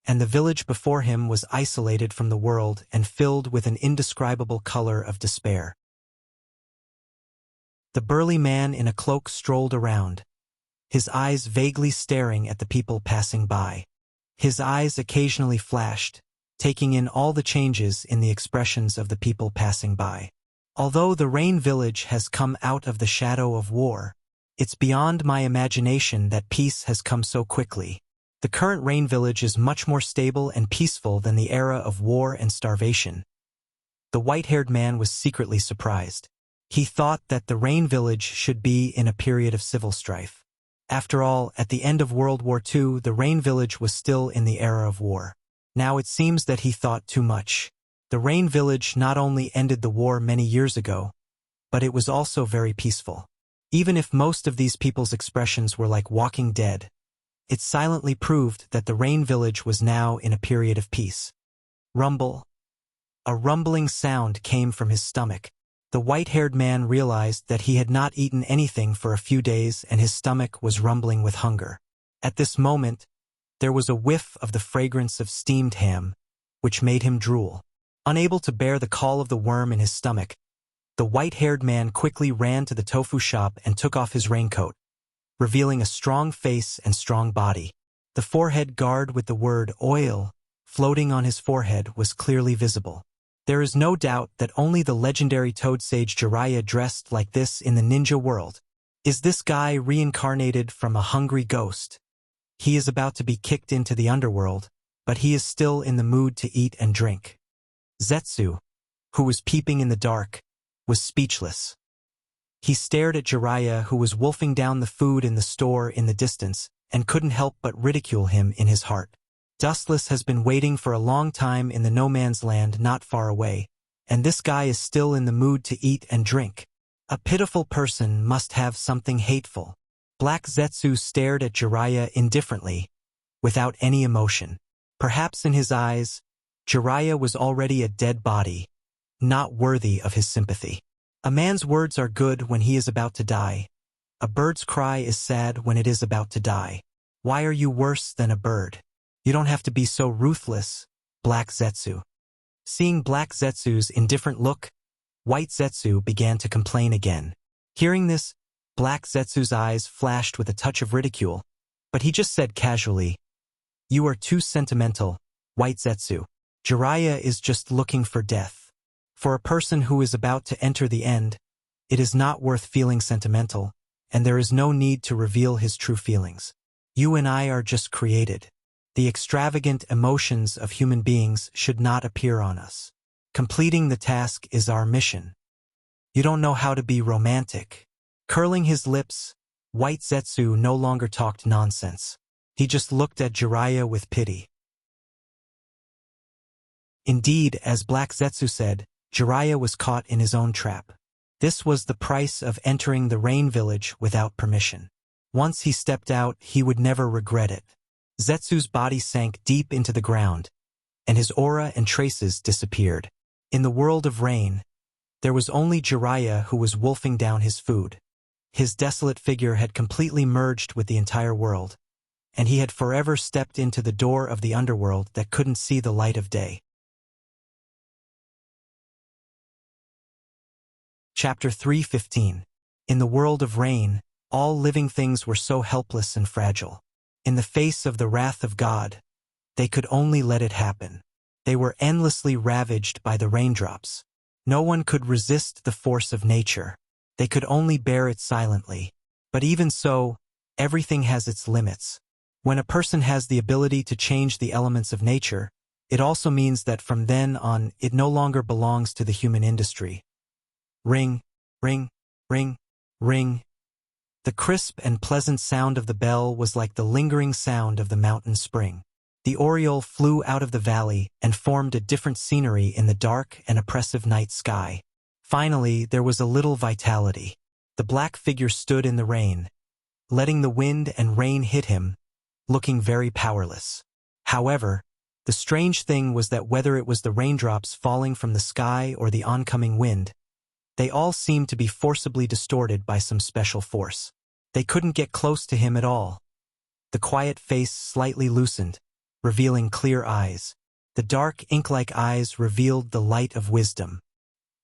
and the village before him was isolated from the world and filled with an indescribable color of despair. The burly man in a cloak strolled around, his eyes vaguely staring at the people passing by. His eyes occasionally flashed, taking in all the changes in the expressions of the people passing by. Although the Rain Village has come out of the shadow of war, it's beyond my imagination that peace has come so quickly. The current Rain Village is much more stable and peaceful than the era of war and starvation. The white-haired man was secretly surprised. He thought that the Rain Village should be in a period of civil strife. After all, at the end of World War II, the Rain Village was still in the era of war. Now it seems that he thought too much. The Rain Village not only ended the war many years ago, but it was also very peaceful. Even if most of these people's expressions were like Walking Dead, it silently proved that the Rain Village was now in a period of peace. Rumble. A rumbling sound came from his stomach. The white-haired man realized that he had not eaten anything for a few days and his stomach was rumbling with hunger. At this moment, there was a whiff of the fragrance of steamed ham, which made him drool. Unable to bear the call of the worm in his stomach, the white-haired man quickly ran to the tofu shop and took off his raincoat, revealing a strong face and strong body. The forehead guard with the word oil floating on his forehead was clearly visible. There is no doubt that only the legendary toad sage Jiraiya dressed like this in the ninja world. Is this guy reincarnated from a hungry ghost? He is about to be kicked into the underworld, but he is still in the mood to eat and drink. Zetsu, who was peeping in the dark, was speechless. He stared at Jiraiya, who was wolfing down the food in the store in the distance, and couldn't help but ridicule him in his heart. Dustless has been waiting for a long time in the no man's land not far away, and this guy is still in the mood to eat and drink. A pitiful person must have something hateful. Black Zetsu stared at Jiraiya indifferently, without any emotion. Perhaps in his eyes, Jiraiya was already a dead body, not worthy of his sympathy. A man's words are good when he is about to die. A bird's cry is sad when it is about to die. Why are you worse than a bird? You don't have to be so ruthless, Black Zetsu. Seeing Black Zetsu's indifferent look, White Zetsu began to complain again. Hearing this, Black Zetsu's eyes flashed with a touch of ridicule, but he just said casually, "You are too sentimental, White Zetsu. Jiraiya is just looking for death. For a person who is about to enter the end, it is not worth feeling sentimental, and there is no need to reveal his true feelings. You and I are just created. The extravagant emotions of human beings should not appear on us. Completing the task is our mission. You don't know how to be romantic." Curling his lips, White Zetsu no longer talked nonsense. He just looked at Jiraiya with pity. Indeed, as Black Zetsu said, Jiraiya was caught in his own trap. This was the price of entering the Rain Village without permission. Once he stepped out, he would never regret it. Zetsu's body sank deep into the ground, and his aura and traces disappeared. In the world of rain, there was only Jiraiya who was wolfing down his food. His desolate figure had completely merged with the entire world, and he had forever stepped into the door of the underworld that couldn't see the light of day. Chapter 3:15. In the world of rain, all living things were so helpless and fragile. In the face of the wrath of God, they could only let it happen. They were endlessly ravaged by the raindrops. No one could resist the force of nature. They could only bear it silently. But even so, everything has its limits. When a person has the ability to change the elements of nature, it also means that from then on, it no longer belongs to the human industry. Ring, ring, ring, ring. The crisp and pleasant sound of the bell was like the lingering sound of the mountain spring. The oriole flew out of the valley and formed a different scenery in the dark and oppressive night sky. Finally, there was a little vitality. The black figure stood in the rain, letting the wind and rain hit him, looking very powerless. However, the strange thing was that whether it was the raindrops falling from the sky or the oncoming wind, they all seemed to be forcibly distorted by some special force. They couldn't get close to him at all. The quiet face slightly loosened, revealing clear eyes. The dark ink-like eyes revealed the light of wisdom.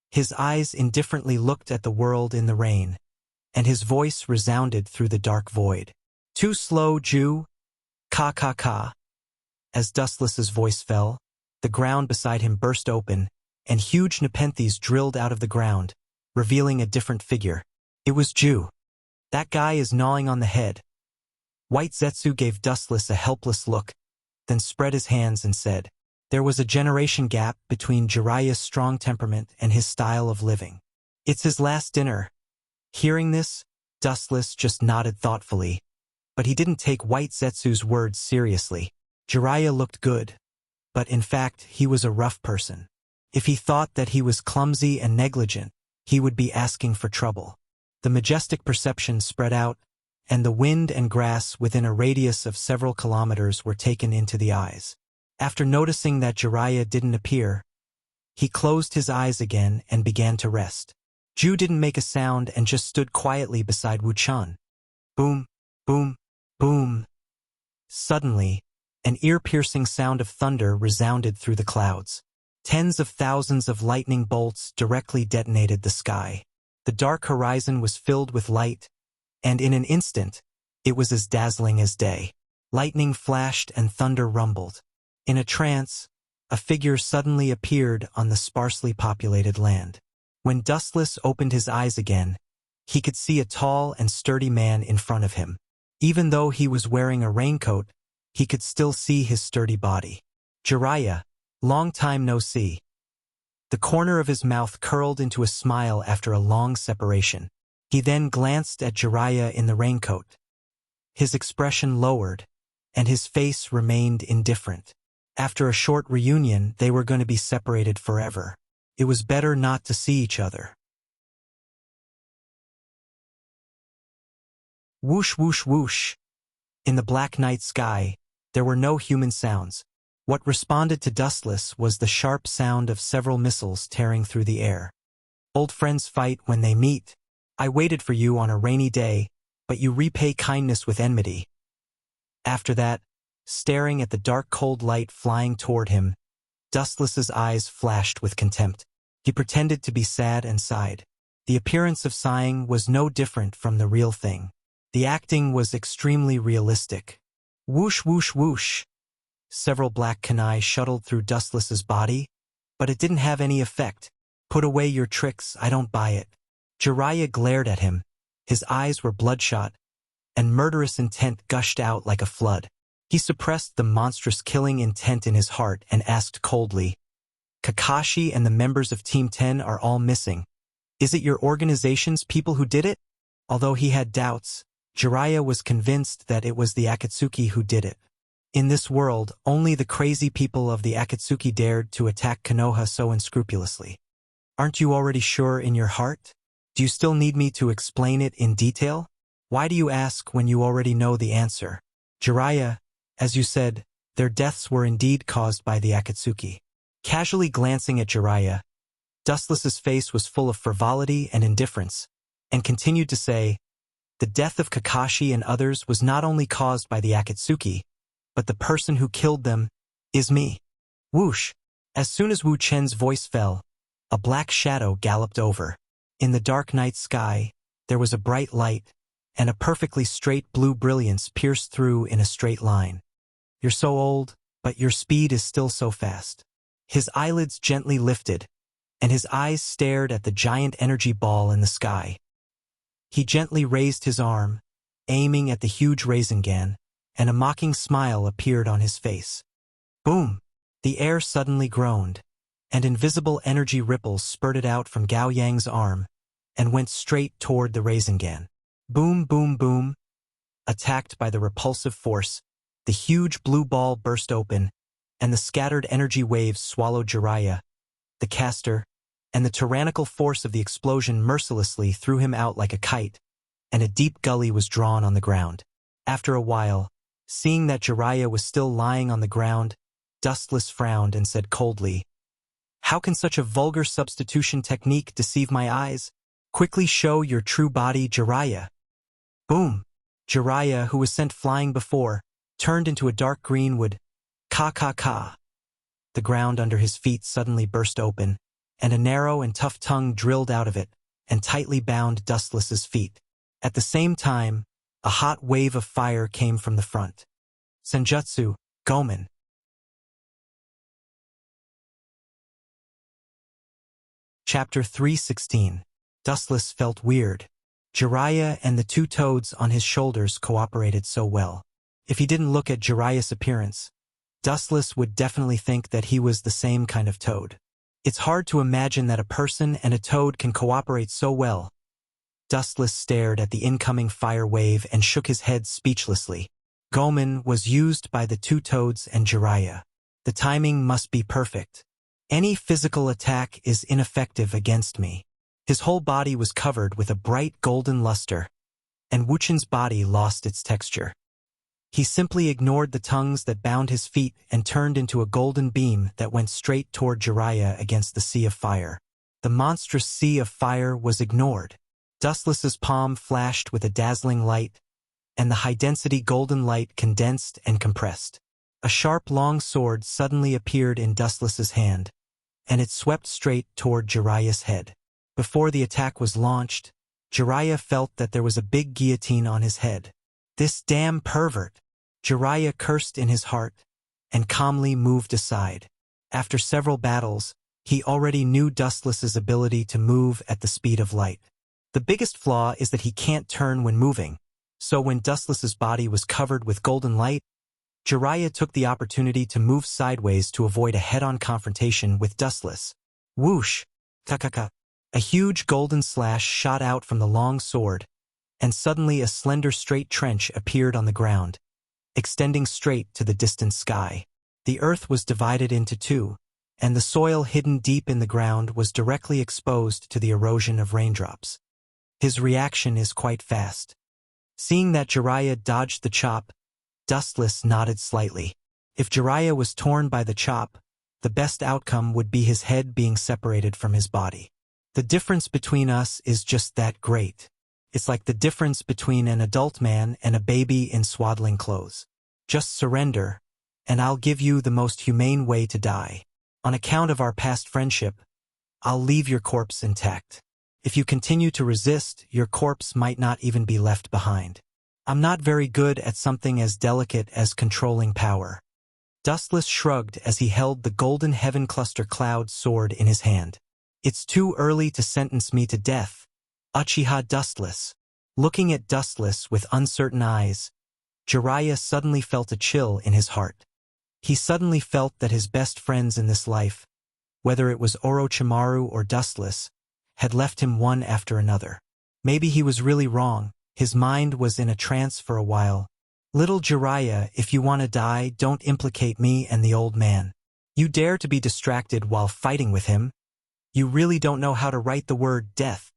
His eyes indifferently looked at the world in the rain, and his voice resounded through the dark void. "Too slow, Jew? Ka ka ka." As Dustless's voice fell, the ground beside him burst open, and huge nepenthes drilled out of the ground, revealing a different figure. It was Jew. "That guy is gnawing on the head." White Zetsu gave Dustless a helpless look, then spread his hands and said, "There was a generation gap between Jiraiya's strong temperament and his style of living. It's his last dinner. Hearing this, Dustless just nodded thoughtfully, but he didn't take White Zetsu's words seriously. Jiraiya looked good, but in fact he was a rough person. If he thought that he was clumsy and negligent, he would be asking for trouble. The majestic perception spread out, and the wind and grass within a radius of several kilometers were taken into the eyes. After noticing that Jiraiya didn't appear, he closed his eyes again and began to rest. Ju didn't make a sound and just stood quietly beside Wu Chun. Boom, boom, boom. Suddenly, an ear-piercing sound of thunder resounded through the clouds. Tens of thousands of lightning bolts directly detonated the sky. The dark horizon was filled with light, and in an instant, it was as dazzling as day. Lightning flashed and thunder rumbled. In a trance, a figure suddenly appeared on the sparsely populated land. When Dustless opened his eyes again, he could see a tall and sturdy man in front of him. Even though he was wearing a raincoat, he could still see his sturdy body. Jiraiya, long time no see. The corner of his mouth curled into a smile after a long separation. He then glanced at Jiraiya in the raincoat. His expression lowered, and his face remained indifferent. After a short reunion, they were going to be separated forever. It was better not to see each other. Whoosh, whoosh, whoosh. In the black night sky, there were no human sounds. What responded to Dustless was the sharp sound of several missiles tearing through the air. Old friends fight when they meet. I waited for you on a rainy day, but you repay kindness with enmity. After that, staring at the dark cold light flying toward him, Dustless's eyes flashed with contempt. He pretended to be sad and sighed. The appearance of sighing was no different from the real thing. The acting was extremely realistic. Whoosh, whoosh, whoosh. Several black kunai shuttled through Dustless's body, but it didn't have any effect. Put away your tricks, I don't buy it. Jiraiya glared at him. His eyes were bloodshot, and murderous intent gushed out like a flood. He suppressed the monstrous killing intent in his heart and asked coldly, Kakashi and the members of Team 10 are all missing. Is it your organization's people who did it? Although he had doubts, Jiraiya was convinced that it was the Akatsuki who did it. In this world, only the crazy people of the Akatsuki dared to attack Konoha so unscrupulously. Aren't you already sure in your heart? Do you still need me to explain it in detail? Why do you ask when you already know the answer? Jiraiya, as you said, their deaths were indeed caused by the Akatsuki. Casually glancing at Jiraiya, Dustless's face was full of frivolity and indifference, and continued to say, the death of Kakashi and others was not only caused by the Akatsuki, but the person who killed them is me. Whoosh! As soon as Wu Chen's voice fell, a black shadow galloped over. In the dark night sky, there was a bright light, and a perfectly straight blue brilliance pierced through in a straight line. You're so old, but your speed is still so fast. His eyelids gently lifted, and his eyes stared at the giant energy ball in the sky. He gently raised his arm, aiming at the huge Rasengan, and a mocking smile appeared on his face. Boom! The air suddenly groaned, and invisible energy ripples spurted out from Gao Yang's arm and went straight toward the Rasengan. Boom, boom, boom. Attacked by the repulsive force, the huge blue ball burst open, and the scattered energy waves swallowed Jiraiya, the caster, and the tyrannical force of the explosion mercilessly threw him out like a kite, and a deep gully was drawn on the ground. After a while, seeing that Jiraiya was still lying on the ground, Dustless frowned and said coldly, How can such a vulgar substitution technique deceive my eyes? Quickly show your true body, Jiraiya. Boom! Jiraiya, who was sent flying before, turned into a dark green wood. Ka. The ground under his feet suddenly burst open, and a narrow and tough tongue drilled out of it and tightly bound Dustless's feet. At the same time, a hot wave of fire came from the front. Senjutsu, Gomen. Chapter 316. Dustless felt weird. Jiraiya and the two toads on his shoulders cooperated so well. If he didn't look at Jiraiya's appearance, Dustless would definitely think that he was the same kind of toad. It's hard to imagine that a person and a toad can cooperate so well. Dustless stared at the incoming fire wave and shook his head speechlessly. Goman was used by the two toads and Jiraiya. The timing must be perfect. Any physical attack is ineffective against me. His whole body was covered with a bright golden luster, and Wuchen's body lost its texture. He simply ignored the tongues that bound his feet and turned into a golden beam that went straight toward Jiraiya against the sea of fire. The monstrous sea of fire was ignored. Dustless's palm flashed with a dazzling light, and the high-density golden light condensed and compressed. A sharp, long sword suddenly appeared in Dustless's hand, and it swept straight toward Jiraiya's head. Before the attack was launched, Jiraiya felt that there was a big guillotine on his head. This damn pervert! Jiraiya cursed in his heart, and calmly moved aside. After several battles, he already knew Dustless's ability to move at the speed of light. The biggest flaw is that he can't turn when moving, so when Dustless's body was covered with golden light, Jiraiya took the opportunity to move sideways to avoid a head-on confrontation with Dustless. Whoosh! Ka-ka-ka! A huge golden slash shot out from the long sword, and suddenly a slender straight trench appeared on the ground, extending straight to the distant sky. The earth was divided into two, and the soil hidden deep in the ground was directly exposed to the erosion of raindrops. His reaction is quite fast. Seeing that Jiraiya dodged the chop, Dustless nodded slightly. If Jiraiya was torn by the chop, the best outcome would be his head being separated from his body. The difference between us is just that great. It's like the difference between an adult man and a baby in swaddling clothes. Just surrender, and I'll give you the most humane way to die. On account of our past friendship, I'll leave your corpse intact. If you continue to resist, your corpse might not even be left behind. I'm not very good at something as delicate as controlling power. Dustless shrugged as he held the golden heaven cluster cloud sword in his hand. It's too early to sentence me to death, Uchiha Dustless. Looking at Dustless with uncertain eyes, Jiraiya suddenly felt a chill in his heart. He suddenly felt that his best friends in this life, whether it was Orochimaru or Dustless, had left him one after another. Maybe he was really wrong. His mind was in a trance for a while. Little Jiraiya, if you want to die, don't implicate me and the old man. You dare to be distracted while fighting with him? You really don't know how to write the word death.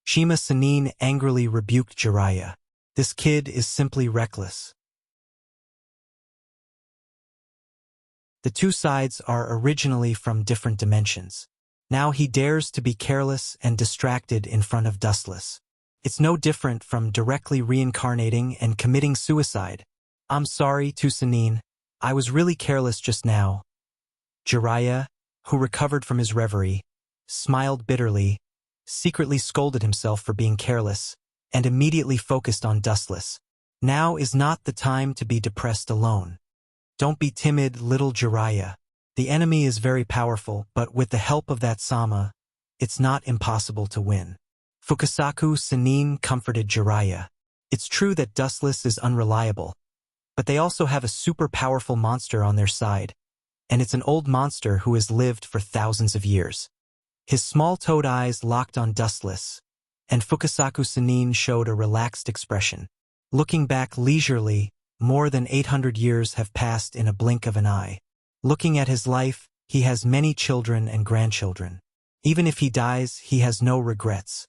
Shima Sanin angrily rebuked Jiraiya. This kid is simply reckless. The two sides are originally from different dimensions. Now he dares to be careless and distracted in front of Dustless. It's no different from directly reincarnating and committing suicide. I'm sorry, Sanin. I was really careless just now. Jiraiya, who recovered from his reverie, smiled bitterly, secretly scolded himself for being careless, and immediately focused on Dustless. Now is not the time to be depressed alone. Don't be timid, little Jiraiya. The enemy is very powerful, but with the help of that Sama, it's not impossible to win. Fukasaku Sanin comforted Jiraiya. It's true that Dustless is unreliable, but they also have a super powerful monster on their side, and it's an old monster who has lived for thousands of years. His small toad eyes locked on Dustless, and Fukasaku Sanin showed a relaxed expression. Looking back leisurely, more than 800 years have passed in a blink of an eye. Looking at his life, he has many children and grandchildren. Even if he dies, he has no regrets.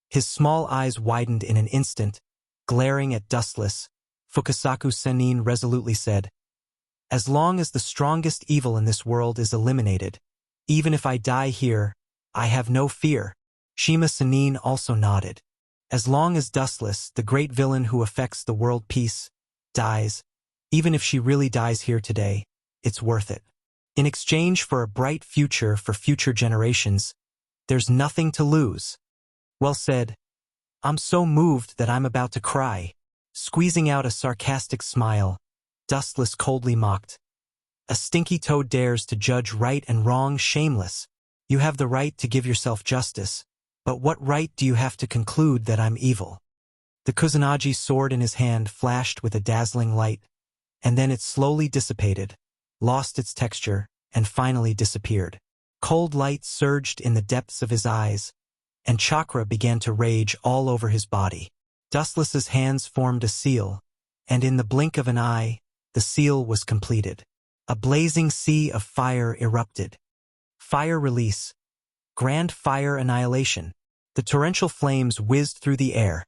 His small eyes widened in an instant, glaring at Dustless. Fukasaku Sanin resolutely said, "As long as the strongest evil in this world is eliminated, even if I die here, I have no fear." Shima Sanin also nodded. As long as Dustless, the great villain who affects the world peace, dies, even if she really dies here today, it's worth it. In exchange for a bright future for future generations, there's nothing to lose. Well said. I'm so moved that I'm about to cry. Squeezing out a sarcastic smile, Dustless coldly mocked. A stinky toad dares to judge right and wrong, shameless. You have the right to give yourself justice, but what right do you have to conclude that I'm evil? The Kusanagi sword in his hand flashed with a dazzling light, and then it slowly dissipated, lost its texture, and finally disappeared. Cold light surged in the depths of his eyes, and chakra began to rage all over his body. Dustless's hands formed a seal, and in the blink of an eye, the seal was completed. A blazing sea of fire erupted. Fire release. Grand fire annihilation. The torrential flames whizzed through the air,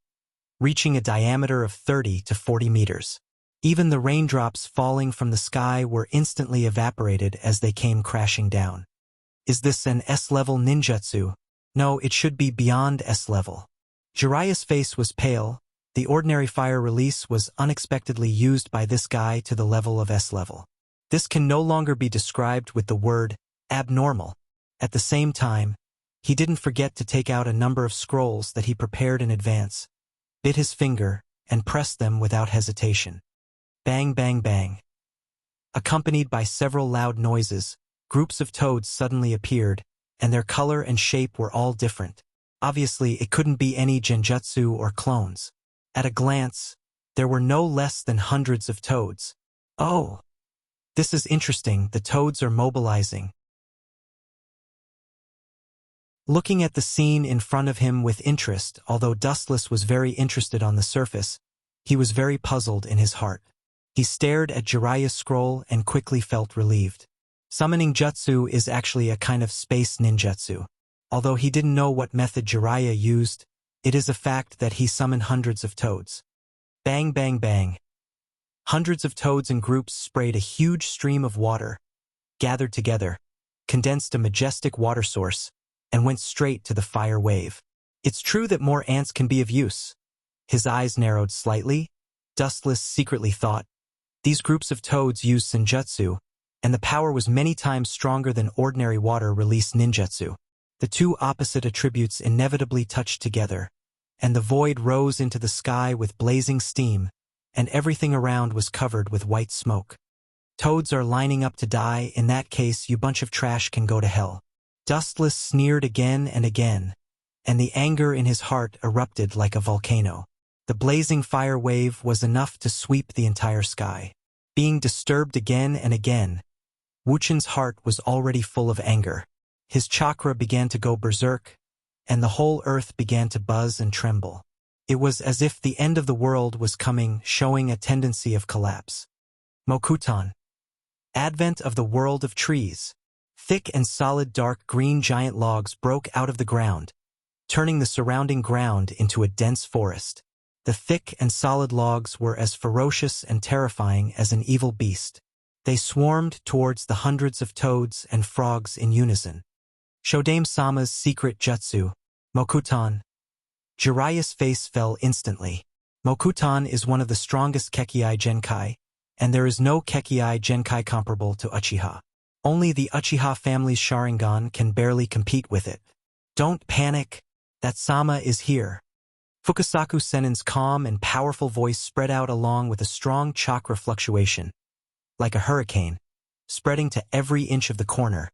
reaching a diameter of 30 to 40 meters. Even the raindrops falling from the sky were instantly evaporated as they came crashing down. Is this an S-level ninjutsu? No, it should be beyond S-level. Jiraiya's face was pale. The ordinary fire release was unexpectedly used by this guy to the level of S-level. This can no longer be described with the word abnormal. At the same time, he didn't forget to take out a number of scrolls that he prepared in advance, bit his finger, and pressed them without hesitation. Bang, bang, bang. Accompanied by several loud noises, groups of toads suddenly appeared, and their color and shape were all different. Obviously, it couldn't be any genjutsu or clones. At a glance, there were no less than hundreds of toads. Oh! This is interesting, the toads are mobilizing. Looking at the scene in front of him with interest, although Dustless was very interested on the surface, he was very puzzled in his heart. He stared at Jiraiya's scroll and quickly felt relieved. Summoning jutsu is actually a kind of space ninjutsu. Although he didn't know what method Jiraiya used, it is a fact that he summoned hundreds of toads. Bang, bang, bang. Hundreds of toads in groups sprayed a huge stream of water, gathered together, condensed a majestic water source, and went straight to the fire wave. It's true that more ants can be of use. His eyes narrowed slightly. Dustless secretly thought, these groups of toads used senjutsu, and the power was many times stronger than ordinary water-release ninjutsu. The two opposite attributes inevitably touched together, and the void rose into the sky with blazing steam, and everything around was covered with white smoke. Toads are lining up to die. In that case, you bunch of trash can go to hell. Dustless sneered again and again, and the anger in his heart erupted like a volcano. The blazing fire wave was enough to sweep the entire sky. Being disturbed again and again, Wuchen's heart was already full of anger. His chakra began to go berserk, and the whole earth began to buzz and tremble. It was as if the end of the world was coming, showing a tendency of collapse. Mokutan. Advent of the world of trees. Thick and solid dark green giant logs broke out of the ground, turning the surrounding ground into a dense forest. The thick and solid logs were as ferocious and terrifying as an evil beast. They swarmed towards the hundreds of toads and frogs in unison. Shodame-sama's secret jutsu, Mokutan. Jiraiya's face fell instantly. Mokutan is one of the strongest Kekkei Genkai, and there is no Kekkei Genkai comparable to Uchiha. Only the Uchiha family's Sharingan can barely compete with it. Don't panic. That Sama is here. Fukasaku Senin's calm and powerful voice spread out along with a strong chakra fluctuation, like a hurricane, spreading to every inch of the corner.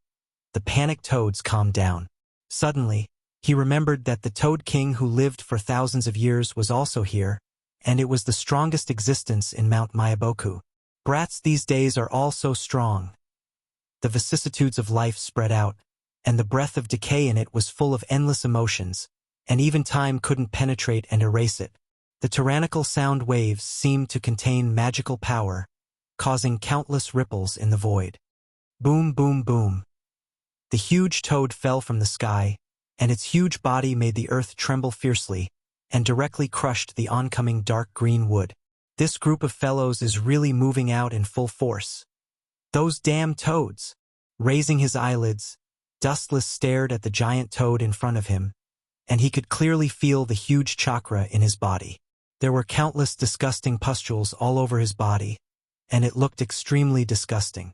The panicked toads calmed down. Suddenly, he remembered that the Toad King who lived for thousands of years was also here, and it was the strongest existence in Mount Myaboku. Brats these days are all so strong. The vicissitudes of life spread out, and the breath of decay in it was full of endless emotions, and even time couldn't penetrate and erase it. The tyrannical sound waves seemed to contain magical power, causing countless ripples in the void. Boom, boom, boom. The huge toad fell from the sky, and its huge body made the earth tremble fiercely, and directly crushed the oncoming dark green wood. This group of fellows is really moving out in full force. Those damn toads! Raising his eyelids, Dustless stared at the giant toad in front of him, and he could clearly feel the huge chakra in his body. There were countless disgusting pustules all over his body, and it looked extremely disgusting.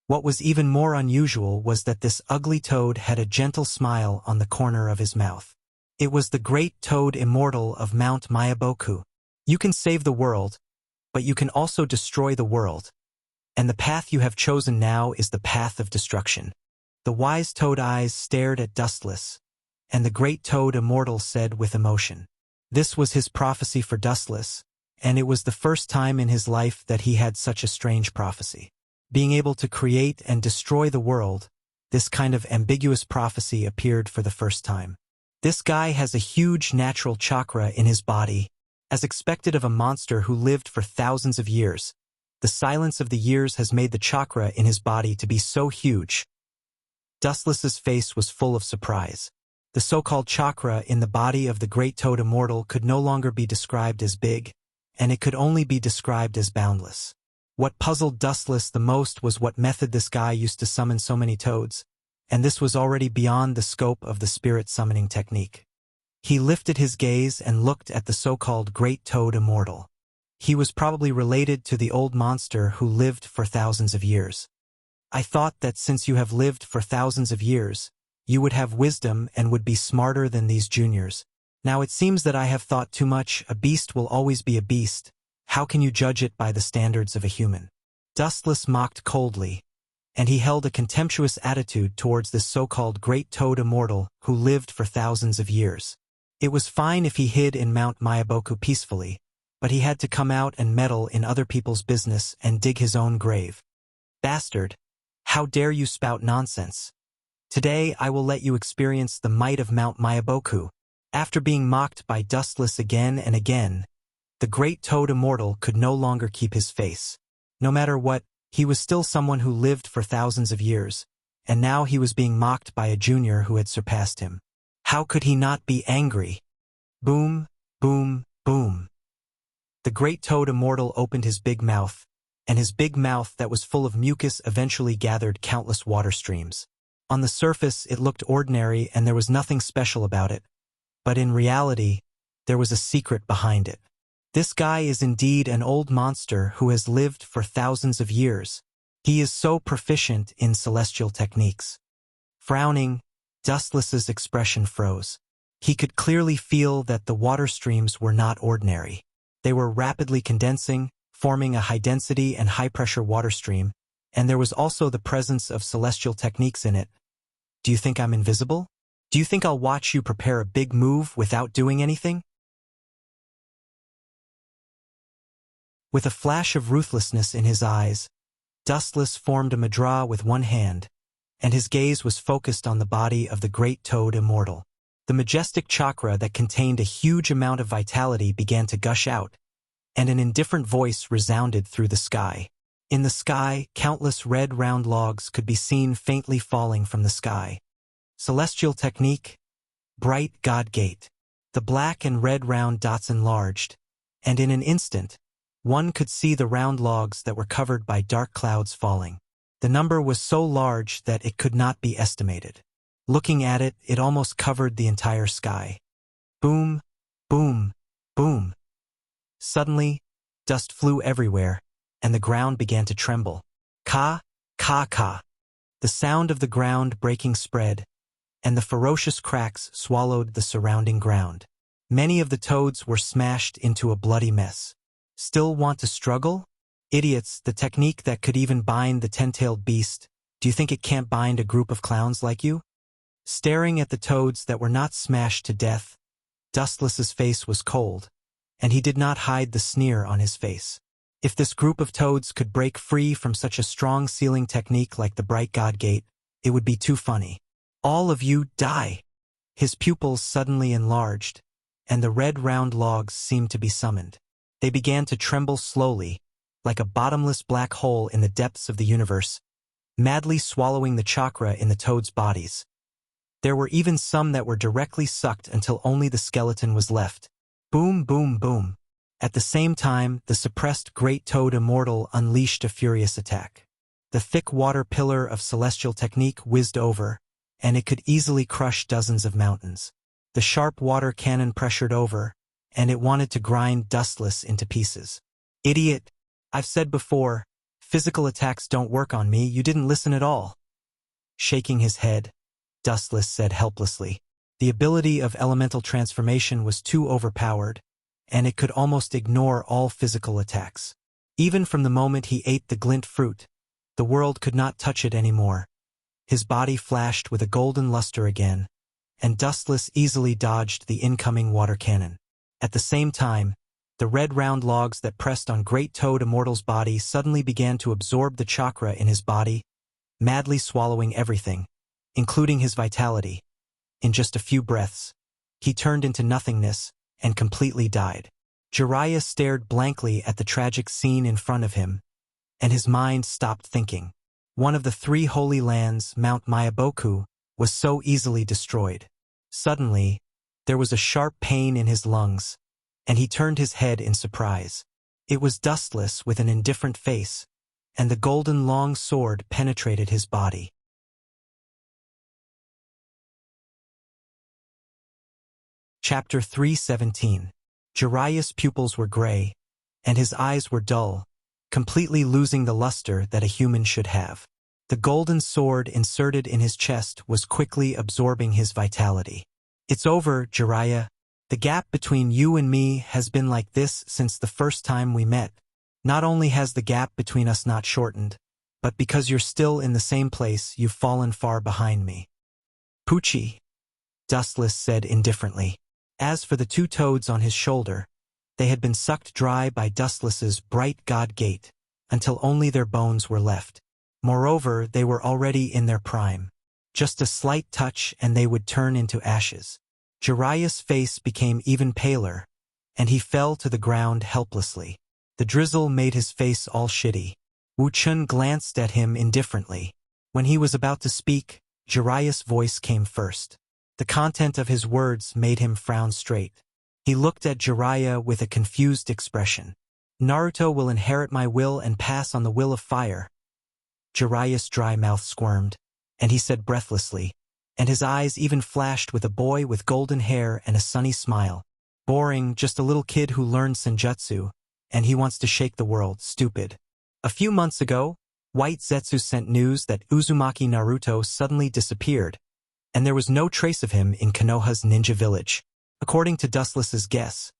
What was even more unusual was that this ugly toad had a gentle smile on the corner of his mouth. It was the great toad immortal of Mount Myaboku. You can save the world, but you can also destroy the world. And the path you have chosen now is the path of destruction. The wise toad eyes stared at Dustless, and the great toad immortal said with emotion. This was his prophecy for Dustless, and it was the first time in his life that he had such a strange prophecy. being able to create and destroy the world, this kind of ambiguous prophecy appeared for the first time. This guy has a huge natural chakra in his body, as expected of a monster who lived for thousands of years. The silence of the years has made the chakra in his body to be so huge. Dustless's face was full of surprise. The so-called chakra in the body of the great toad immortal could no longer be described as big, and it could only be described as boundless. What puzzled Dustless the most was what method this guy used to summon so many toads, and this was already beyond the scope of the spirit summoning technique. He lifted his gaze and looked at the so-called great toad immortal. He was probably related to the old monster who lived for thousands of years. I thought that since you have lived for thousands of years, you would have wisdom and would be smarter than these juniors. Now it seems that I have thought too much. A beast will always be a beast. How can you judge it by the standards of a human? Dustless mocked coldly, and he held a contemptuous attitude towards this so-called great toad immortal who lived for thousands of years. It was fine if he hid in Mount Mayaboku peacefully, but he had to come out and meddle in other people's business and dig his own grave. Bastard! How dare you spout nonsense? Today I will let you experience the might of Mount Mayaboku. After being mocked by Dustless again and again, the great toad immortal could no longer keep his face. No matter what, he was still someone who lived for thousands of years, and now he was being mocked by a junior who had surpassed him. How could he not be angry? Boom, boom, boom. The great toad immortal opened his big mouth, and his big mouth that was full of mucus eventually gathered countless water streams. On the surface, it looked ordinary and there was nothing special about it, but in reality, there was a secret behind it. This guy is indeed an old monster who has lived for thousands of years. He is so proficient in celestial techniques. Frowning, Dustless's expression froze. He could clearly feel that the water streams were not ordinary. They were rapidly condensing, forming a high-density and high-pressure water stream, and there was also the presence of celestial techniques in it. Do you think I'm invisible? Do you think I'll watch you prepare a big move without doing anything? With a flash of ruthlessness in his eyes, Dustless formed a mudra with one hand, and his gaze was focused on the body of the great toad immortal. The majestic chakra that contained a huge amount of vitality began to gush out, and an indifferent voice resounded through the sky. In the sky, countless red round logs could be seen faintly falling from the sky. Celestial technique, bright God gate. The black and red round dots enlarged, and in an instant, one could see the round logs that were covered by dark clouds falling. The number was so large that it could not be estimated. Looking at it, it almost covered the entire sky. Boom, boom, boom. Suddenly, dust flew everywhere, and the ground began to tremble. Ka, ka, ka. The sound of the ground breaking spread, and the ferocious cracks swallowed the surrounding ground. Many of the toads were smashed into a bloody mess. Still want to struggle? Idiots, the technique that could even bind the 10-tailed beast. Do you think it can't bind a group of clowns like you? Staring at the toads that were not smashed to death, Dustless's face was cold, and he did not hide the sneer on his face. If this group of toads could break free from such a strong sealing technique like the Bright God Gate, it would be too funny. All of you die! His pupils suddenly enlarged, and the red round logs seemed to be summoned. They began to tremble slowly, like a bottomless black hole in the depths of the universe, madly swallowing the chakra in the toads' bodies. There were even some that were directly sucked until only the skeleton was left. Boom, boom, boom. At the same time, the suppressed great toad immortal unleashed a furious attack. The thick water pillar of celestial technique whizzed over, and it could easily crush dozens of mountains. The sharp water cannon pressured over, and it wanted to grind Dustless into pieces. Idiot! I've said before, physical attacks don't work on me. You didn't listen at all. Shaking his head, Dustless said helplessly. The ability of elemental transformation was too overpowered, and it could almost ignore all physical attacks. Even from the moment he ate the glint fruit, the world could not touch it anymore. His body flashed with a golden luster again, and Dustless easily dodged the incoming water cannon. At the same time, The red round logs that pressed on Great Toad Immortal's body suddenly began to absorb the chakra in his body, madly swallowing everything, including his vitality. In just a few breaths, he turned into nothingness and completely died. Jiraiya stared blankly at the tragic scene in front of him, and his mind stopped thinking. One of the 3 holy lands, Mount Myaboku, was so easily destroyed. Suddenly, there was a sharp pain in his lungs, and he turned his head in surprise. It was Dustless with an indifferent face, and the golden long sword penetrated his body. Chapter 3:17. Jiraiya's pupils were gray, and his eyes were dull, completely losing the luster that a human should have. The golden sword inserted in his chest was quickly absorbing his vitality. "It's over, Jiraiya. The gap between you and me has been like this since the first time we met. Not only has the gap between us not shortened, but because you're still in the same place, you've fallen far behind me." "Poochie," Dustless said indifferently. As for the 2 toads on his shoulder, they had been sucked dry by Dustless's bright god gate, until only their bones were left. Moreover, they were already in their prime. Just a slight touch and they would turn into ashes. Jiraiya's face became even paler, and he fell to the ground helplessly. The drizzle made his face all shitty. Wu Chun glanced at him indifferently. When he was about to speak, Jiraiya's voice came first. The content of his words made him frown straight. He looked at Jiraiya with a confused expression. "Naruto will inherit my will and pass on the will of fire." Jiraiya's dry mouth squirmed, and he said breathlessly, and his eyes even flashed with a boy with golden hair and a sunny smile. "Boring, just a little kid who learned senjutsu, and he wants to shake the world, stupid." A few months ago, White Zetsu sent news that Uzumaki Naruto suddenly disappeared, and there was no trace of him in Konoha's ninja village. According to Dustless's guess,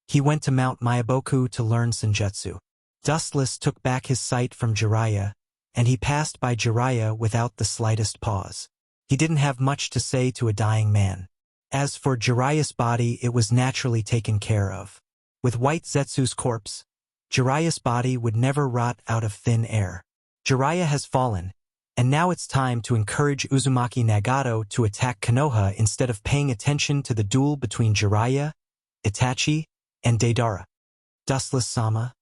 he went to Mount Myaboku to learn senjutsu. Dustless took back his sight from Jiraiya, and he passed by Jiraiya without the slightest pause. He didn't have much to say to a dying man. As for Jiraiya's body, it was naturally taken care of. With White Zetsu's corpse, Jiraiya's body would never rot out of thin air. Jiraiya has fallen, and now it's time to encourage Uzumaki Nagato to attack Konoha instead of paying attention to the duel between Jiraiya, Itachi, and Deidara. Dustless-sama.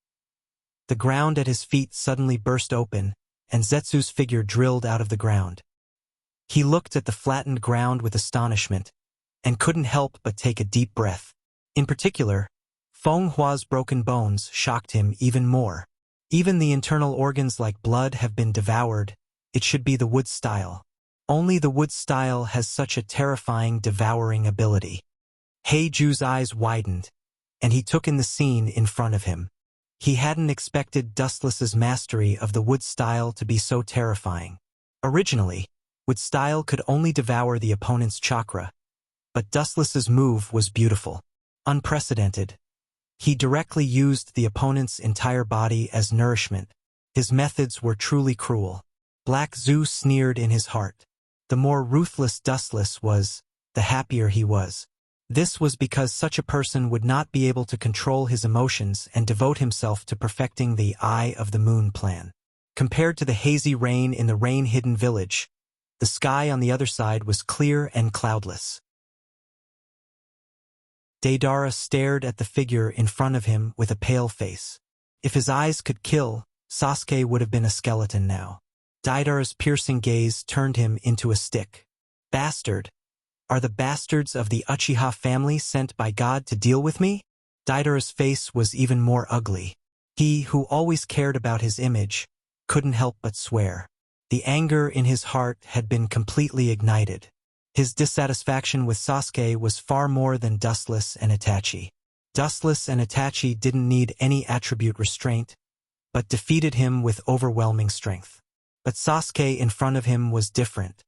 The ground at his feet suddenly burst open, and Zetsu's figure drilled out of the ground. He looked at the flattened ground with astonishment, and couldn't help but take a deep breath. In particular, Feng Hua's broken bones shocked him even more. Even the internal organs like blood have been devoured. It should be the wood style. Only the wood style has such a terrifying devouring ability. Heiju's eyes widened, and he took in the scene in front of him. He hadn't expected Dustless's mastery of the wood style to be so terrifying. Originally, wood style could only devour the opponent's chakra, but Dustless's move was beautiful, unprecedented. He directly used the opponent's entire body as nourishment. His methods were truly cruel. Black Zu sneered in his heart. The more ruthless Dustless was, the happier he was. This was because such a person would not be able to control his emotions and devote himself to perfecting the Eye of the Moon plan. Compared to the hazy rain in the rain-hidden village, the sky on the other side was clear and cloudless. Deidara stared at the figure in front of him with a pale face. If his eyes could kill, Sasuke would have been a skeleton now. Deidara's piercing gaze turned him into a stick. "Bastard! Are the bastards of the Uchiha family sent by God to deal with me?" Deidara's face was even more ugly. He, who always cared about his image, couldn't help but swear. The anger in his heart had been completely ignited. His dissatisfaction with Sasuke was far more than Dustless and Itachi. Dustless and Itachi didn't need any attribute restraint, but defeated him with overwhelming strength. But Sasuke in front of him was different.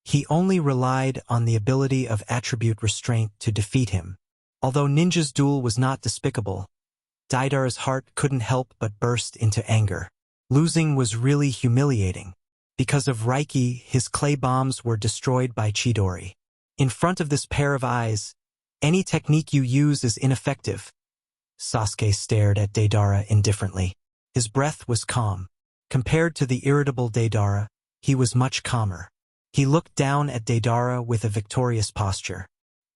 He only relied on the ability of attribute restraint to defeat him. Although Ninja's duel was not despicable, Deidara's heart couldn't help but burst into anger. Losing was really humiliating. Because of Raiki, his clay bombs were destroyed by Chidori. In front of this pair of eyes, any technique you use is ineffective. Sasuke stared at Deidara indifferently. His breath was calm. Compared to the irritable Deidara, he was much calmer. He looked down at Deidara with a victorious posture.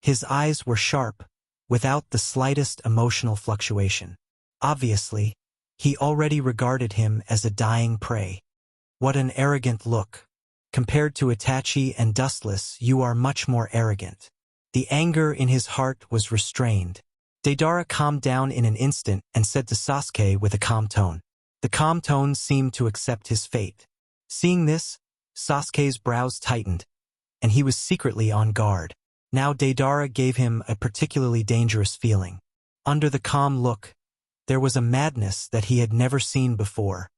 His eyes were sharp, without the slightest emotional fluctuation. Obviously, he already regarded him as a dying prey. What an arrogant look. Compared to Itachi and Dustless, you are much more arrogant. The anger in his heart was restrained. Deidara calmed down in an instant and said to Sasuke with a calm tone. The calm tone seemed to accept his fate. Seeing this, Sasuke's brows tightened, and he was secretly on guard. Now Deidara gave him a particularly dangerous feeling. Under the calm look, there was a madness that he had never seen before.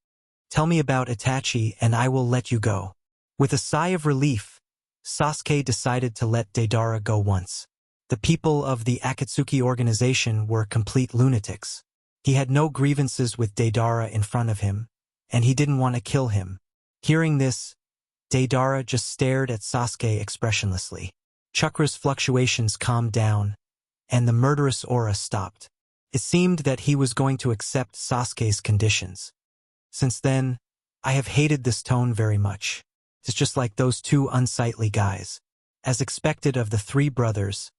Tell me about Itachi and I will let you go. With a sigh of relief, Sasuke decided to let Deidara go once. The people of the Akatsuki organization were complete lunatics. He had no grievances with Deidara in front of him, and he didn't want to kill him. Hearing this, Deidara just stared at Sasuke expressionlessly. Chakra's fluctuations calmed down, and the murderous aura stopped. It seemed that he was going to accept Sasuke's conditions. Since then, I have hated this tone very much. It's just like those two unsightly guys. As expected of the three brothers,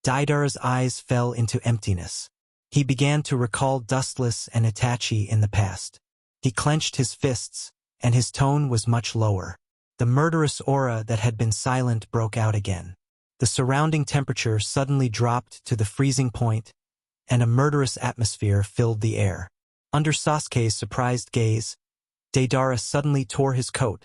Deidara's eyes fell into emptiness. He began to recall Dustless and Itachi in the past. He clenched his fists, and his tone was much lower. The murderous aura that had been silent broke out again. The surrounding temperature suddenly dropped to the freezing point, and a murderous atmosphere filled the air. Under Sasuke's surprised gaze, Deidara suddenly tore his coat,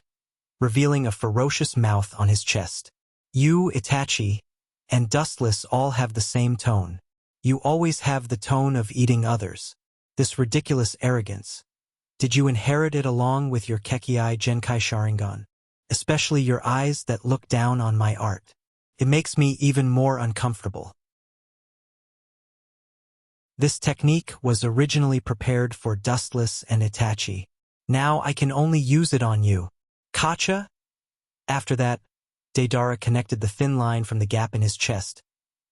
revealing a ferocious mouth on his chest. You, Itachi, and Dustless all have the same tone. You always have the tone of eating others. This ridiculous arrogance. Did you inherit it along with your Kekkei Genkai Sharingan? Especially your eyes that look down on my art. It makes me even more uncomfortable. This technique was originally prepared for Dustless and Itachi. Now I can only use it on you. Kacha? After that, Deidara connected the thin line from the gap in his chest,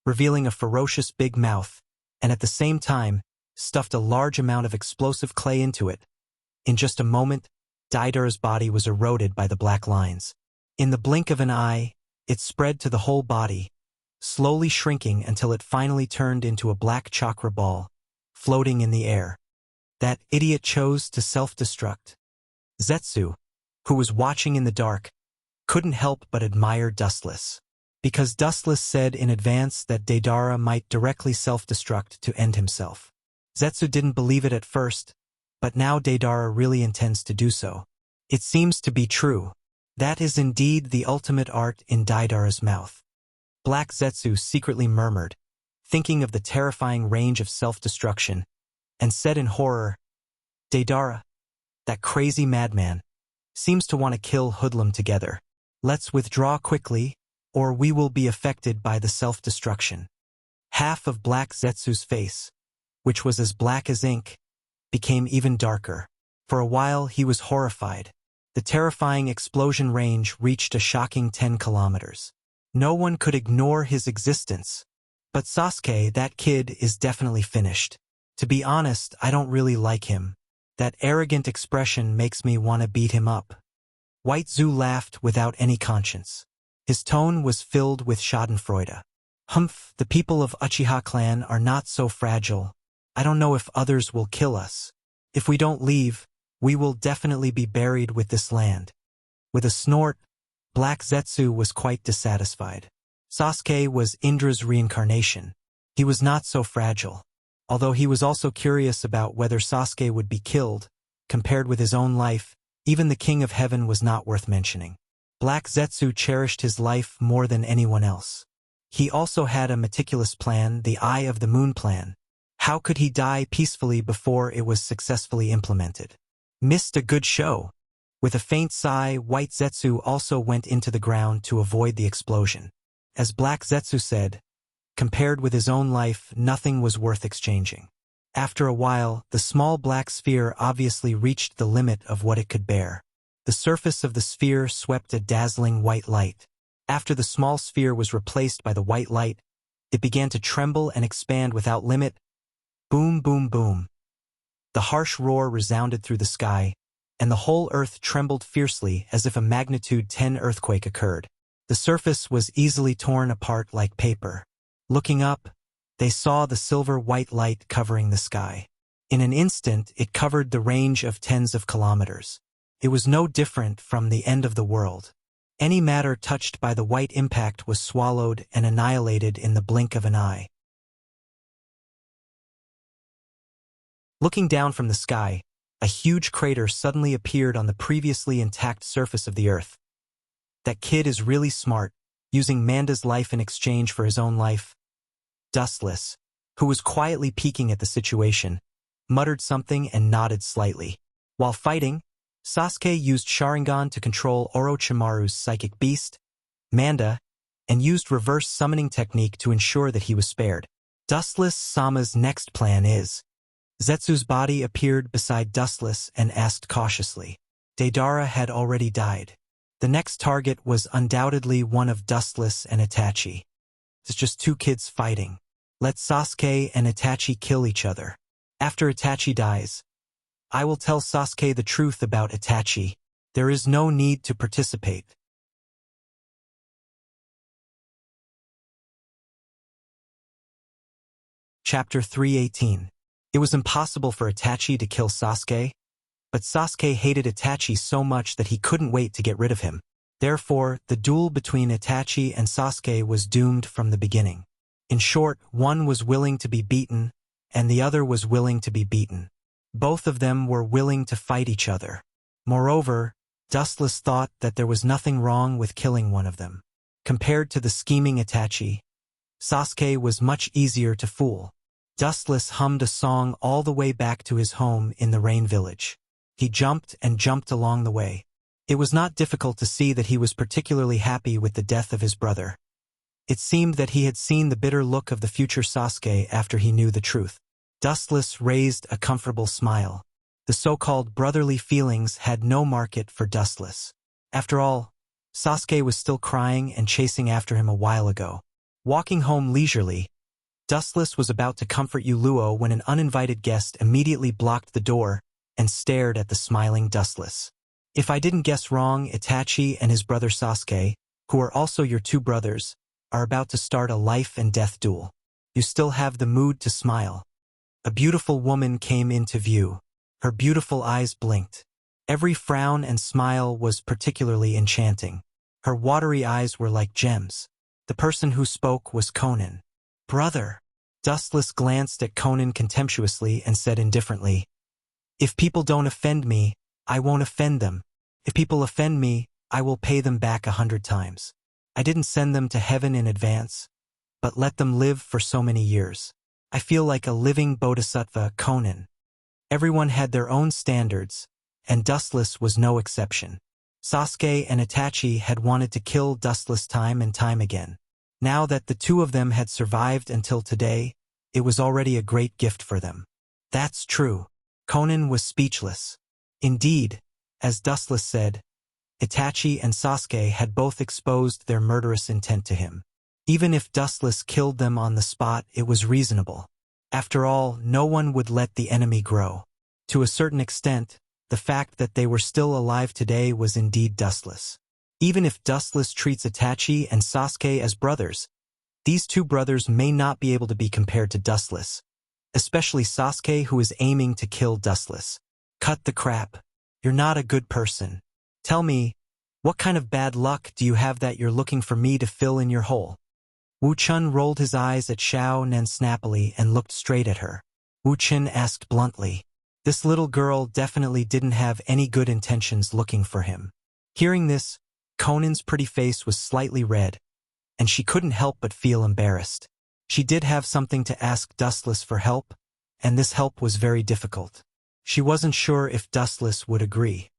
revealing a ferocious big mouth, and at the same time, stuffed a large amount of explosive clay into it. In just a moment, Deidara's body was eroded by the black lines. In the blink of an eye, it spread to the whole body, slowly shrinking until it finally turned into a black chakra ball, floating in the air. That idiot chose to self-destruct. Zetsu, who was watching in the dark, couldn't help but admire Dustless. Because Dustless said in advance that Deidara might directly self-destruct to end himself. Zetsu didn't believe it at first, but now Deidara really intends to do so. It seems to be true. That is indeed the ultimate art in Deidara's mouth. Black Zetsu secretly murmured, thinking of the terrifying range of self-destruction, and said in horror, Deidara, that crazy madman, seems to want to kill Hoodlum together. Let's withdraw quickly, or we will be affected by the self-destruction. Half of Black Zetsu's face, which was as black as ink, became even darker. For a while he was horrified. The terrifying explosion range reached a shocking 10 kilometers. No one could ignore his existence. But Sasuke, that kid, is definitely finished. To be honest, I don't really like him. That arrogant expression makes me want to beat him up. White Zu laughed without any conscience. His tone was filled with schadenfreude. Humph, the people of Uchiha clan are not so fragile. I don't know if others will kill us. If we don't leave, we will definitely be buried with this land. With a snort, Black Zetsu was quite dissatisfied. Sasuke was Indra's reincarnation. He was not so fragile. Although he was also curious about whether Sasuke would be killed, compared with his own life, even the King of Heaven was not worth mentioning. Black Zetsu cherished his life more than anyone else. He also had a meticulous plan, the Eye of the Moon plan. How could he die peacefully before it was successfully implemented? Missed a good show. With a faint sigh, White Zetsu also went into the ground to avoid the explosion. As Black Zetsu said, compared with his own life, nothing was worth exchanging. After a while, the small black sphere obviously reached the limit of what it could bear. The surface of the sphere swept a dazzling white light. After the small sphere was replaced by the white light, it began to tremble and expand without limit, Boom, boom, boom. The harsh roar resounded through the sky, and the whole earth trembled fiercely as if a magnitude 10 earthquake occurred. The surface was easily torn apart like paper. Looking up, they saw the silver-white light covering the sky. In an instant, it covered the range of tens of kilometers. It was no different from the end of the world. Any matter touched by the white impact was swallowed and annihilated in the blink of an eye. Looking down from the sky, a huge crater suddenly appeared on the previously intact surface of the earth. That kid is really smart, using Manda's life in exchange for his own life. Dustless, who was quietly peeking at the situation, muttered something and nodded slightly. While fighting, Sasuke used Sharingan to control Orochimaru's psychic beast, Manda, and used reverse summoning technique to ensure that he was spared. Dustless Sama's next plan is... Zetsu's body appeared beside Dustless and asked cautiously. Deidara had already died. The next target was undoubtedly one of Dustless and Itachi. It's just two kids fighting. Let Sasuke and Itachi kill each other. After Itachi dies, I will tell Sasuke the truth about Itachi. There is no need to participate. Chapter 318. It was impossible for Itachi to kill Sasuke, but Sasuke hated Itachi so much that he couldn't wait to get rid of him. Therefore, the duel between Itachi and Sasuke was doomed from the beginning. In short, one was willing to be beaten, and the other was willing to be beaten. Both of them were willing to fight each other. Moreover, Dustless thought that there was nothing wrong with killing one of them. Compared to the scheming Itachi, Sasuke was much easier to fool. Dustless hummed a song all the way back to his home in the Rain Village. He jumped and jumped along the way. It was not difficult to see that he was particularly happy with the death of his brother. It seemed that he had seen the bitter look of the future Sasuke after he knew the truth. Dustless raised a comfortable smile. The so-called brotherly feelings had no market for Dustless. After all, Sasuke was still crying and chasing after him a while ago. Walking home leisurely, Dustless was about to comfort Uluo when an uninvited guest immediately blocked the door and stared at the smiling Dustless. If I didn't guess wrong, Itachi and his brother Sasuke, who are also your two brothers, are about to start a life and death duel. You still have the mood to smile. A beautiful woman came into view. Her beautiful eyes blinked. Every frown and smile was particularly enchanting. Her watery eyes were like gems. The person who spoke was Conan. Brother. Dustless glanced at Conan contemptuously and said indifferently, If people don't offend me, I won't offend them. If people offend me, I will pay them back 100 times. I didn't send them to heaven in advance, but let them live for so many years. I feel like a living bodhisattva, Conan. Everyone had their own standards, and Dustless was no exception. Sasuke and Itachi had wanted to kill Dustless time and time again. Now that the two of them had survived until today, it was already a great gift for them. That's true. Conan was speechless. Indeed, as Dustless said, Itachi and Sasuke had both exposed their murderous intent to him. Even if Dustless killed them on the spot, it was reasonable. After all, no one would let the enemy grow. To a certain extent, the fact that they were still alive today was indeed Dustless. Even if Dustless treats Itachi and Sasuke as brothers, these two brothers may not be able to be compared to Dustless, especially Sasuke, who is aiming to kill Dustless. Cut the crap. You're not a good person. Tell me, what kind of bad luck do you have that you're looking for me to fill in your hole? Wu Chun rolled his eyes at Xiao Nen snappily and looked straight at her. Wu Chun asked bluntly. This little girl definitely didn't have any good intentions looking for him. Hearing this, Conan's pretty face was slightly red, and she couldn't help but feel embarrassed. She did have something to ask Dustless for help, and this help was very difficult. She wasn't sure if Dustless would agree.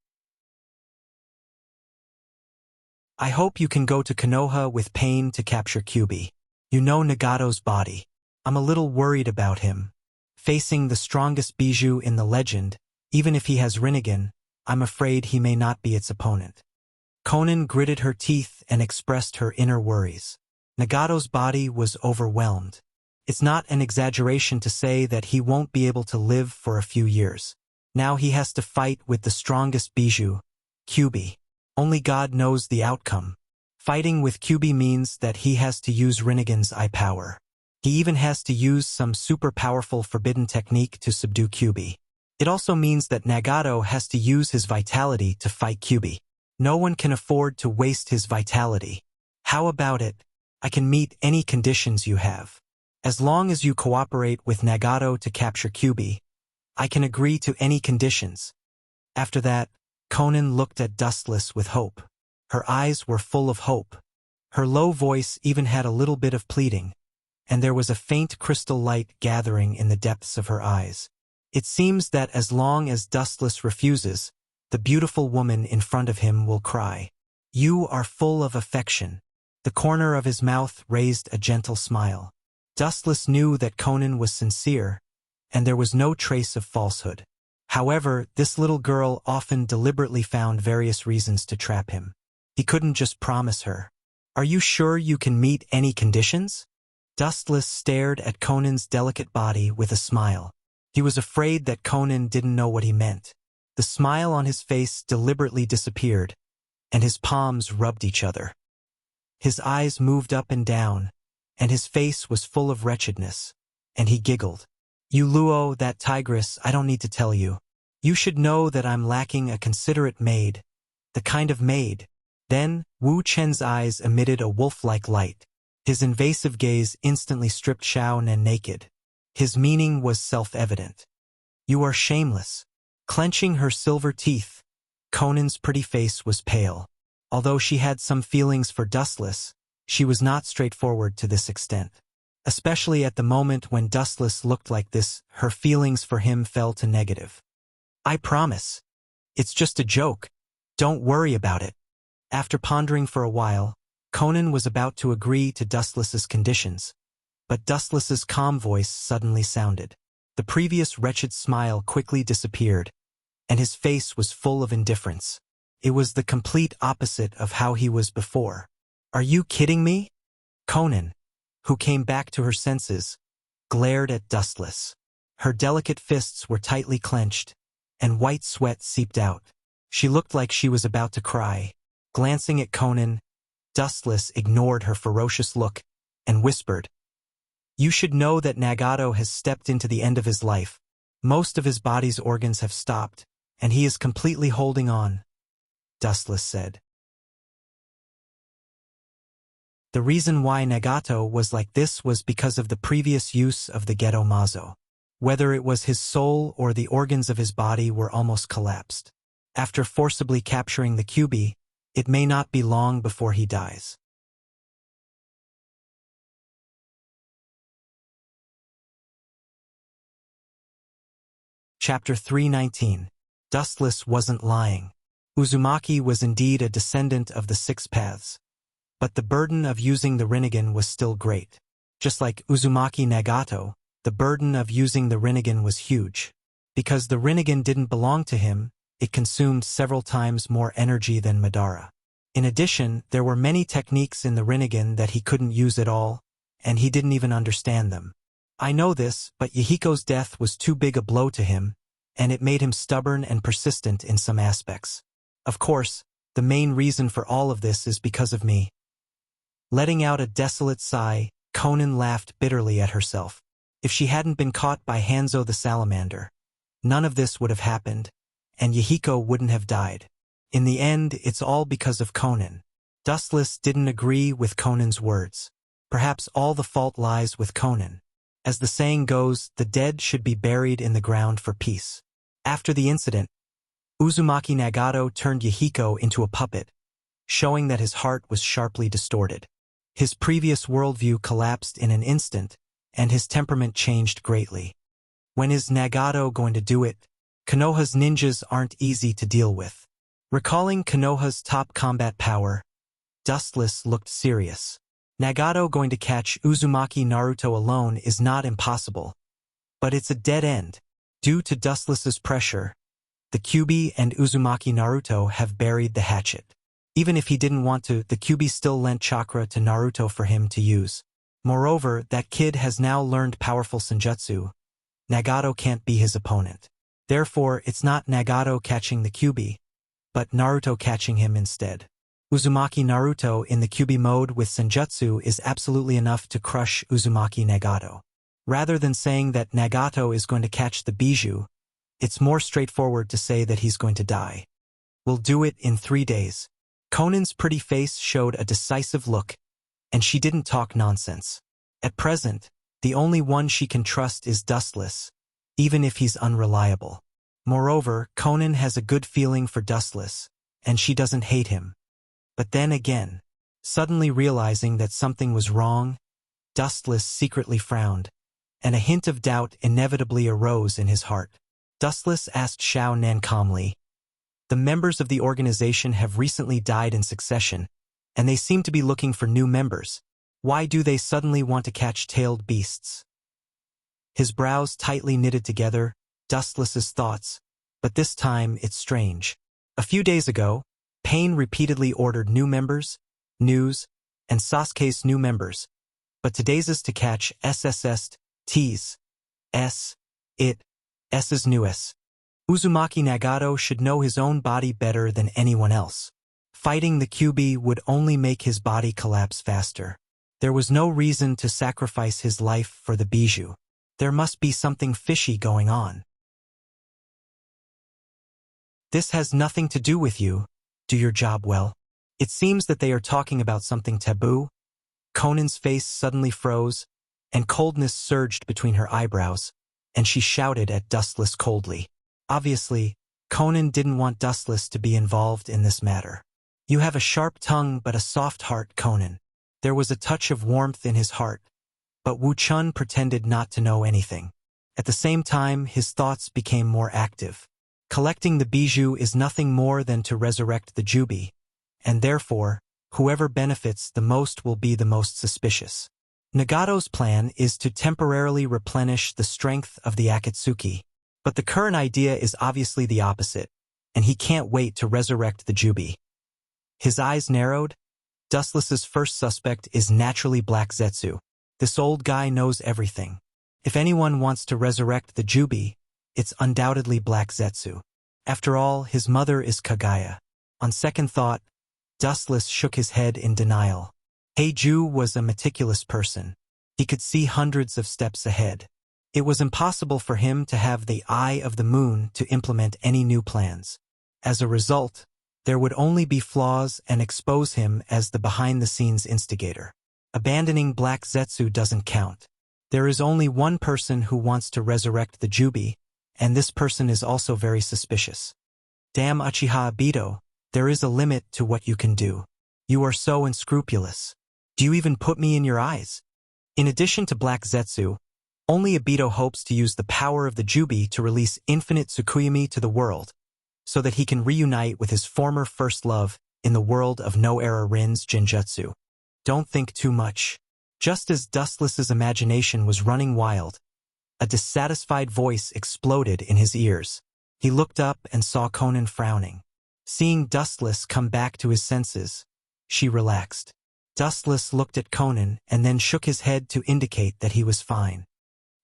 I hope you can go to Konoha with Pain to capture Kyuubi. You know Nagato's body. I'm a little worried about him. Facing the strongest Bijou in the legend, even if he has Rinnegan, I'm afraid he may not be its opponent. Conan gritted her teeth and expressed her inner worries. Nagato's body was overwhelmed. It's not an exaggeration to say that he won't be able to live for a few years. Now he has to fight with the strongest bijou, Kyubi. Only God knows the outcome. Fighting with Kyubi means that he has to use Rinnegan's eye power. He even has to use some super powerful forbidden technique to subdue Kyubi. It also means that Nagato has to use his vitality to fight Kyubi. No one can afford to waste his vitality. How about it? I can meet any conditions you have. As long as you cooperate with Nagato to capture Kyubi, I can agree to any conditions. After that, Conan looked at Dustless with hope. Her eyes were full of hope. Her low voice even had a little bit of pleading, and there was a faint crystal light gathering in the depths of her eyes. It seems that as long as Dustless refuses, the beautiful woman in front of him will cry. You are full of affection. The corner of his mouth raised a gentle smile. Dustless knew that Conan was sincere, and there was no trace of falsehood. However, this little girl often deliberately found various reasons to trap him. He couldn't just promise her. Are you sure you can meet any conditions? Dustless stared at Conan's delicate body with a smile. He was afraid that Conan didn't know what he meant. The smile on his face deliberately disappeared, and his palms rubbed each other. His eyes moved up and down, and his face was full of wretchedness, and he giggled. You Luo, that tigress, I don't need to tell you. You should know that I'm lacking a considerate maid. The kind of maid. Then, Wu Chen's eyes emitted a wolf-like light. His invasive gaze instantly stripped Xiao Nan naked. His meaning was self-evident. You are shameless. Clenching her silver teeth, Conan's pretty face was pale. Although she had some feelings for Dustless, she was not straightforward to this extent. Especially at the moment when Dustless looked like this, her feelings for him fell to negative. I promise. It's just a joke. Don't worry about it. After pondering for a while, Conan was about to agree to Dustless's conditions, but Dustless's calm voice suddenly sounded. The previous wretched smile quickly disappeared, and his face was full of indifference. It was the complete opposite of how he was before. Are you kidding me? Conan, who came back to her senses, glared at Dustless. Her delicate fists were tightly clenched, and white sweat seeped out. She looked like she was about to cry. Glancing at Conan, Dustless ignored her ferocious look and whispered, You should know that Nagato has stepped into the end of his life. Most of his body's organs have stopped, and he is completely holding on, Dustless said. The reason why Nagato was like this was because of the previous use of the Geto Mazo. Whether it was his soul or the organs of his body were almost collapsed. After forcibly capturing the Kyubi, it may not be long before he dies. Chapter 319. Dustless wasn't lying. Uzumaki was indeed a descendant of the Six Paths, but the burden of using the Rinnegan was still great. Just like Uzumaki Nagato, the burden of using the Rinnegan was huge. Because the Rinnegan didn't belong to him, it consumed several times more energy than Madara. In addition, there were many techniques in the Rinnegan that he couldn't use at all, and he didn't even understand them. I know this, but Yahiko's death was too big a blow to him, and it made him stubborn and persistent in some aspects. Of course, the main reason for all of this is because of me. Letting out a desolate sigh, Conan laughed bitterly at herself. If she hadn't been caught by Hanzo the salamander, none of this would have happened, and Yahiko wouldn't have died. In the end, it's all because of Conan. Dustless didn't agree with Conan's words. Perhaps all the fault lies with Conan. As the saying goes, the dead should be buried in the ground for peace. After the incident, Uzumaki Nagato turned Yahiko into a puppet, showing that his heart was sharply distorted. His previous worldview collapsed in an instant, and his temperament changed greatly. When is Nagato going to do it? Konoha's ninjas aren't easy to deal with. Recalling Konoha's top combat power, Dustless looked serious. Nagato going to catch Uzumaki Naruto alone is not impossible, but it's a dead end. Due to Dustless's pressure, the Kyubi and Uzumaki Naruto have buried the hatchet. Even if he didn't want to, the Kyubi still lent chakra to Naruto for him to use. Moreover, that kid has now learned powerful senjutsu. Nagato can't be his opponent. Therefore, it's not Nagato catching the Kyuubi, but Naruto catching him instead. Uzumaki Naruto in the Kyuubi mode with senjutsu is absolutely enough to crush Uzumaki Nagato. Rather than saying that Nagato is going to catch the bijou, it's more straightforward to say that he's going to die. We'll do it in 3 days. Conan's pretty face showed a decisive look, and she didn't talk nonsense. At present, the only one she can trust is Dustless, even if he's unreliable. Moreover, Conan has a good feeling for Dustless, and she doesn't hate him. But then again, suddenly realizing that something was wrong, Dustless secretly frowned, and a hint of doubt inevitably arose in his heart. Dustless asked Xiao Nan calmly, "The members of the organization have recently died in succession, and they seem to be looking for new members. Why do they suddenly want to catch tailed beasts?" His brows tightly knitted together, Dustless's thoughts, but this time it's strange. A few days ago, Pain repeatedly ordered new members, news, and Sasuke's new members, but today's is to catch SSS, T's, S, it, S's newest. Uzumaki Nagato should know his own body better than anyone else. Fighting the Kyuubi would only make his body collapse faster. There was no reason to sacrifice his life for the bijou. There must be something fishy going on. This has nothing to do with you. Do your job well. It seems that they are talking about something taboo. Conan's face suddenly froze, and coldness surged between her eyebrows, and she shouted at Dustless coldly. Obviously, Conan didn't want Dustless to be involved in this matter. "You have a sharp tongue but a soft heart, Conan." There was a touch of warmth in his heart, but Wu Chun pretended not to know anything. At the same time, his thoughts became more active. Collecting the bijou is nothing more than to resurrect the Jubi, and therefore, whoever benefits the most will be the most suspicious. Nagato's plan is to temporarily replenish the strength of the Akatsuki, but the current idea is obviously the opposite, and he can't wait to resurrect the Jubi. His eyes narrowed. Dustless's first suspect is naturally Black Zetsu. This old guy knows everything. If anyone wants to resurrect the Jubi, it's undoubtedly Black Zetsu. After all, his mother is Kagaya. On second thought, Dustless shook his head in denial. Heiju was a meticulous person. He could see hundreds of steps ahead. It was impossible for him to have the eye of the moon to implement any new plans. As a result, there would only be flaws and expose him as the behind-the-scenes instigator. Abandoning Black Zetsu doesn't count. There is only one person who wants to resurrect the Jubi, and this person is also very suspicious. Damn Uchiha Obito, there is a limit to what you can do. You are so unscrupulous. Do you even put me in your eyes? In addition to Black Zetsu, only Obito hopes to use the power of the Jubi to release infinite Tsukuyomi to the world, so that he can reunite with his former first love in the world of No-Era Rin's Genjutsu. Don't think too much. Just as Dustless's imagination was running wild, a dissatisfied voice exploded in his ears. He looked up and saw Conan frowning. Seeing Dustless come back to his senses, she relaxed. Dustless looked at Conan and then shook his head to indicate that he was fine.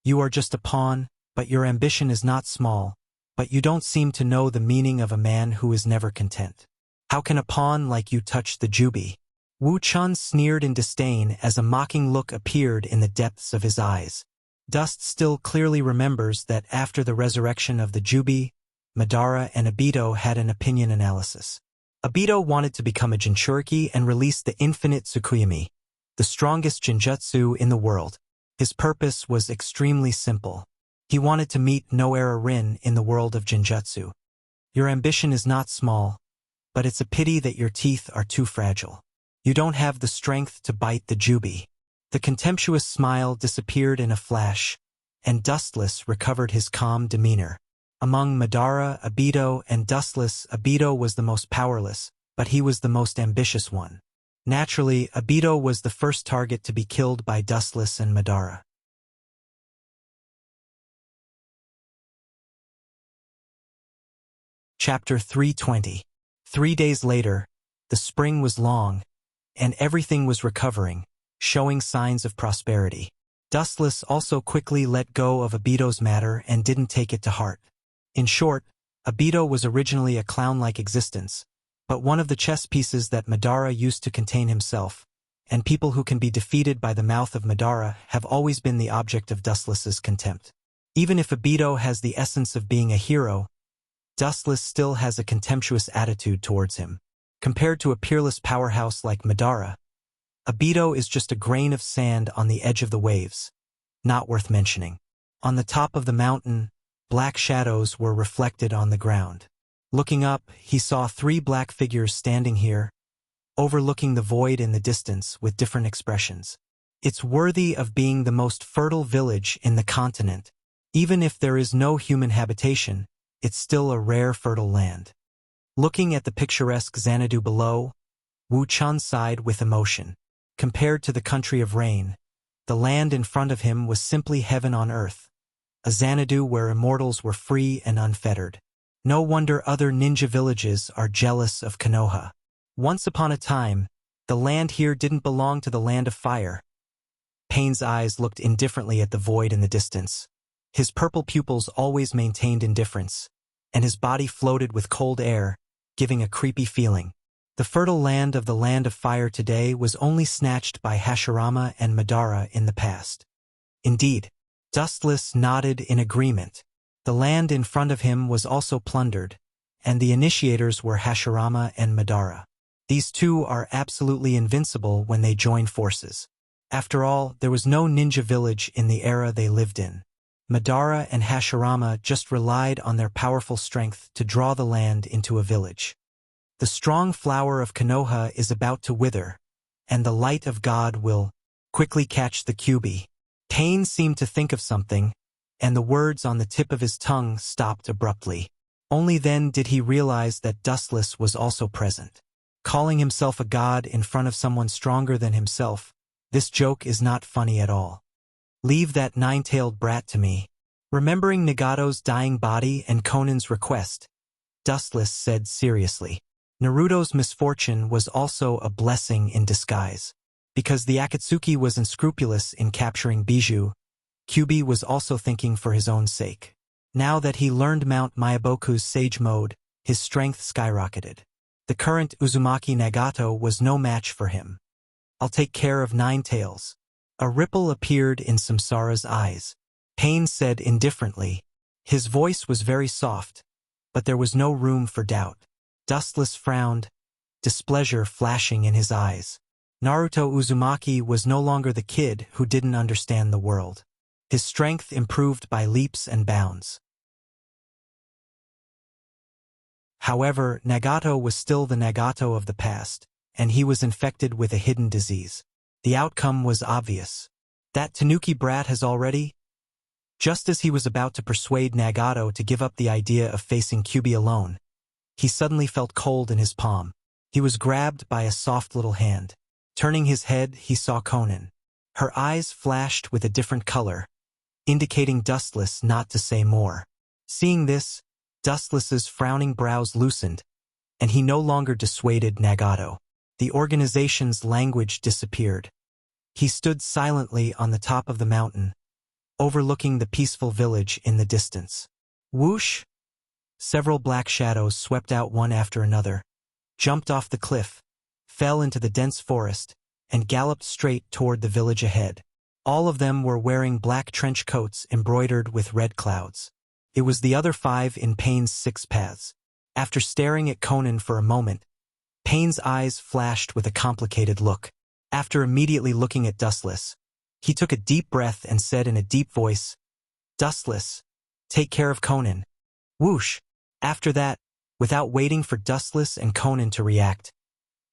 "You are just a pawn, but your ambition is not small, but you don't seem to know the meaning of a man who is never content. How can a pawn like you touch the Jubi?" Wu Chun sneered in disdain as a mocking look appeared in the depths of his eyes. Dust still clearly remembers that after the resurrection of the Jubi, Madara and Obito had an opinion analysis. Obito wanted to become a Jinchuriki and release the infinite Tsukuyomi, the strongest Genjutsu in the world. His purpose was extremely simple. He wanted to meet No-Era Rin in the world of Genjutsu. Your ambition is not small, but it's a pity that your teeth are too fragile. You don't have the strength to bite the Jubi. The contemptuous smile disappeared in a flash, and Dustless recovered his calm demeanor. Among Madara, Obito, and Dustless, Obito was the most powerless, but he was the most ambitious one. Naturally, Obito was the first target to be killed by Dustless and Madara. Chapter 320. 3 days later, the spring was long, and everything was recovering. showing signs of prosperity. Dustless also quickly let go of Abito's matter and didn't take it to heart. In short, Abito was originally a clown-like existence, but one of the chess pieces that Madara used to contain himself, and people who can be defeated by the mouth of Madara have always been the object of Dustless's contempt. Even if Abito has the essence of being a hero, Dustless still has a contemptuous attitude towards him. Compared to a peerless powerhouse like Madara, Abito is just a grain of sand on the edge of the waves, not worth mentioning. On the top of the mountain, black shadows were reflected on the ground. Looking up, he saw 3 black figures standing here, overlooking the void in the distance with different expressions. It's worthy of being the most fertile village in the continent. Even if there is no human habitation, it's still a rare fertile land. Looking at the picturesque Xanadu below, Wu Chun sighed with emotion. Compared to the country of rain, the land in front of him was simply heaven on earth, a Xanadu where immortals were free and unfettered. No wonder other ninja villages are jealous of Konoha. Once upon a time, the land here didn't belong to the land of fire. Pain's eyes looked indifferently at the void in the distance. His purple pupils always maintained indifference, and his body floated with cold air, giving a creepy feeling. The fertile land of the land of fire today was only snatched by Hashirama and Madara in the past. Indeed, Dustless nodded in agreement. The land in front of him was also plundered, and the initiators were Hashirama and Madara. These two are absolutely invincible when they join forces. After all, there was no ninja village in the era they lived in. Madara and Hashirama just relied on their powerful strength to draw the land into a village. The strong flower of Konoha is about to wither, and the light of God will quickly catch the Kyuubi. Pain seemed to think of something, and the words on the tip of his tongue stopped abruptly. Only then did he realize that Dustless was also present. Calling himself a god in front of someone stronger than himself, this joke is not funny at all. Leave that 9-tailed brat to me. Remembering Nagato's dying body and Conan's request, Dustless said seriously. Naruto's misfortune was also a blessing in disguise. Because the Akatsuki was unscrupulous in capturing Bijou, Kyuubi was also thinking for his own sake. Now that he learned Mount Myaboku's Sage Mode, his strength skyrocketed. The current Uzumaki Nagato was no match for him. I'll take care of 9 tails. A ripple appeared in Samsara's eyes. Pain said indifferently. His voice was very soft, but there was no room for doubt. Dustless frowned, displeasure flashing in his eyes. Naruto Uzumaki was no longer the kid who didn't understand the world. His strength improved by leaps and bounds. However, Nagato was still the Nagato of the past, and he was infected with a hidden disease. The outcome was obvious. That Tanuki brat has already... Just as he was about to persuade Nagato to give up the idea of facing Kyuubi alone, he suddenly felt cold in his palm. He was grabbed by a soft little hand. Turning his head, he saw Conan. Her eyes flashed with a different color, indicating Dustless not to say more. Seeing this, Dustless's frowning brows loosened, and he no longer dissuaded Nagato. The organization's language disappeared. He stood silently on the top of the mountain, overlooking the peaceful village in the distance. Whoosh! Several black shadows swept out one after another, jumped off the cliff, fell into the dense forest, and galloped straight toward the village ahead. All of them were wearing black trench coats embroidered with red clouds. It was the other 5 in Pain's 6 paths. After staring at Conan for a moment, Pain's eyes flashed with a complicated look. After immediately looking at Dustless, he took a deep breath and said in a deep voice, "Dustless, take care of Conan." Whoosh! After that, without waiting for Dustless and Conan to react,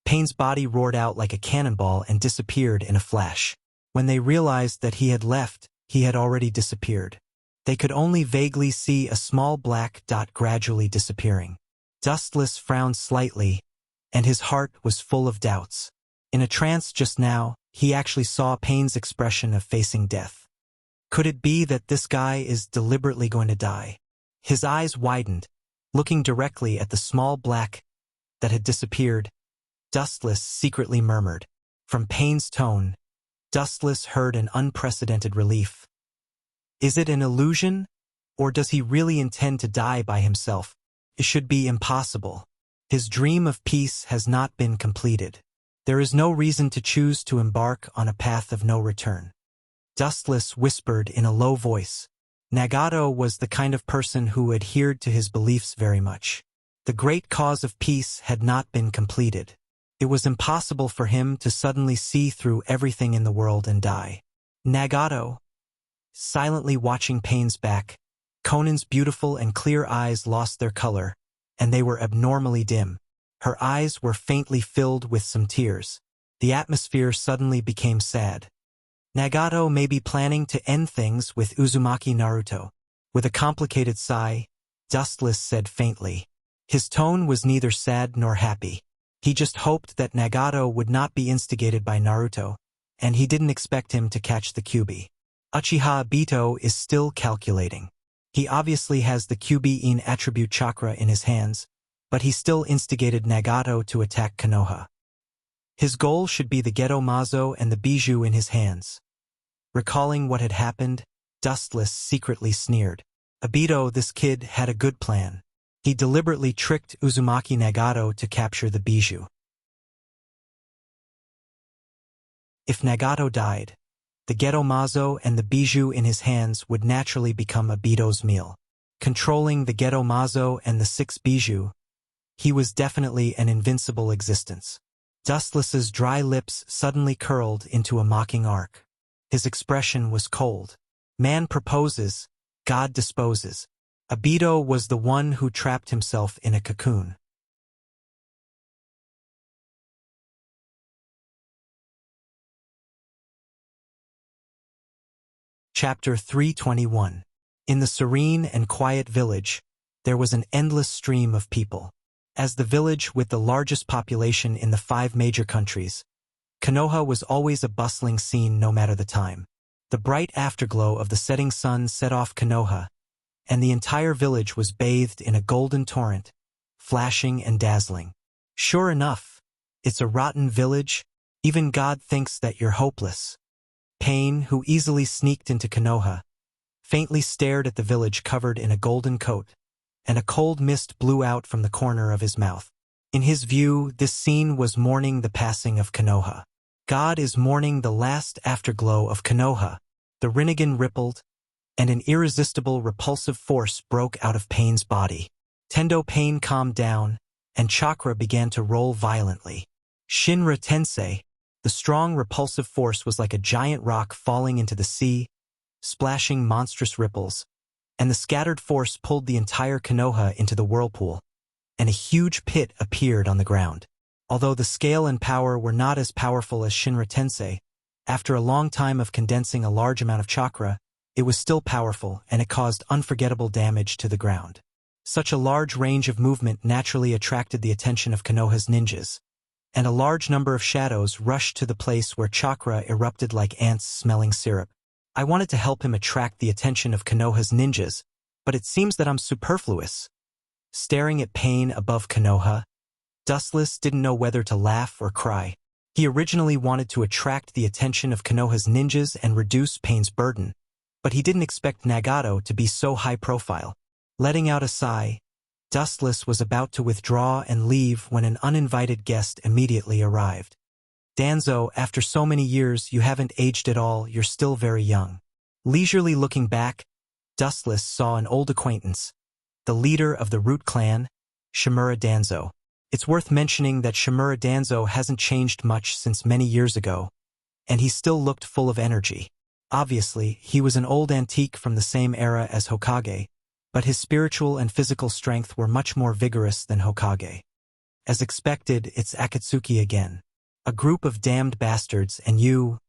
Pain's body roared out like a cannonball and disappeared in a flash. When they realized that he had left, he had already disappeared. They could only vaguely see a small black dot gradually disappearing. Dustless frowned slightly, and his heart was full of doubts. In a trance just now, he actually saw Pain's expression of facing death. Could it be that this guy is deliberately going to die? His eyes widened, looking directly at the small black that had disappeared. Dustless secretly murmured. From Pain's tone, Dustless heard an unprecedented relief. Is it an illusion? Or does he really intend to die by himself? It should be impossible. His dream of peace has not been completed. There is no reason to choose to embark on a path of no return. Dustless whispered in a low voice. Nagato was the kind of person who adhered to his beliefs very much. The great cause of peace had not been completed. It was impossible for him to suddenly see through everything in the world and die. Nagato, silently watching Pain's back, Conan's beautiful and clear eyes lost their color, and they were abnormally dim. Her eyes were faintly filled with some tears. The atmosphere suddenly became sad. Nagato may be planning to end things with Uzumaki Naruto. With a complicated sigh, Dustless said faintly. His tone was neither sad nor happy. He just hoped that Nagato would not be instigated by Naruto, and he didn't expect him to catch the Kyuubi. Uchiha Obito is still calculating. He obviously has the Kyuubi-in attribute chakra in his hands, but he still instigated Nagato to attack Konoha. His goal should be the Geto Mazo and the Bijou in his hands. Recalling what had happened, Dustless secretly sneered. Obito, this kid, had a good plan. He deliberately tricked Uzumaki Nagato to capture the Bijou. If Nagato died, the Geto Mazo and the Bijou in his hands would naturally become Obito's meal. Controlling the Geto Mazo and the 6 Bijou, he was definitely an invincible existence. Dustless's dry lips suddenly curled into a mocking arc. His expression was cold. Man proposes, God disposes. Obito was the one who trapped himself in a cocoon. Chapter 321. In the serene and quiet village, there was an endless stream of people. As the village with the largest population in the 5 major countries, Konoha was always a bustling scene no matter the time. The bright afterglow of the setting sun set off Konoha, and the entire village was bathed in a golden torrent, flashing and dazzling. Sure enough, it's a rotten village. Even God thinks that you're hopeless. Pain, who easily sneaked into Konoha, faintly stared at the village covered in a golden coat, and a cold mist blew out from the corner of his mouth. In his view, this scene was mourning the passing of Konoha. God is mourning the last afterglow of Konoha. The Rinnegan rippled, and an irresistible repulsive force broke out of Pain's body. Tendo Pain calmed down, and chakra began to roll violently. Shinra Tensei, the strong repulsive force, was like a giant rock falling into the sea, splashing monstrous ripples, and the scattered force pulled the entire Konoha into the whirlpool, and a huge pit appeared on the ground. Although the scale and power were not as powerful as Shinra Tensei, after a long time of condensing a large amount of chakra, it was still powerful, and it caused unforgettable damage to the ground. Such a large range of movement naturally attracted the attention of Konoha's ninjas, and a large number of shadows rushed to the place where chakra erupted like ants smelling syrup. I wanted to help him attract the attention of Konoha's ninjas, but it seems that I'm superfluous. Staring at Pain above Konoha, Dustless didn't know whether to laugh or cry. He originally wanted to attract the attention of Konoha's ninjas and reduce Pain's burden, but he didn't expect Nagato to be so high profile. Letting out a sigh, Dustless was about to withdraw and leave when an uninvited guest immediately arrived. Danzo, after so many years, you haven't aged at all, you're still very young. Leisurely looking back, Dustless saw an old acquaintance, the leader of the Root clan, Shimura Danzo. It's worth mentioning that Shimura Danzo hasn't changed much since many years ago, and he still looked full of energy. Obviously, he was an old antique from the same era as Hokage, but his spiritual and physical strength were much more vigorous than Hokage. As expected, it's Akatsuki again. A group of damned bastards, and you...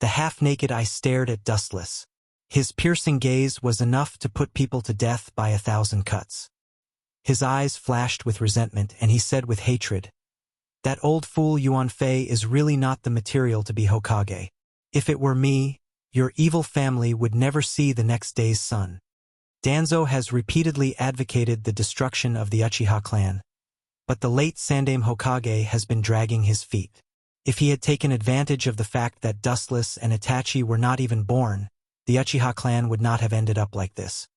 The half-naked eye stared at Dustless. His piercing gaze was enough to put people to death by 1,000 cuts. His eyes flashed with resentment, and he said with hatred, "That old fool Yuan Fei is really not the material to be Hokage. If it were me, your evil family would never see the next day's sun." Danzo has repeatedly advocated the destruction of the Uchiha clan, but the late Sandaime Hokage has been dragging his feet. If he had taken advantage of the fact that Dustless and Itachi were not even born, the Uchiha clan would not have ended up like this.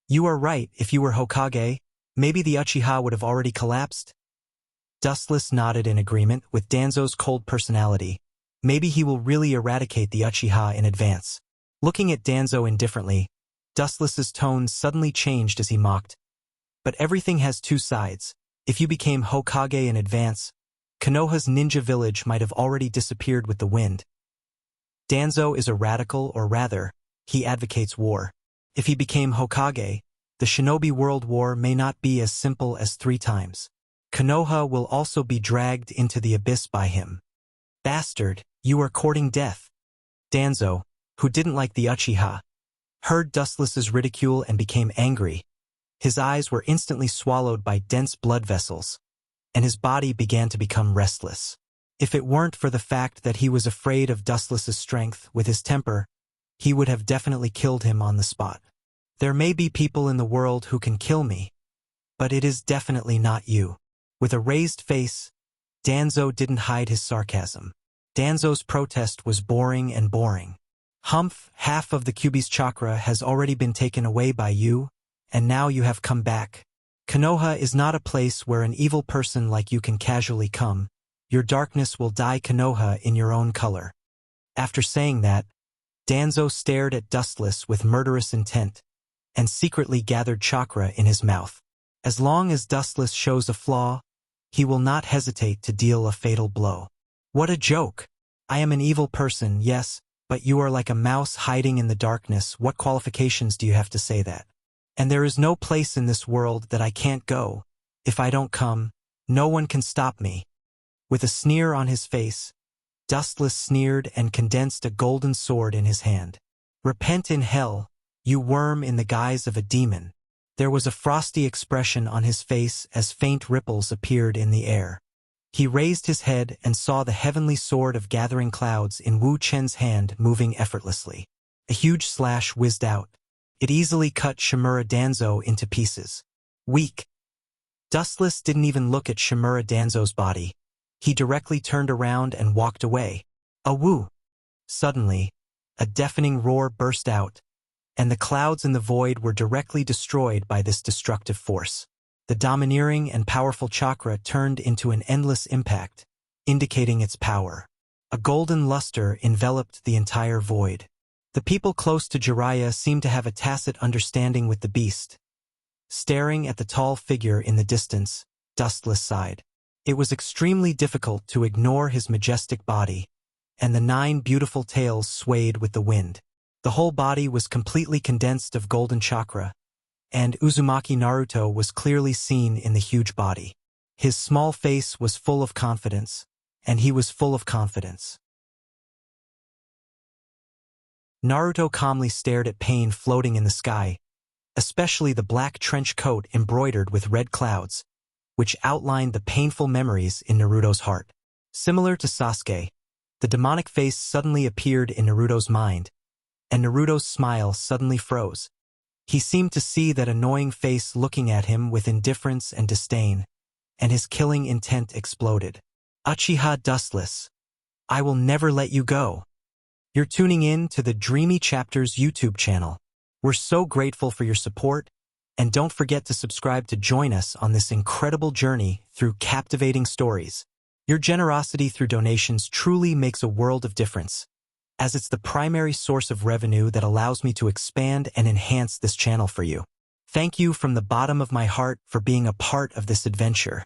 You are right, if you were Hokage, maybe the Uchiha would have already collapsed. Dustless nodded in agreement with Danzo's cold personality. Maybe he will really eradicate the Uchiha in advance. Looking at Danzo indifferently, Dustless's tone suddenly changed as he mocked. But everything has two sides. If you became Hokage in advance, Konoha's ninja village might have already disappeared with the wind. Danzo is a radical, or rather, he advocates war. If he became Hokage, the Shinobi World War may not be as simple as 3 times. Konoha will also be dragged into the abyss by him. Bastard, you are courting death. Danzo, who didn't like the Uchiha, heard Dustless's ridicule and became angry. His eyes were instantly swallowed by dense blood vessels, and his body began to become restless. If it weren't for the fact that he was afraid of Dustless's strength with his temper, he would have definitely killed him on the spot. There may be people in the world who can kill me, but it is definitely not you. With a raised face, Danzo didn't hide his sarcasm. Danzo's protest was boring and boring. Humph, half of the Kyuubi's chakra has already been taken away by you, and now you have come back. Konoha is not a place where an evil person like you can casually come. Your darkness will dye Konoha in your own color. After saying that, Danzo stared at Dustless with murderous intent, and secretly gathered chakra in his mouth. As long as Dustless shows a flaw, he will not hesitate to deal a fatal blow. What a joke! I am an evil person, yes, but you are like a mouse hiding in the darkness. What qualifications do you have to say that? And there is no place in this world that I can't go. If I don't come, no one can stop me. With a sneer on his face, Dustless sneered and condensed a golden sword in his hand. Repent in hell, you worm in the guise of a demon. There was a frosty expression on his face as faint ripples appeared in the air. He raised his head and saw the heavenly sword of gathering clouds in Wu Chen's hand moving effortlessly. A huge slash whizzed out. It easily cut Shimura Danzo into pieces. Weak. Dustless didn't even look at Shimura Danzo's body. He directly turned around and walked away. Awoo! Suddenly, a deafening roar burst out, and the clouds in the void were directly destroyed by this destructive force. The domineering and powerful chakra turned into an endless impact, indicating its power. A golden luster enveloped the entire void. The people close to Jiraiya seemed to have a tacit understanding with the beast. Staring at the tall figure in the distance, Dustless sighed. It was extremely difficult to ignore his majestic body, and the 9 beautiful tails swayed with the wind. The whole body was completely condensed of golden chakra, and Uzumaki Naruto was clearly seen in the huge body. His small face was full of confidence, and he was full of confidence. Naruto calmly stared at pain floating in the sky, especially the black trench coat embroidered with red clouds, which outlined the painful memories in Naruto's heart. Similar to Sasuke, the demonic face suddenly appeared in Naruto's mind, and Naruto's smile suddenly froze. He seemed to see that annoying face looking at him with indifference and disdain, and his killing intent exploded. Uchiha Dustless, I will never let you go. You're tuning in to the Dreamy Chapters YouTube channel. We're so grateful for your support, and don't forget to subscribe to join us on this incredible journey through captivating stories. Your generosity through donations truly makes a world of difference, as it's the primary source of revenue that allows me to expand and enhance this channel for you. Thank you from the bottom of my heart for being a part of this adventure.